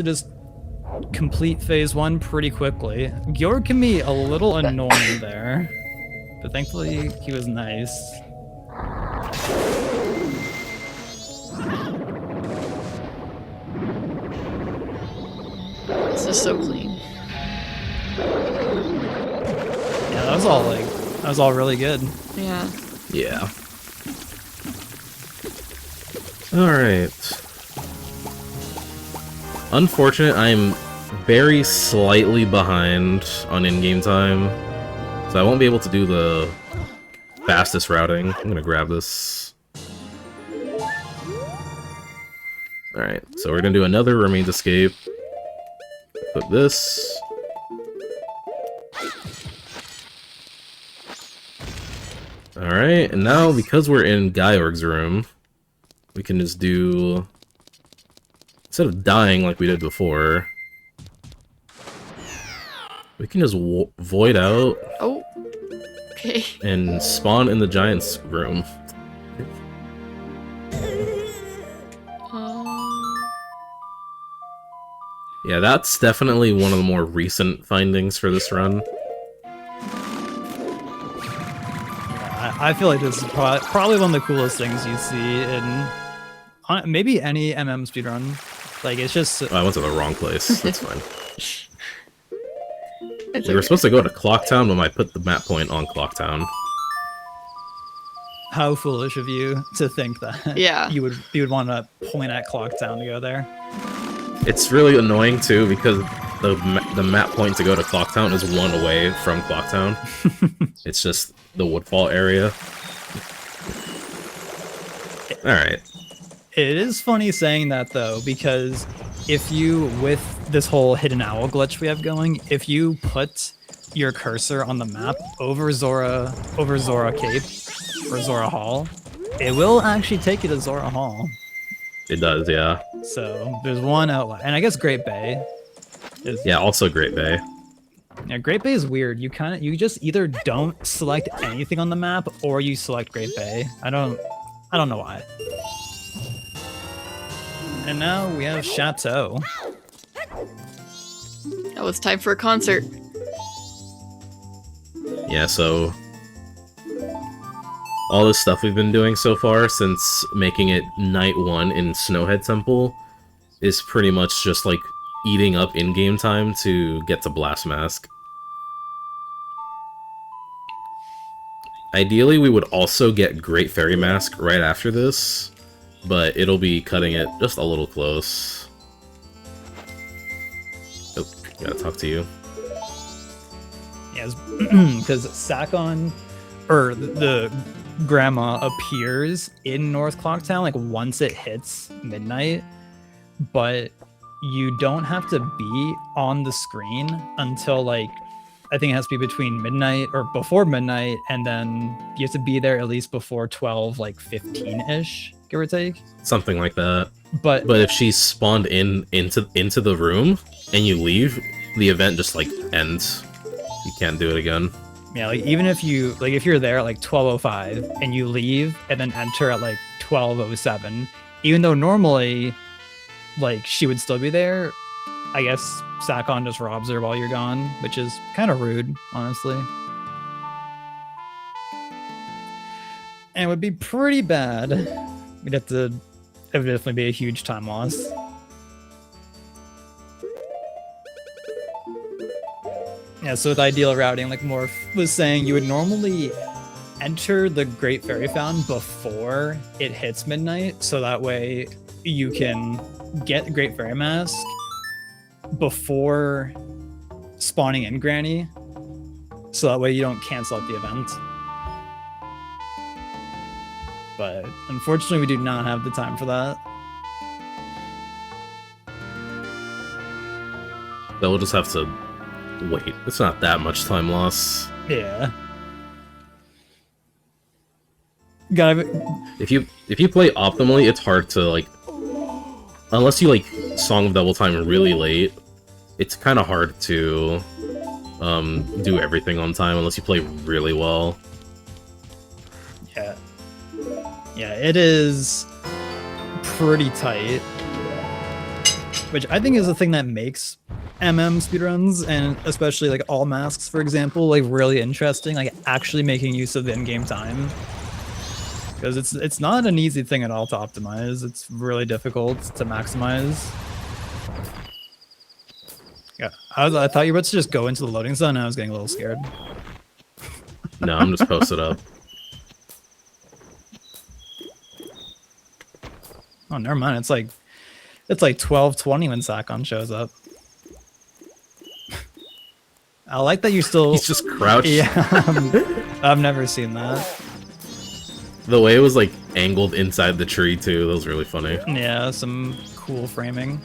[SPEAKER 2] just complete phase 1 pretty quickly. Georg can be a little annoying there, but thankfully he was nice.
[SPEAKER 1] This is so clean.
[SPEAKER 2] Yeah, that was all really good.
[SPEAKER 1] Yeah.
[SPEAKER 3] Yeah. Alright. Unfortunate, I'm very slightly behind on in-game time, so I won't be able to do the fastest routing. I'm gonna grab this. Alright, so we're gonna do another Remains Escape. Put this. Alright, and now because we're in Georg's room, we can just do... Instead of dying like we did before, we can just void out.
[SPEAKER 1] Oh. Okay.
[SPEAKER 3] And spawn in the giant's room. Yeah, that's definitely one of the more recent findings for this run.
[SPEAKER 2] I feel like this is probably one of the coolest things you see in maybe any speedrun. Like, it's just...
[SPEAKER 3] Oh, I went to the wrong place. That's fine.
[SPEAKER 1] It's
[SPEAKER 3] We were supposed to go to Clocktown when I put the map point on Clocktown.
[SPEAKER 2] How foolish of you to think that you would want to point at Clocktown to go there.
[SPEAKER 3] It's really annoying too because the map point to go to Clocktown is one away from Clocktown. It's just the Woodfall area. Alright.
[SPEAKER 2] It is funny saying that though, because if you, with this whole hidden owl glitch we have going, if you put your cursor on the map over Zora Cape or Zora Hall, it will actually take you to Zora Hall.
[SPEAKER 3] It does, yeah.
[SPEAKER 2] So there's one outlet, and I guess Great Bay is... Yeah,
[SPEAKER 3] also Great Bay.
[SPEAKER 2] Yeah, Great Bay is weird. You just either don't select anything on the map or you select Great Bay. I don't know why. And now we have Chateau.
[SPEAKER 1] Oh, it's time for a concert.
[SPEAKER 3] Yeah, so all this stuff we've been doing so far since making it night 1 in Snowhead Temple is pretty much just like eating up in-game time to get to Blast Mask. Ideally, we would also get Great Fairy Mask right after this, but it'll be cutting it just a little close. Oh, gotta talk to you.
[SPEAKER 2] Yes, because Sakon, or the grandma, appears in North Clocktown like once it hits midnight, but you don't have to be on the screen until like, I think it has to be between midnight or before midnight, and then you have to be there at least before 12, like 15-ish, give or take.
[SPEAKER 3] Something like that.
[SPEAKER 2] But
[SPEAKER 3] if she's spawned into the room and you leave, the event just like ends. You can't do it again.
[SPEAKER 2] Yeah, like even if you're there at like 12:05 and you leave and then enter at like 12:07, even though normally like she would still be there, I guess Sakon just robs her while you're gone, which is kind of rude, honestly. And it would be pretty bad. It would definitely be a huge time loss. Yeah, so with ideal routing, like Morph was saying, you would normally enter the Great Fairy Fountain before it hits midnight, so that way you can get Great Fairy Mask before spawning in Granny, so that way you don't cancel out the event. But unfortunately, we do not have the time for that.
[SPEAKER 3] So we'll just have to wait. It's not that much time loss.
[SPEAKER 2] Yeah.
[SPEAKER 3] If you play optimally, it's hard to like, unless you like Song of Double Time really late, it's kind of hard to do everything on time unless you play really well.
[SPEAKER 2] Yeah, it is pretty tight, which I think is the thing that makes speedruns, and especially like all masks, for example, like really interesting, like actually making use of the in-game time, because it's not an easy thing at all to optimize. It's really difficult to maximize. Yeah, I thought you were about to just go into the loading zone, and I was getting a little scared.
[SPEAKER 3] No, I'm just posted up.
[SPEAKER 2] Oh, never mind. It's like 12:20 when Sakon shows up. I like that you still...
[SPEAKER 3] He's just crouched.
[SPEAKER 2] Yeah, I've never seen that.
[SPEAKER 3] The way it was like angled inside the tree too, that was really funny.
[SPEAKER 2] Yeah, some cool framing.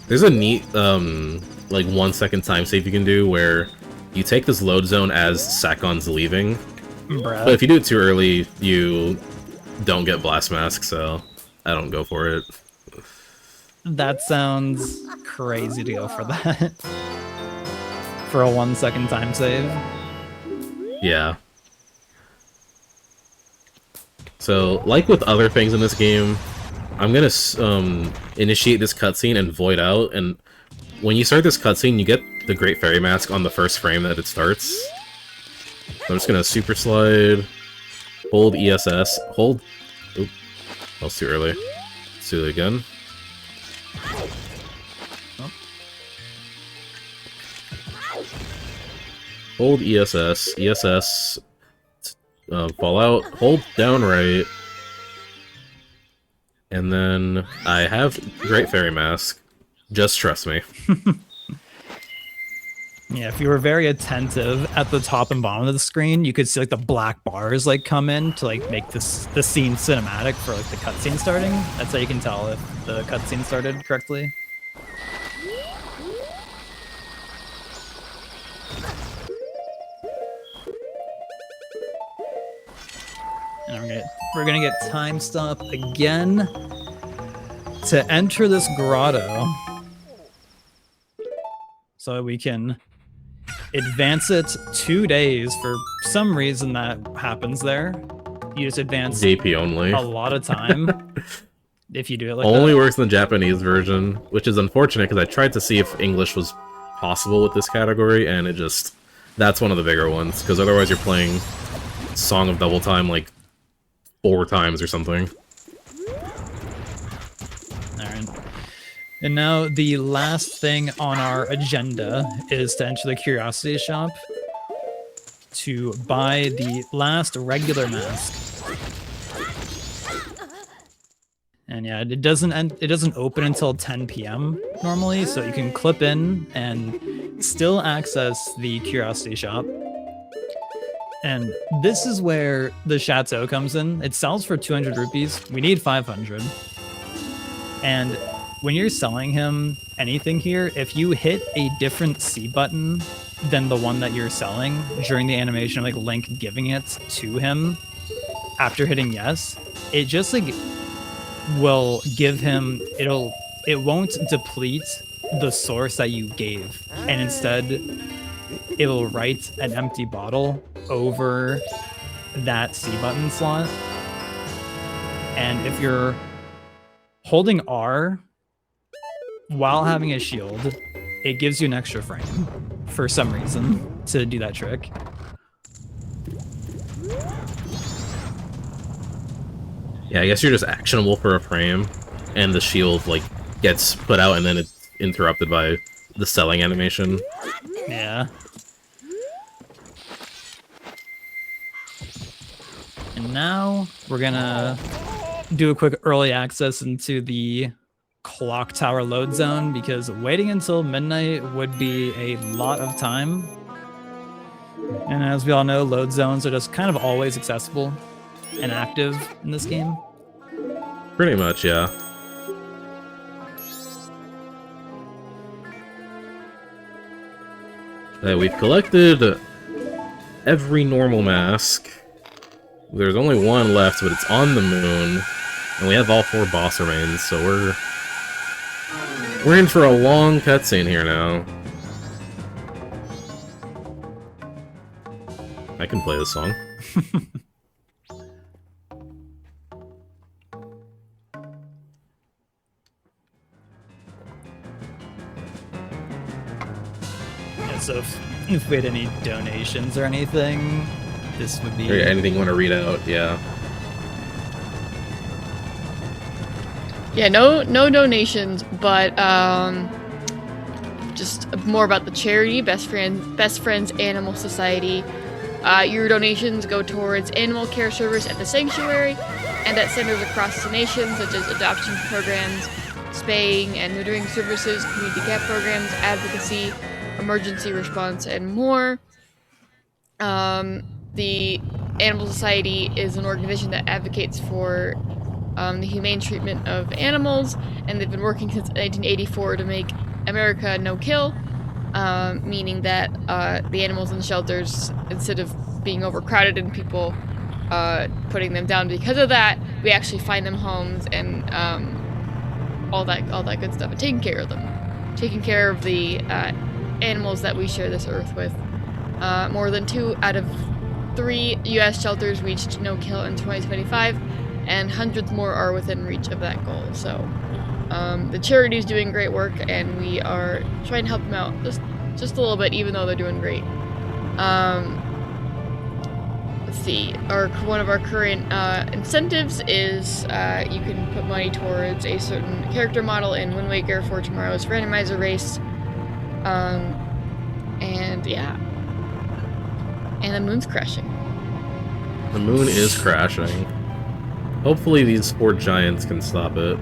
[SPEAKER 3] There's a neat like 1 second time save you can do where you take this load zone as Sakon's leaving.
[SPEAKER 2] Bruh.
[SPEAKER 3] But if you do it too early, you don't get Blast Mask, so I don't go for it.
[SPEAKER 2] That sounds crazy to go for that. For a 1 second time save.
[SPEAKER 3] Yeah. So, like with other things in this game, I'm gonna initiate this cutscene and void out, and when you start this cutscene, you get the Great Fairy Mask on the first frame that it starts. So I'm just gonna super slide, hold ESS, hold... Oop, that was too early. Let's do it again. Hold ESS, fall out, hold down right, and then I have Great Fairy Mask. Just trust me.
[SPEAKER 2] Yeah, if you were very attentive at the top and bottom of the screen, you could see like the black bars like come in to like make the scene cinematic for like the cutscene starting. That's how you can tell if the cutscene started correctly. And we're gonna get time stop again to enter this grotto, so we can advance it 2 days. For some reason that happens there. You just advance
[SPEAKER 3] JP only.
[SPEAKER 2] a lot of time if you do it like
[SPEAKER 3] only
[SPEAKER 2] that.
[SPEAKER 3] works in the Japanese version, which is unfortunate because I tried to see if English was possible with this category, and it just... That's one of the bigger ones, because otherwise you're playing Song of Double Time like 4 times or something.
[SPEAKER 2] Alright. And now the last thing on our agenda is to enter the Curiosity Shop to buy the last regular mask. And yeah, it doesn't open until 10 p.m. normally, so you can clip in and still access the Curiosity Shop. And this is where the Chateau comes in. It sells for 200 rupees. We need 500. And when you're selling him anything here, if you hit a different C button than the one that you're selling during the animation of like Link giving it to him after hitting yes, it just like will give him, it won't deplete the source that you gave, and instead it will write an empty bottle over that C button slot. And if you're holding R while having a shield, it gives you an extra frame for some reason to do that trick.
[SPEAKER 3] Yeah, I guess you're just actionable for a frame, and the shield like gets put out and then it's interrupted by the selling animation.
[SPEAKER 2] Yeah. And now we're gonna do a quick early access into the Clock Tower load zone, because waiting until midnight would be a lot of time. And as we all know, load zones are just kind of always accessible and active in this game.
[SPEAKER 3] Pretty much, yeah. We've collected every normal mask. There's only one left, but it's on the moon. And we have all 4 boss remains, so we're in for a long cutscene here now. I can play this song.
[SPEAKER 2] Yeah, so if we had any donations or anything, this would be...
[SPEAKER 3] Or anything you want to read out, yeah.
[SPEAKER 1] Yeah, no donations, but just more about the charity, Best Friends Animal Society. Your donations go towards animal care service at the sanctuary and at centers across the nation, such as adoption programs, spaying and neutering services, community cat programs, advocacy, emergency response, and more. The Animal Society is an organization that advocates for the humane treatment of animals, and they've been working since 1984 to make America no-kill, meaning that the animals in the shelters, instead of being overcrowded and people putting them down because of that, we actually find them homes and all that good stuff, and taking care of them, taking care of the animals that we share this earth with. More than 2 out of 3 U.S. shelters reached no-kill in 2025, and hundreds more are within reach of that goal. So The charity is doing great work, and we are trying to help them out just a little bit, even though they're doing great. Let's see. One of our current incentives is you can put money towards a certain character model in Wind Waker for tomorrow's randomizer race. And yeah. And the moon's crashing.
[SPEAKER 3] The moon is crashing. Hopefully these 4 giants can stop it.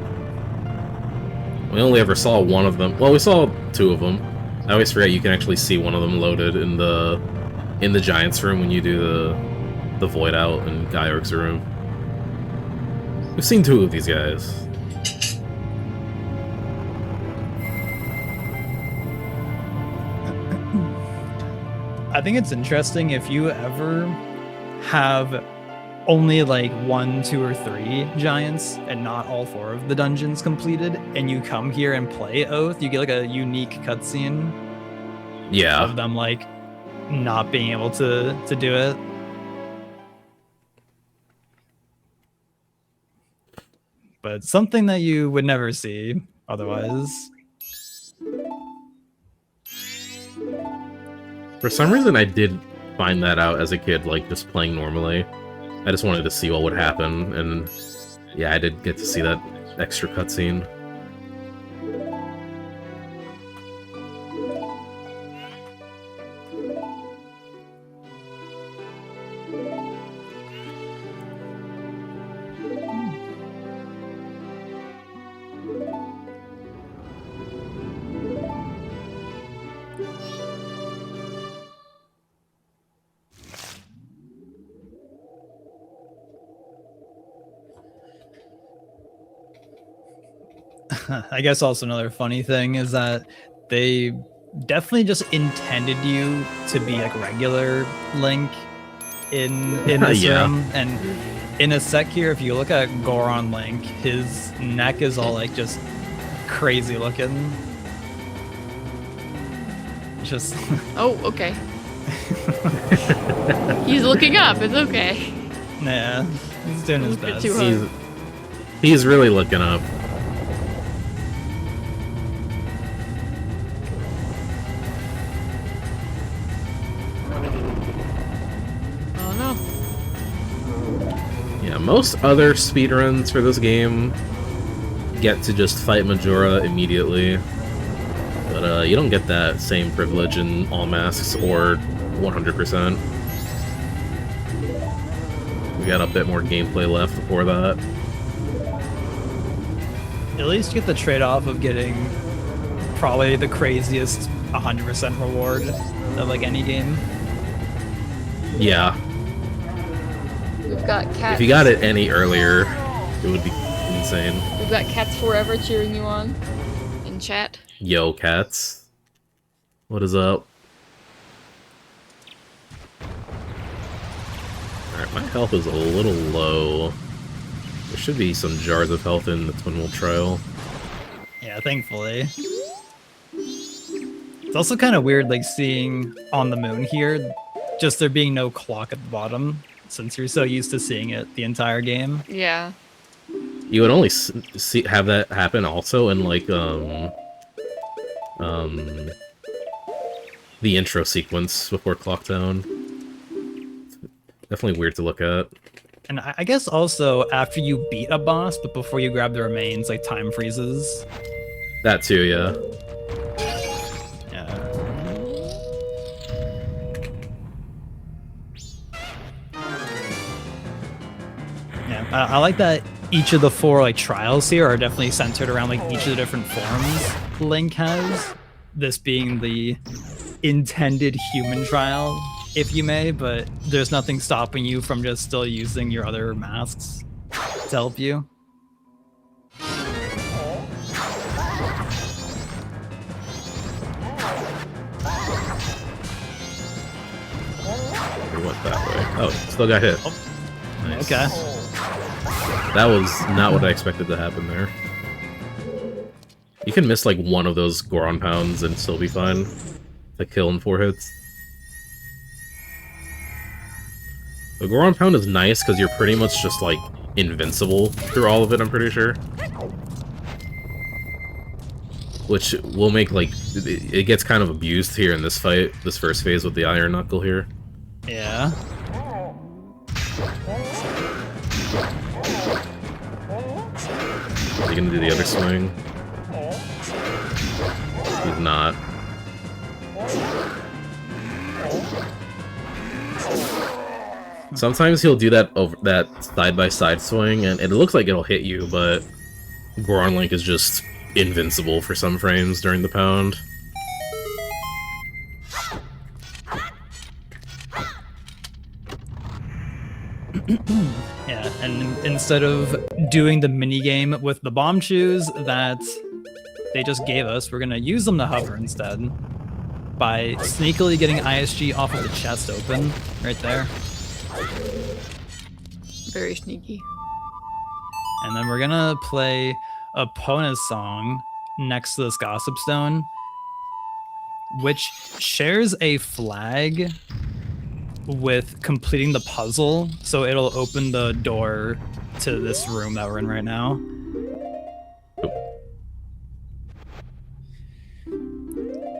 [SPEAKER 3] We only ever saw one of them. Well, we saw 2 of them. I always forget you can actually see one of them loaded in the giants room when you do the void out in Gaiork's room. We've seen 2 of these guys.
[SPEAKER 2] I think it's interesting if you ever have only like 1, 2, or 3 giants and not all 4 of the dungeons completed, and you come here and play Oath, you get like a unique cutscene.
[SPEAKER 3] Yeah.
[SPEAKER 2] Of them like not being able to do it. But it's something that you would never see otherwise.
[SPEAKER 3] For some reason, I did find that out as a kid, like, just playing normally. I just wanted to see what would happen, and yeah, I did get to see that extra cutscene.
[SPEAKER 2] I guess also another funny thing is that they definitely just intended you to be like regular Link in this
[SPEAKER 3] Yeah.
[SPEAKER 2] room. And in a sec here, if you look at Goron Link, his neck is all like just crazy looking. Just
[SPEAKER 1] Oh, okay. He's looking up. It's okay.
[SPEAKER 2] yeah, he's doing his
[SPEAKER 1] Look at
[SPEAKER 2] best.
[SPEAKER 1] you, huh?
[SPEAKER 3] He's really looking up.
[SPEAKER 1] Oh no.
[SPEAKER 3] Yeah, most other speedruns for this game get to just fight Majora immediately. But you don't get that same privilege in All Masks or 100%. We got a bit more gameplay left before that.
[SPEAKER 2] At least you get the trade-off of getting probably the craziest 100% reward of like any game.
[SPEAKER 3] Yeah,
[SPEAKER 1] We've got cats.
[SPEAKER 3] if you got it any earlier, it would be insane.
[SPEAKER 1] We've got cats forever cheering you on in chat.
[SPEAKER 3] Yo, cats. What is up? Alright, my health is a little low. There should be some jars of health in the Twin Wolf Trial.
[SPEAKER 2] Yeah, thankfully. It's also kind of weird, like, seeing on the moon here, just there being no clock at the bottom, since you're so used to seeing it the entire game.
[SPEAKER 1] Yeah.
[SPEAKER 3] You would only have that happen also in, like, the intro sequence before Clocktown. Definitely weird to look at.
[SPEAKER 2] And I guess also after you beat a boss, but before you grab the remains, like, time freezes.
[SPEAKER 3] That too, yeah.
[SPEAKER 2] Yeah. Yeah, I like that each of the 4 like trials here are definitely centered around like each of the different forms Link has. This being the intended human trial, if you may, but there's nothing stopping you from just still using your other masks to help you.
[SPEAKER 3] We went that way. Oh, still got hit. Nice.
[SPEAKER 2] Okay.
[SPEAKER 3] That was not what I expected to happen there. You can miss like one of those Goron pounds and still be fine. To kill in 4 hits. The Goron pound is nice because you're pretty much just like invincible through all of it, I'm pretty sure. which will make like it gets kind of abused here in this fight, this first phase with the Iron Knuckle here.
[SPEAKER 2] Yeah.
[SPEAKER 3] Is he gonna do the other swing? He's not. Sometimes he'll do that over that side-by-side swing, and it looks like it'll hit you, but Goron Link is just invincible for some frames during the pound.
[SPEAKER 2] Yeah, and instead of doing the minigame with the bomb shoes that they just gave us, we're gonna use them to hover instead. By sneakily getting ISG off of the chest open, right there.
[SPEAKER 1] Very sneaky.
[SPEAKER 2] And then we're gonna play Epona's song next to this Gossip Stone, which shares a flag with completing the puzzle, so it'll open the door to this room that we're in right now.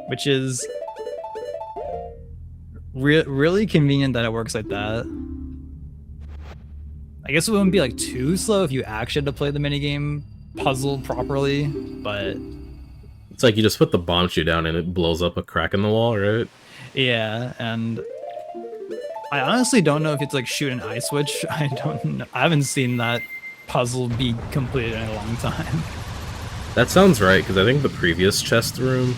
[SPEAKER 2] Which is really convenient that it works like that. I guess it wouldn't be like too slow if you actually had to play the minigame puzzle properly, but
[SPEAKER 3] it's like you just put the bomb shoe down and it blows up a crack in the wall, right?
[SPEAKER 2] Yeah, and I honestly don't know if it's like shoot an eye switch. I don't know. I haven't seen that puzzle be completed in a long time.
[SPEAKER 3] That sounds right, because I think the previous chest room,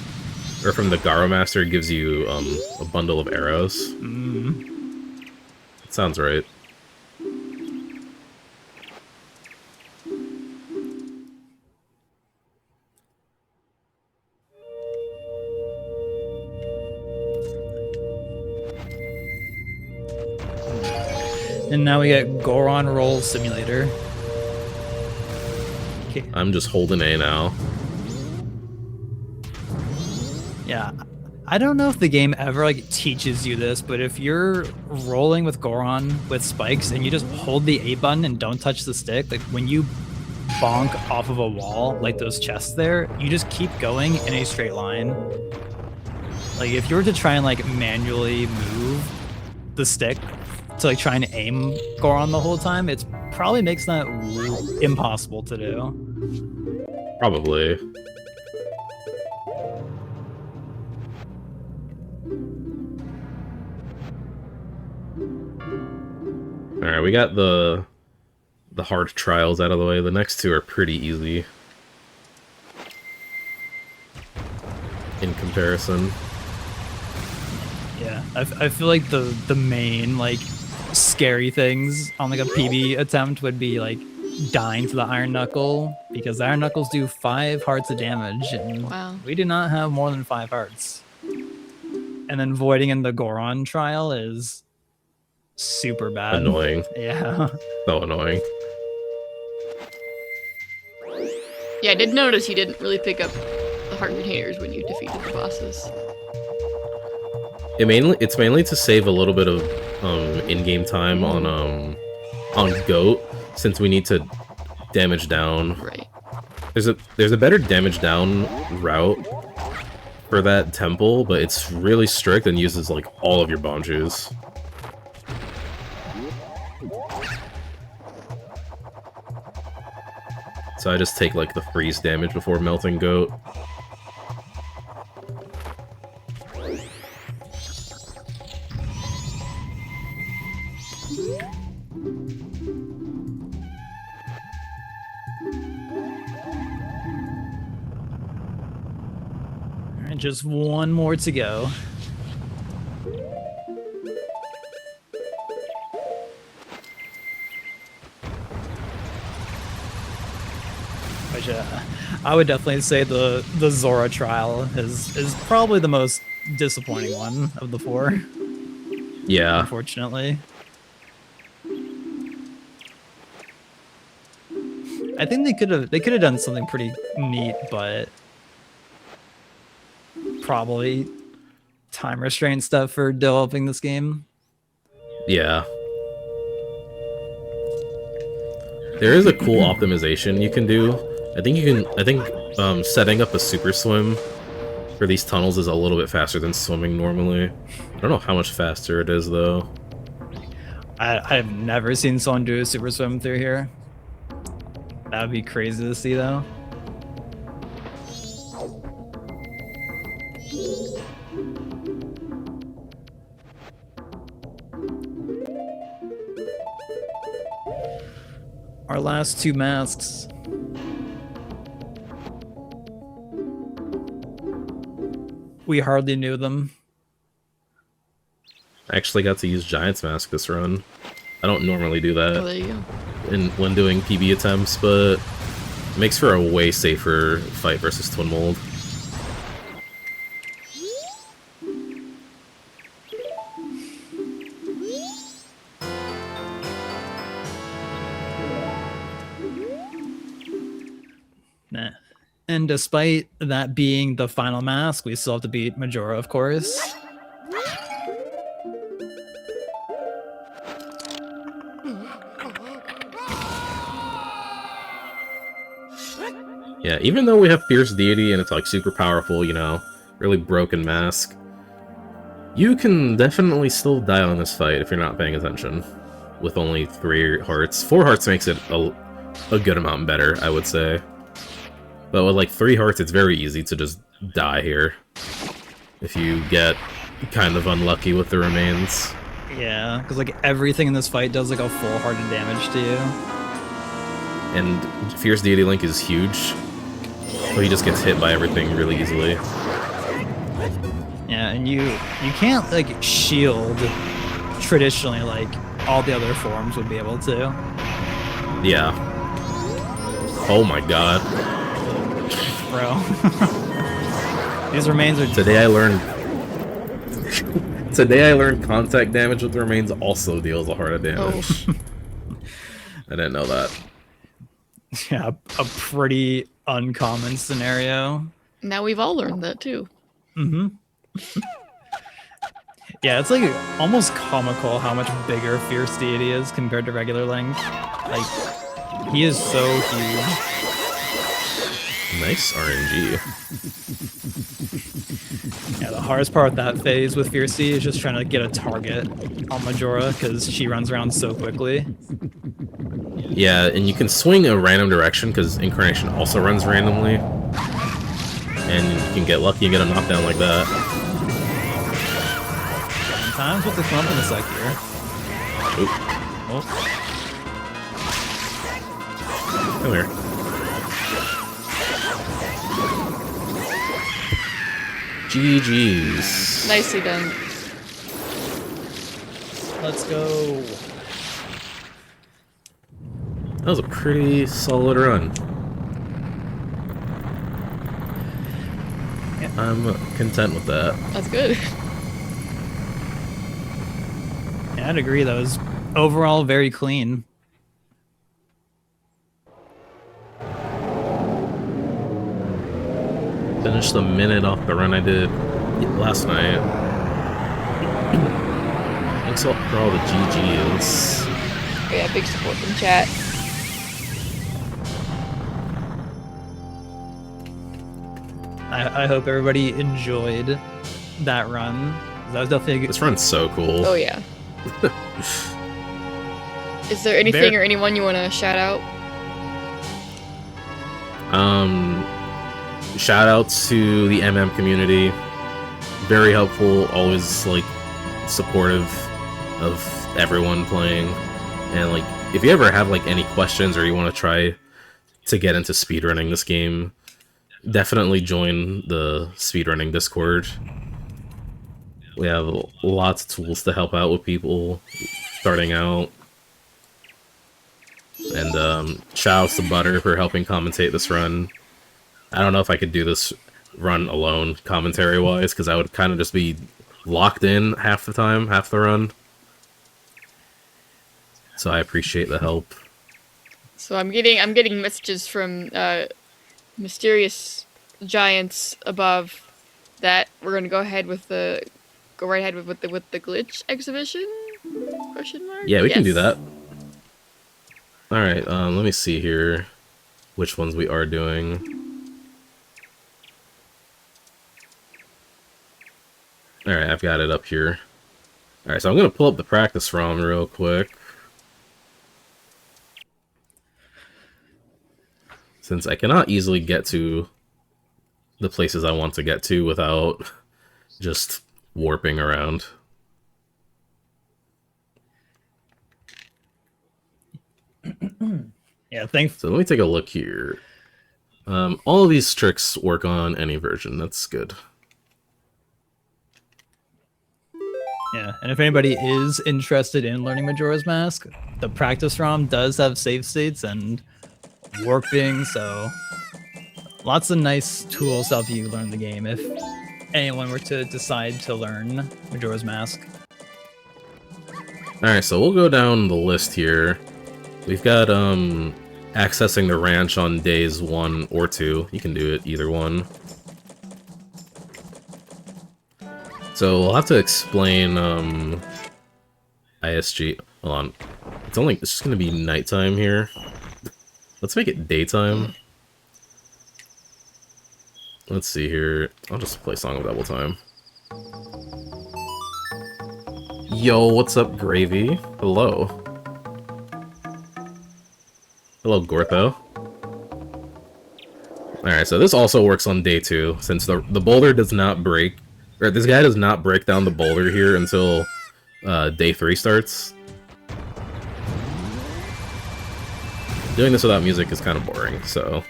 [SPEAKER 3] or from the Garo Master, gives you a bundle of arrows. It sounds right.
[SPEAKER 2] And now we get Goron Roll Simulator. Okay.
[SPEAKER 3] I'm just holding A now.
[SPEAKER 2] Yeah, I don't know if the game ever like teaches you this, but if you're rolling with Goron with spikes and you just hold the A button and don't touch the stick, like when you bonk off of a wall, like those chests there, you just keep going in a straight line. Like if you were to try and like manually move the stick to like try and aim Goron the whole time, it probably makes that impossible to do.
[SPEAKER 3] Probably. Alright, we got the hard trials out of the way. The next two are pretty easy in comparison.
[SPEAKER 2] Yeah, I feel like the main like scary things on like a PB attempt would be like dying to the Iron Knuckle, because the Iron Knuckles do 5 hearts of damage, and
[SPEAKER 1] Wow.
[SPEAKER 2] we do not have more than 5 hearts. And then voiding in the Goron trial is super bad.
[SPEAKER 3] Annoying.
[SPEAKER 2] Yeah.
[SPEAKER 3] So annoying.
[SPEAKER 1] Yeah, I did notice you didn't really pick up the heart containers when you defeated the bosses.
[SPEAKER 3] It's mainly to save a little bit of in-game time on Goat, since we need to damage down.
[SPEAKER 1] Right.
[SPEAKER 3] There's a better damage down route for that temple, but it's really strict and uses like all of your bomb shoes. So I just take like the freeze damage before melting Goat.
[SPEAKER 2] Alright, just one more to go. Which, I would definitely say the Zora trial is probably the most disappointing one of the 4.
[SPEAKER 3] Yeah.
[SPEAKER 2] Unfortunately. I think they could have done something pretty neat, but probably time restraint stuff for developing this game.
[SPEAKER 3] Yeah. There is a cool optimization you can do. I think setting up a super swim for these tunnels is a little bit faster than swimming normally. I don't know how much faster it is though.
[SPEAKER 2] I've never seen someone do a super swim through here. That would be crazy to see though. Our last 2 masks. We hardly knew them.
[SPEAKER 3] I actually got to use Giant's Mask this run. I don't normally do that
[SPEAKER 1] Oh, there you go.
[SPEAKER 3] when doing PB attempts, but it makes for a way safer fight versus Twin Mold.
[SPEAKER 2] Nah. And despite that being the final mask, we still have to beat Majora, of course.
[SPEAKER 3] Yeah, even though we have Fierce Deity and it's like super powerful, you know, really broken mask, you can definitely still die on this fight if you're not paying attention. With only 3 hearts. 4 hearts makes it a good amount better, I would say. But with like 3 hearts, it's very easy to just die here. If you get kind of unlucky with the remains.
[SPEAKER 2] Yeah, because like everything in this fight does like a full hearted damage to you.
[SPEAKER 3] And Fierce Deity Link is huge. So he just gets hit by everything really easily.
[SPEAKER 2] Yeah, and you can't like shield traditionally like all the other forms would be able to.
[SPEAKER 3] Yeah. Oh my god.
[SPEAKER 2] Bro. These remains are
[SPEAKER 3] Today I learned contact damage with remains also deals a heart of damage.
[SPEAKER 1] Oh.
[SPEAKER 3] I didn't know that.
[SPEAKER 2] yeah, a pretty uncommon scenario.
[SPEAKER 1] Now we've all learned that too.
[SPEAKER 2] Mm-hmm. Yeah, it's like almost comical how much bigger Fierce Deity is compared to regular Link. Like, he is so huge.
[SPEAKER 3] Nice RNG.
[SPEAKER 2] Yeah, the hardest part with that phase with Fierce Deity is just trying to get a target on Majora because she runs around so quickly.
[SPEAKER 3] Yeah, and you can swing a random direction because Incarnation also runs randomly. And you can get lucky and get a knockdown like that.
[SPEAKER 2] Sometimes with the clump in the sec here.
[SPEAKER 3] Oop.
[SPEAKER 2] Oh.
[SPEAKER 3] Come here. GG's.
[SPEAKER 1] Nicely done.
[SPEAKER 2] Let's go.
[SPEAKER 3] That was a pretty solid run.
[SPEAKER 2] Yeah.
[SPEAKER 3] I'm content with that.
[SPEAKER 1] That's good.
[SPEAKER 2] Yeah, I'd agree. That was overall very clean.
[SPEAKER 3] Finished a minute off the run I did last night. Thanks for all the GGs.
[SPEAKER 1] Yeah, big support from chat.
[SPEAKER 2] I hope everybody enjoyed that run. That was definitely a good.
[SPEAKER 3] This run's so cool.
[SPEAKER 1] Oh yeah. Is there anything or anyone you want to shout out?
[SPEAKER 3] Shout out to the MM community. Very helpful, always like supportive of everyone playing. And like if you ever have like any questions or you want to try to get into speedrunning this game, definitely join the speedrunning Discord. We have lots of tools to help out with people starting out. And shout outs to Butter for helping commentate this run. I don't know if I could do this run alone, commentary-wise, because I would kind of just be locked in half the time, half the run. So I appreciate the help.
[SPEAKER 1] So I'm getting messages from mysterious giants above that we're gonna go right ahead with the glitch exhibition? Question mark?
[SPEAKER 3] Yeah, we can do
[SPEAKER 1] Yes.
[SPEAKER 3] that. Alright, let me see here which ones we are doing. Alright, I've got it up here. Alright, so I'm going to pull up the practice ROM real quick. Since I cannot easily get to the places I want to get to without just warping around.
[SPEAKER 2] Yeah, thanks.
[SPEAKER 3] So let me take a look here. All of these tricks work on any version. That's good.
[SPEAKER 2] Yeah, and if anybody is interested in learning Majora's Mask, the practice ROM does have save states and warping, so lots of nice tools to help you learn the game if anyone were to decide to learn Majora's Mask.
[SPEAKER 3] Alright, so we'll go down the list here. We've got accessing the ranch on days 1 or 2. You can do it either one. So we'll have to explain ISG. Hold on. It's just gonna be nighttime here. Let's make it daytime. Let's see here. I'll just play Song of Double Time. Yo, what's up, Gravy? Hello. Hello, Gortho. Alright, so this also works on day 2, since the boulder does not break, or this guy does not break down the boulder here until day 3 starts. Doing this without music is kind of boring, so...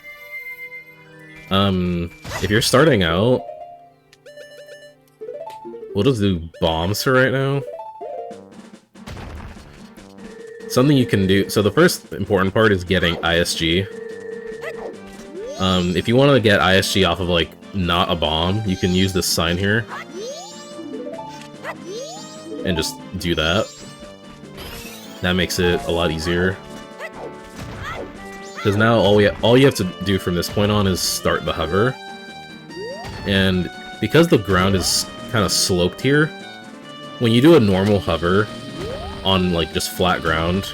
[SPEAKER 3] if you're starting out... We'll just do bombs for right now. Something you can do... So the first important part is getting ISG. If you want to get ISG off of, like, not a bomb, you can use this sign here. And just do that. That makes it a lot easier. Because now all you have to do from this point on is start the hover. And because the ground is kind of sloped here, when you do a normal hover on like just flat ground,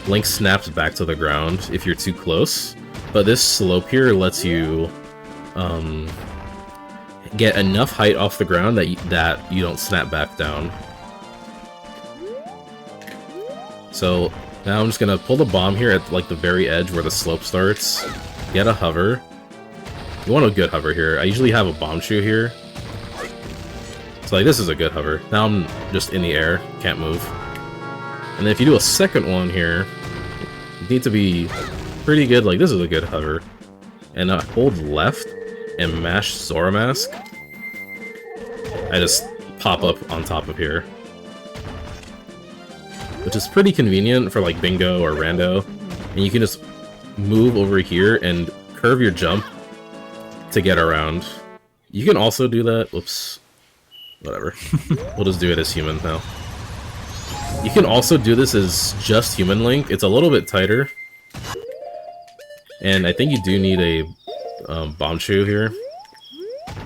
[SPEAKER 3] Link snaps back to the ground if you're too close. But this slope here lets you get enough height off the ground that you don't snap back down. So now I'm just gonna pull the bomb here at like the very edge where the slope starts. Get a hover. You want a good hover here. I usually have a bomb shoe here. So like this is a good hover. Now I'm just in the air, can't move. And then if you do a second one here, you need to be pretty good. Like this is a good hover. And I hold left and mash Zora Mask. I just pop up on top of here. Which is pretty convenient for like bingo or rando. And you can just move over here and curve your jump to get around. You can also do that. Whoops. Whatever. We'll just do it as human now. You can also do this as just human Link. It's a little bit tighter. And I think you do need a bomb shoe here.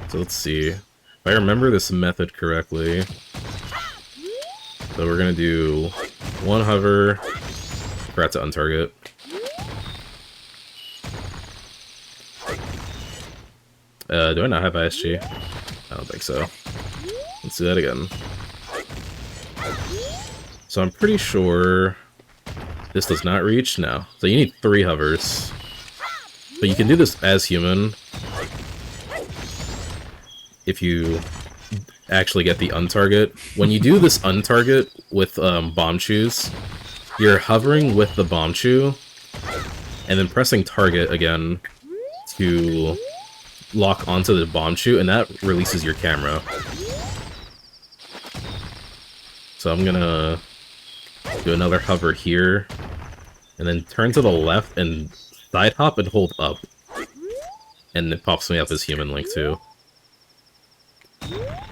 [SPEAKER 3] So let's see. If I remember this method correctly. So we're gonna do one hover. Forgot to untarget. Do I not have ISG? I don't think so. Let's do that again. So I'm pretty sure this does not reach now. So you need 3 hovers. But you can do this as human if you actually get the untarget. When you do this untarget with bomb shoes, you're hovering with the bomb shoe and then pressing target again to lock onto the bomb shoe, and that releases your camera. So I'm gonna do another hover here and then turn to the left and side hop and hold up, and it pops me up as human Link too.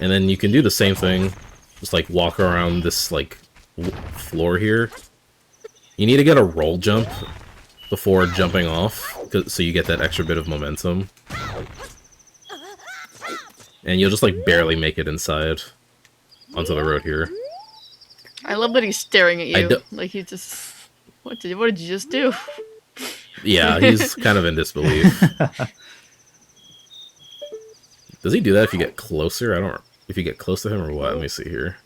[SPEAKER 3] And then you can do the same thing, just like walk around this like floor here. You need to get a roll jump before jumping off, so you get that extra bit of momentum. And you'll just like barely make it inside onto the road here.
[SPEAKER 1] I love that he's staring at you. Like he just... What did you just do?
[SPEAKER 3] Yeah, he's kind of in disbelief. Does he do that if you get closer? I don't if you get close to him or what. Let me see here.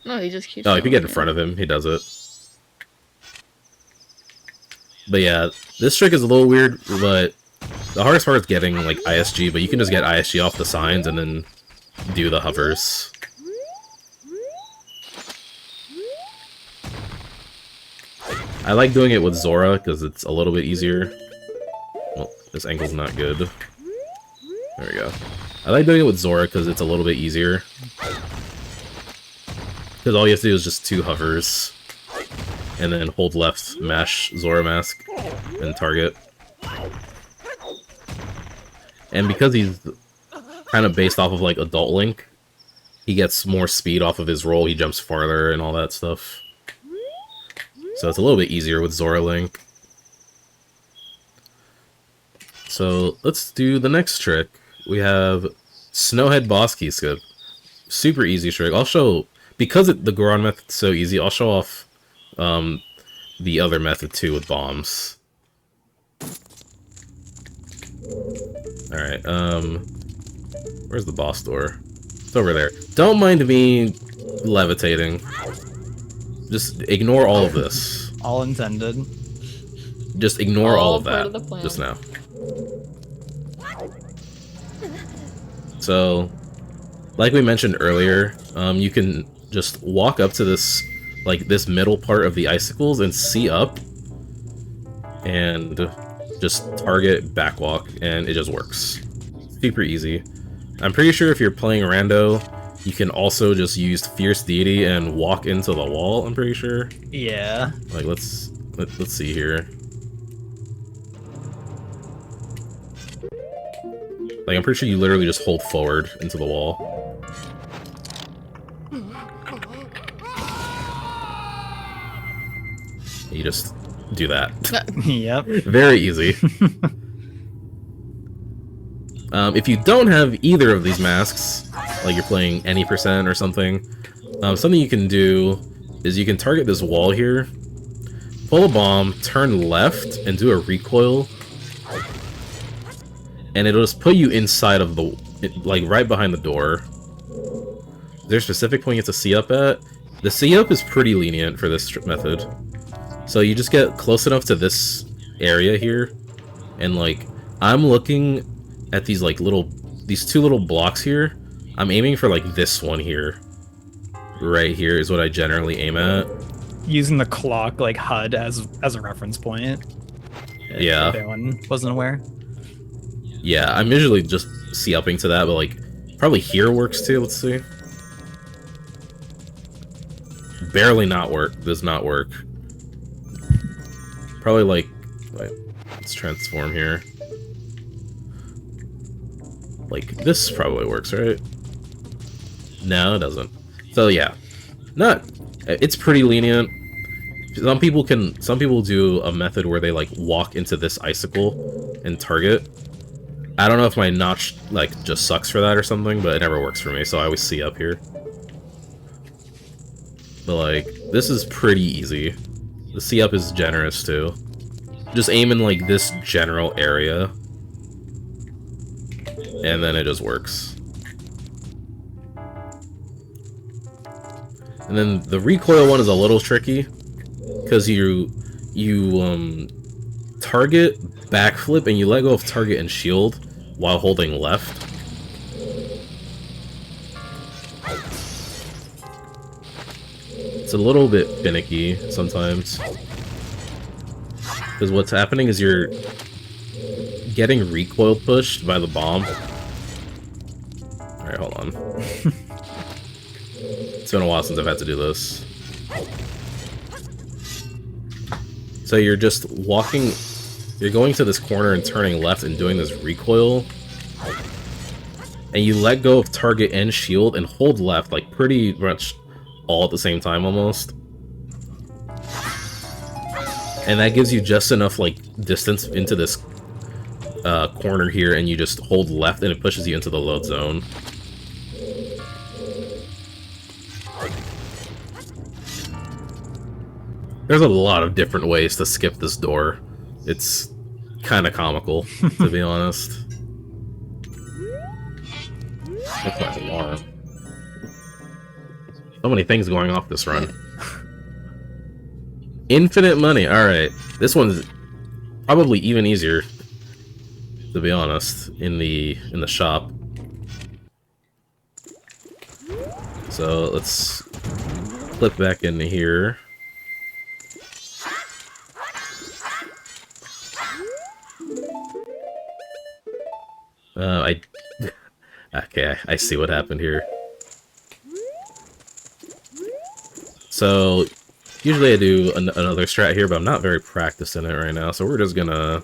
[SPEAKER 1] No, he just keeps.
[SPEAKER 3] Oh, if you get in
[SPEAKER 1] going.
[SPEAKER 3] front of him, he does it. But yeah, this trick is a little weird, but the hardest part is getting, like, ISG, but you can just get ISG off the signs and then do the hovers. I like doing it with Zora, because it's a little bit easier. Well, this angle's not good. There we go. I like doing it with Zora, because it's a little bit easier. Because all you have to do is just 2 hovers. And then hold left, mash Zora Mask, and target. And because he's kind of based off of, like, Adult Link, he gets more speed off of his roll, he jumps farther and all that stuff. So it's a little bit easier with Zora Link. So let's do the next trick. We have Snowhead Boss Key Skip. Super easy trick. I'll show, because the Goron method's so easy, I'll show off the other method too with bombs. Alright, where's the boss door? It's over there. Don't mind me levitating. Just ignore all of this.
[SPEAKER 2] All intended.
[SPEAKER 3] Just ignore all of
[SPEAKER 1] part
[SPEAKER 3] that
[SPEAKER 1] of the plan.
[SPEAKER 3] just now. So, like we mentioned earlier, you can just walk up to this, like, this middle part of the icicles and see up, and just target backwalk, and it just works. Super easy. I'm pretty sure if you're playing rando, you can also just use Fierce Deity and walk into the wall, I'm pretty sure.
[SPEAKER 2] Yeah.
[SPEAKER 3] Like, let's see here. Like, I'm pretty sure you literally just hold forward into the wall. You just do that.
[SPEAKER 2] Yep.
[SPEAKER 3] Very easy. If you don't have either of these masks, like you're playing any percent or something, something you can do is you can target this wall here, pull a bomb, turn left, and do a recoil, and it'll just put you inside of the, like, right behind the door. Is there a specific point you have to see up at? The see up is pretty lenient for this method. So you just get close enough to this area here, and, like, I'm looking at these, like, these 2 little blocks here. I'm aiming for, like, this one here. Right here is what I generally aim at.
[SPEAKER 2] Using the clock, like, HUD as a reference point.
[SPEAKER 3] Yeah.
[SPEAKER 2] If anyone wasn't aware.
[SPEAKER 3] Yeah, I'm usually just C-upping to that, but, like, probably here works too. Let's see. Barely not work. Does not work. Probably, like, let's transform here. Like, this probably works, right? No, it doesn't. So yeah, it's pretty lenient. Some people do a method where they, like, walk into this icicle and target. I don't know if my notch, like, just sucks for that or something, but it never works for me, so I always see up here. But, like, this is pretty easy. The see up is generous too. Just aim in, like, this general area, and then it just works. And then the recoil one is a little tricky, because you target, backflip, and you let go of target and shield while holding left. It's a little bit finicky sometimes, because what's happening is you're getting recoil pushed by the bomb. Alright, hold on. It's been a while since I've had to do this. So you're just walking, you're going to this corner and turning left and doing this recoil. And you let go of target and shield and hold left, like, pretty much all at the same time almost. And that gives you just enough, like, distance into this corner here, and you just hold left and it pushes you into the load zone. There's a lot of different ways to skip this door. It's kind of comical, to be honest. That's my alarm. So many things going off this run. Infinite money. Alright. This one's probably even easier, to be honest, in the shop. So let's flip back into here. Okay, I see what happened here. So, usually I do another strat here, but I'm not very practiced in it right now, so we're just gonna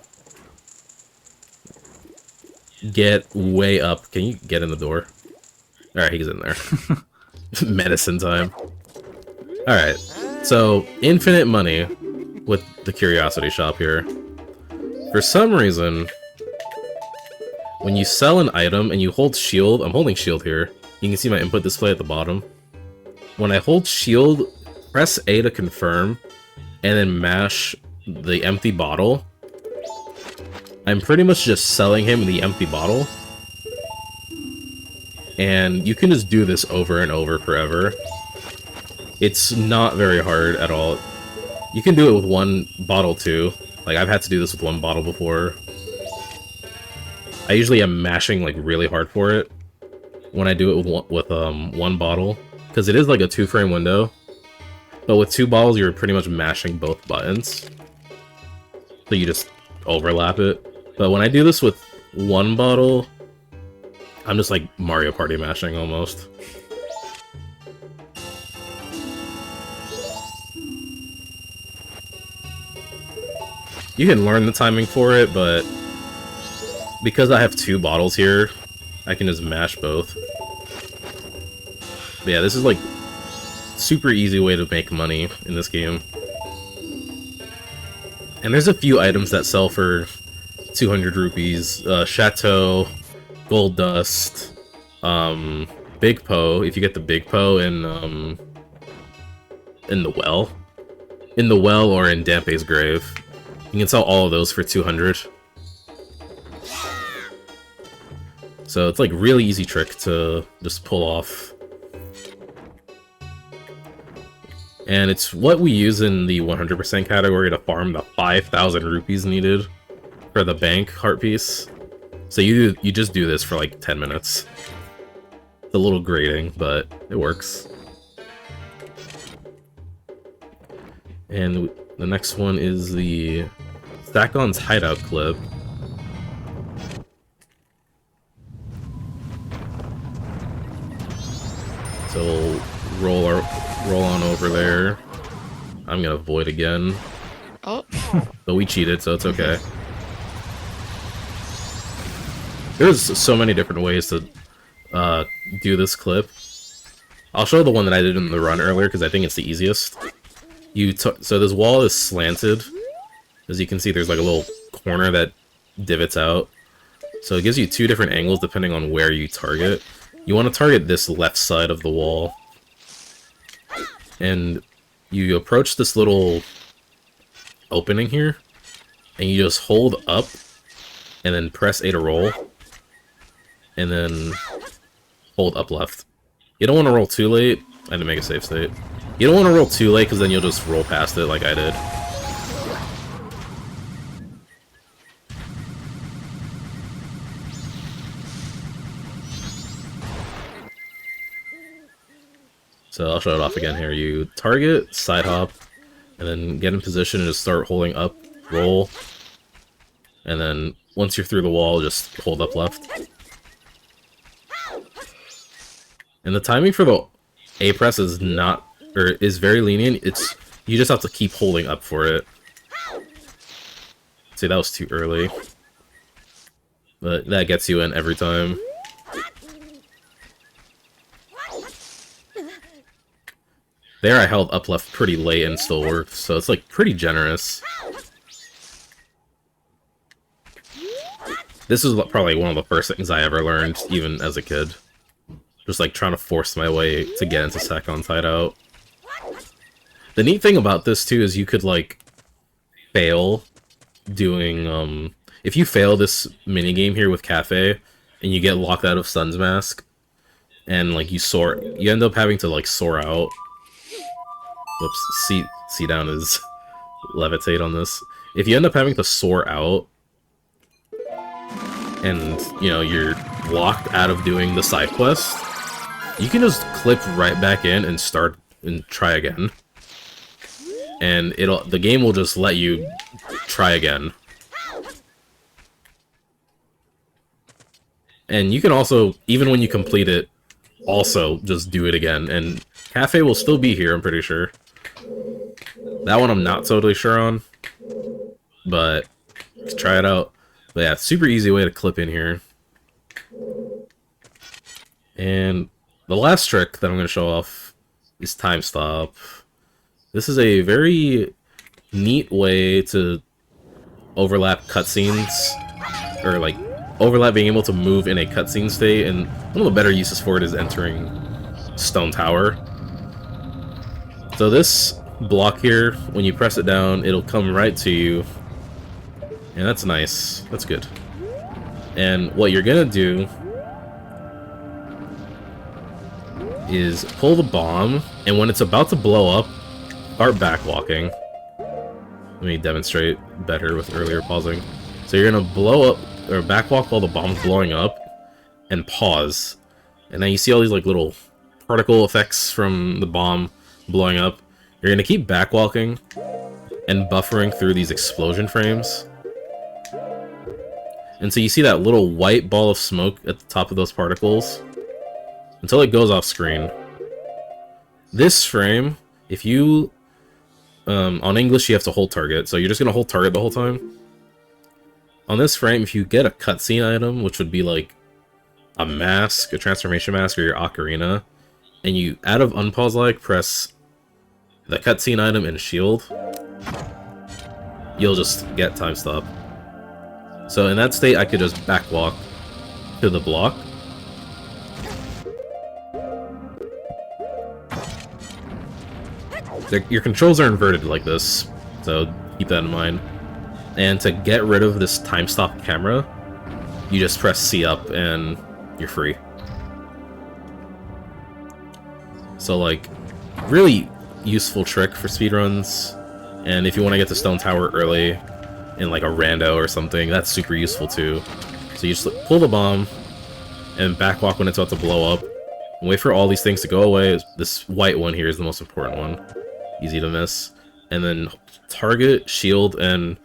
[SPEAKER 3] get way up. Can you get in the door? Alright, he's in there. Medicine time. Alright, so infinite money with the curiosity shop here. For some reason, when you sell an item and you hold shield, I'm holding shield here. You can see my input display at the bottom. When I hold shield, press A to confirm, and then mash the empty bottle. I'm pretty much just selling him the empty bottle. And you can just do this over and over forever. It's not very hard at all. You can do it with one bottle too. Like, I've had to do this with one bottle before. I usually am mashing like really hard for it when I do it with one bottle, because it is like a 2-frame window. But with 2 bottles, you're pretty much mashing both buttons, so you just overlap it. But when I do this with one bottle, I'm just like Mario Party mashing almost. You can learn the timing for it, but because I have 2 bottles here, I can just mash both. But yeah, this is like super easy way to make money in this game. And there's a few items that sell for 200 rupees. Chateau, Gold Dust, Big Po. If you get the Big Po in the well. In the well or in Dampe's Grave. You can sell all of those for 200. So it's like really easy trick to just pull off. And it's what we use in the 100% category to farm the 5,000 rupees needed for the bank heart piece. So you just do this for like 10 minutes. It's a little grating, but it works. And the next one is the Stackon's hideout clip. So we'll roll on over there. I'm gonna void again.
[SPEAKER 1] Oh.
[SPEAKER 3] But we cheated, so it's okay. There's so many different ways to do this clip. I'll show the one that I did in the run earlier because I think it's the easiest. So this wall is slanted. As you can see, there's like a little corner that divots out. So it gives you 2 different angles depending on where you target. You want to target this left side of the wall. And you approach this little opening here, and you just hold up, and then press A to roll, and then hold up left. You don't want to roll too late. I had to make a save state. You don't want to roll too late, because then you'll just roll past it like I did. So I'll show it off again here. You target, side hop, and then get in position and just start holding up, roll. And then once you're through the wall, just hold up left. And the timing for the A press is is very lenient. You just have to keep holding up for it. See, that was too early. But that gets you in every time. There I held up left pretty late and still worked, so it's like pretty generous. This is probably one of the first things I ever learned, even as a kid. Just like trying to force my way to get into Stackon's hideout. The neat thing about this too is you could like fail doing if you fail this minigame here with Cafe and you get locked out of Sun's Mask, and like you end up having to like soar out. Whoops, C down is levitate on this. If you end up having to soar out, and you know you're locked out of doing the side quest, you can just clip right back in and start and try again. And the game will just let you try again. And you can also, even when you complete it, also just do it again. And Cafe will still be here, I'm pretty sure. That one I'm not totally sure on. But let's try it out. But yeah, super easy way to clip in here. And the last trick that I'm going to show off is time stop. This is a very neat way to overlap cutscenes, or like overlap being able to move in a cutscene state, and one of the better uses for it is entering Stone Tower. So this block here, when you press it down, it'll come right to you, and that's nice. That's good. And what you're gonna do is pull the bomb, and when it's about to blow up, start backwalking. Let me demonstrate better with earlier pausing. So you're gonna blow up, or backwalk while the bomb's blowing up, and pause. And then you see all these like little particle effects from the bomb blowing up. You're gonna keep backwalking and buffering through these explosion frames. And so you see that little white ball of smoke at the top of those particles until it goes off screen. This frame, if you on English you have to hold target, so you're just gonna hold target the whole time. On this frame, if you get a cutscene item, which would be like a mask, a transformation mask, or your ocarina, and you out of unpause like press the cutscene item and shield, you'll just get time stop. So in that state, I could just backwalk to the block. Your controls are inverted like this, so keep that in mind. And to get rid of this time stop camera, you just press C up and you're free. So like, really useful trick for speedruns. And if you want to get to Stone Tower early in like a rando or something, that's super useful too. So you just pull the bomb and backwalk when it's about to blow up. And wait for all these things to go away. This white one here is the most important one. Easy to miss. And then target, shield, and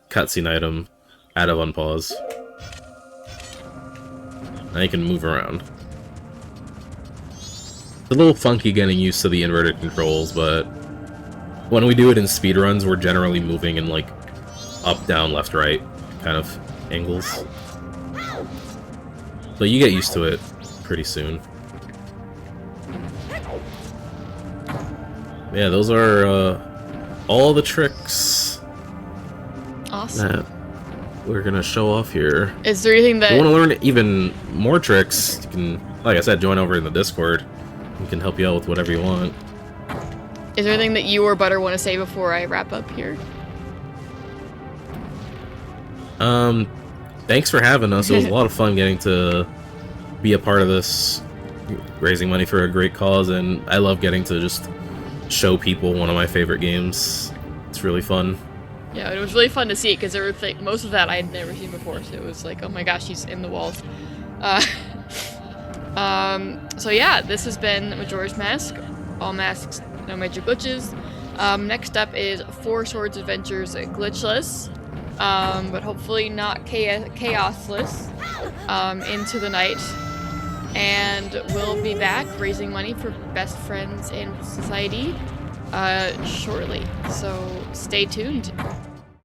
[SPEAKER 3] cutscene item out of unpause. Now you can move around. It's a little funky getting used to the inverted controls, but when we do it in speedruns, we're generally moving in like up, down, left, right kind of angles. So you get used to it pretty soon. Yeah, those are all the tricks
[SPEAKER 1] Awesome.
[SPEAKER 3] that we're gonna show off here.
[SPEAKER 1] Is there anything that...
[SPEAKER 3] If you want to learn even more tricks, you can, like I said, join over in the Discord. We can help you out with whatever you want.
[SPEAKER 1] Is there anything that you or Butter want to say before I wrap up here?
[SPEAKER 3] Thanks for having us. It was a lot of fun getting to be a part of this, raising money for a great cause, and I love getting to just show people one of my favorite games. It's really fun.
[SPEAKER 1] Yeah, it was really fun to see it because there were most of that I had never seen before, so it was like, oh my gosh, he's in the walls. So yeah, this has been Majora's Mask. All masks, no major glitches. Next up is Four Swords Adventures Glitchless, but hopefully not chaosless, into the night. And we'll be back raising money for Best Friends in Society shortly. So stay tuned.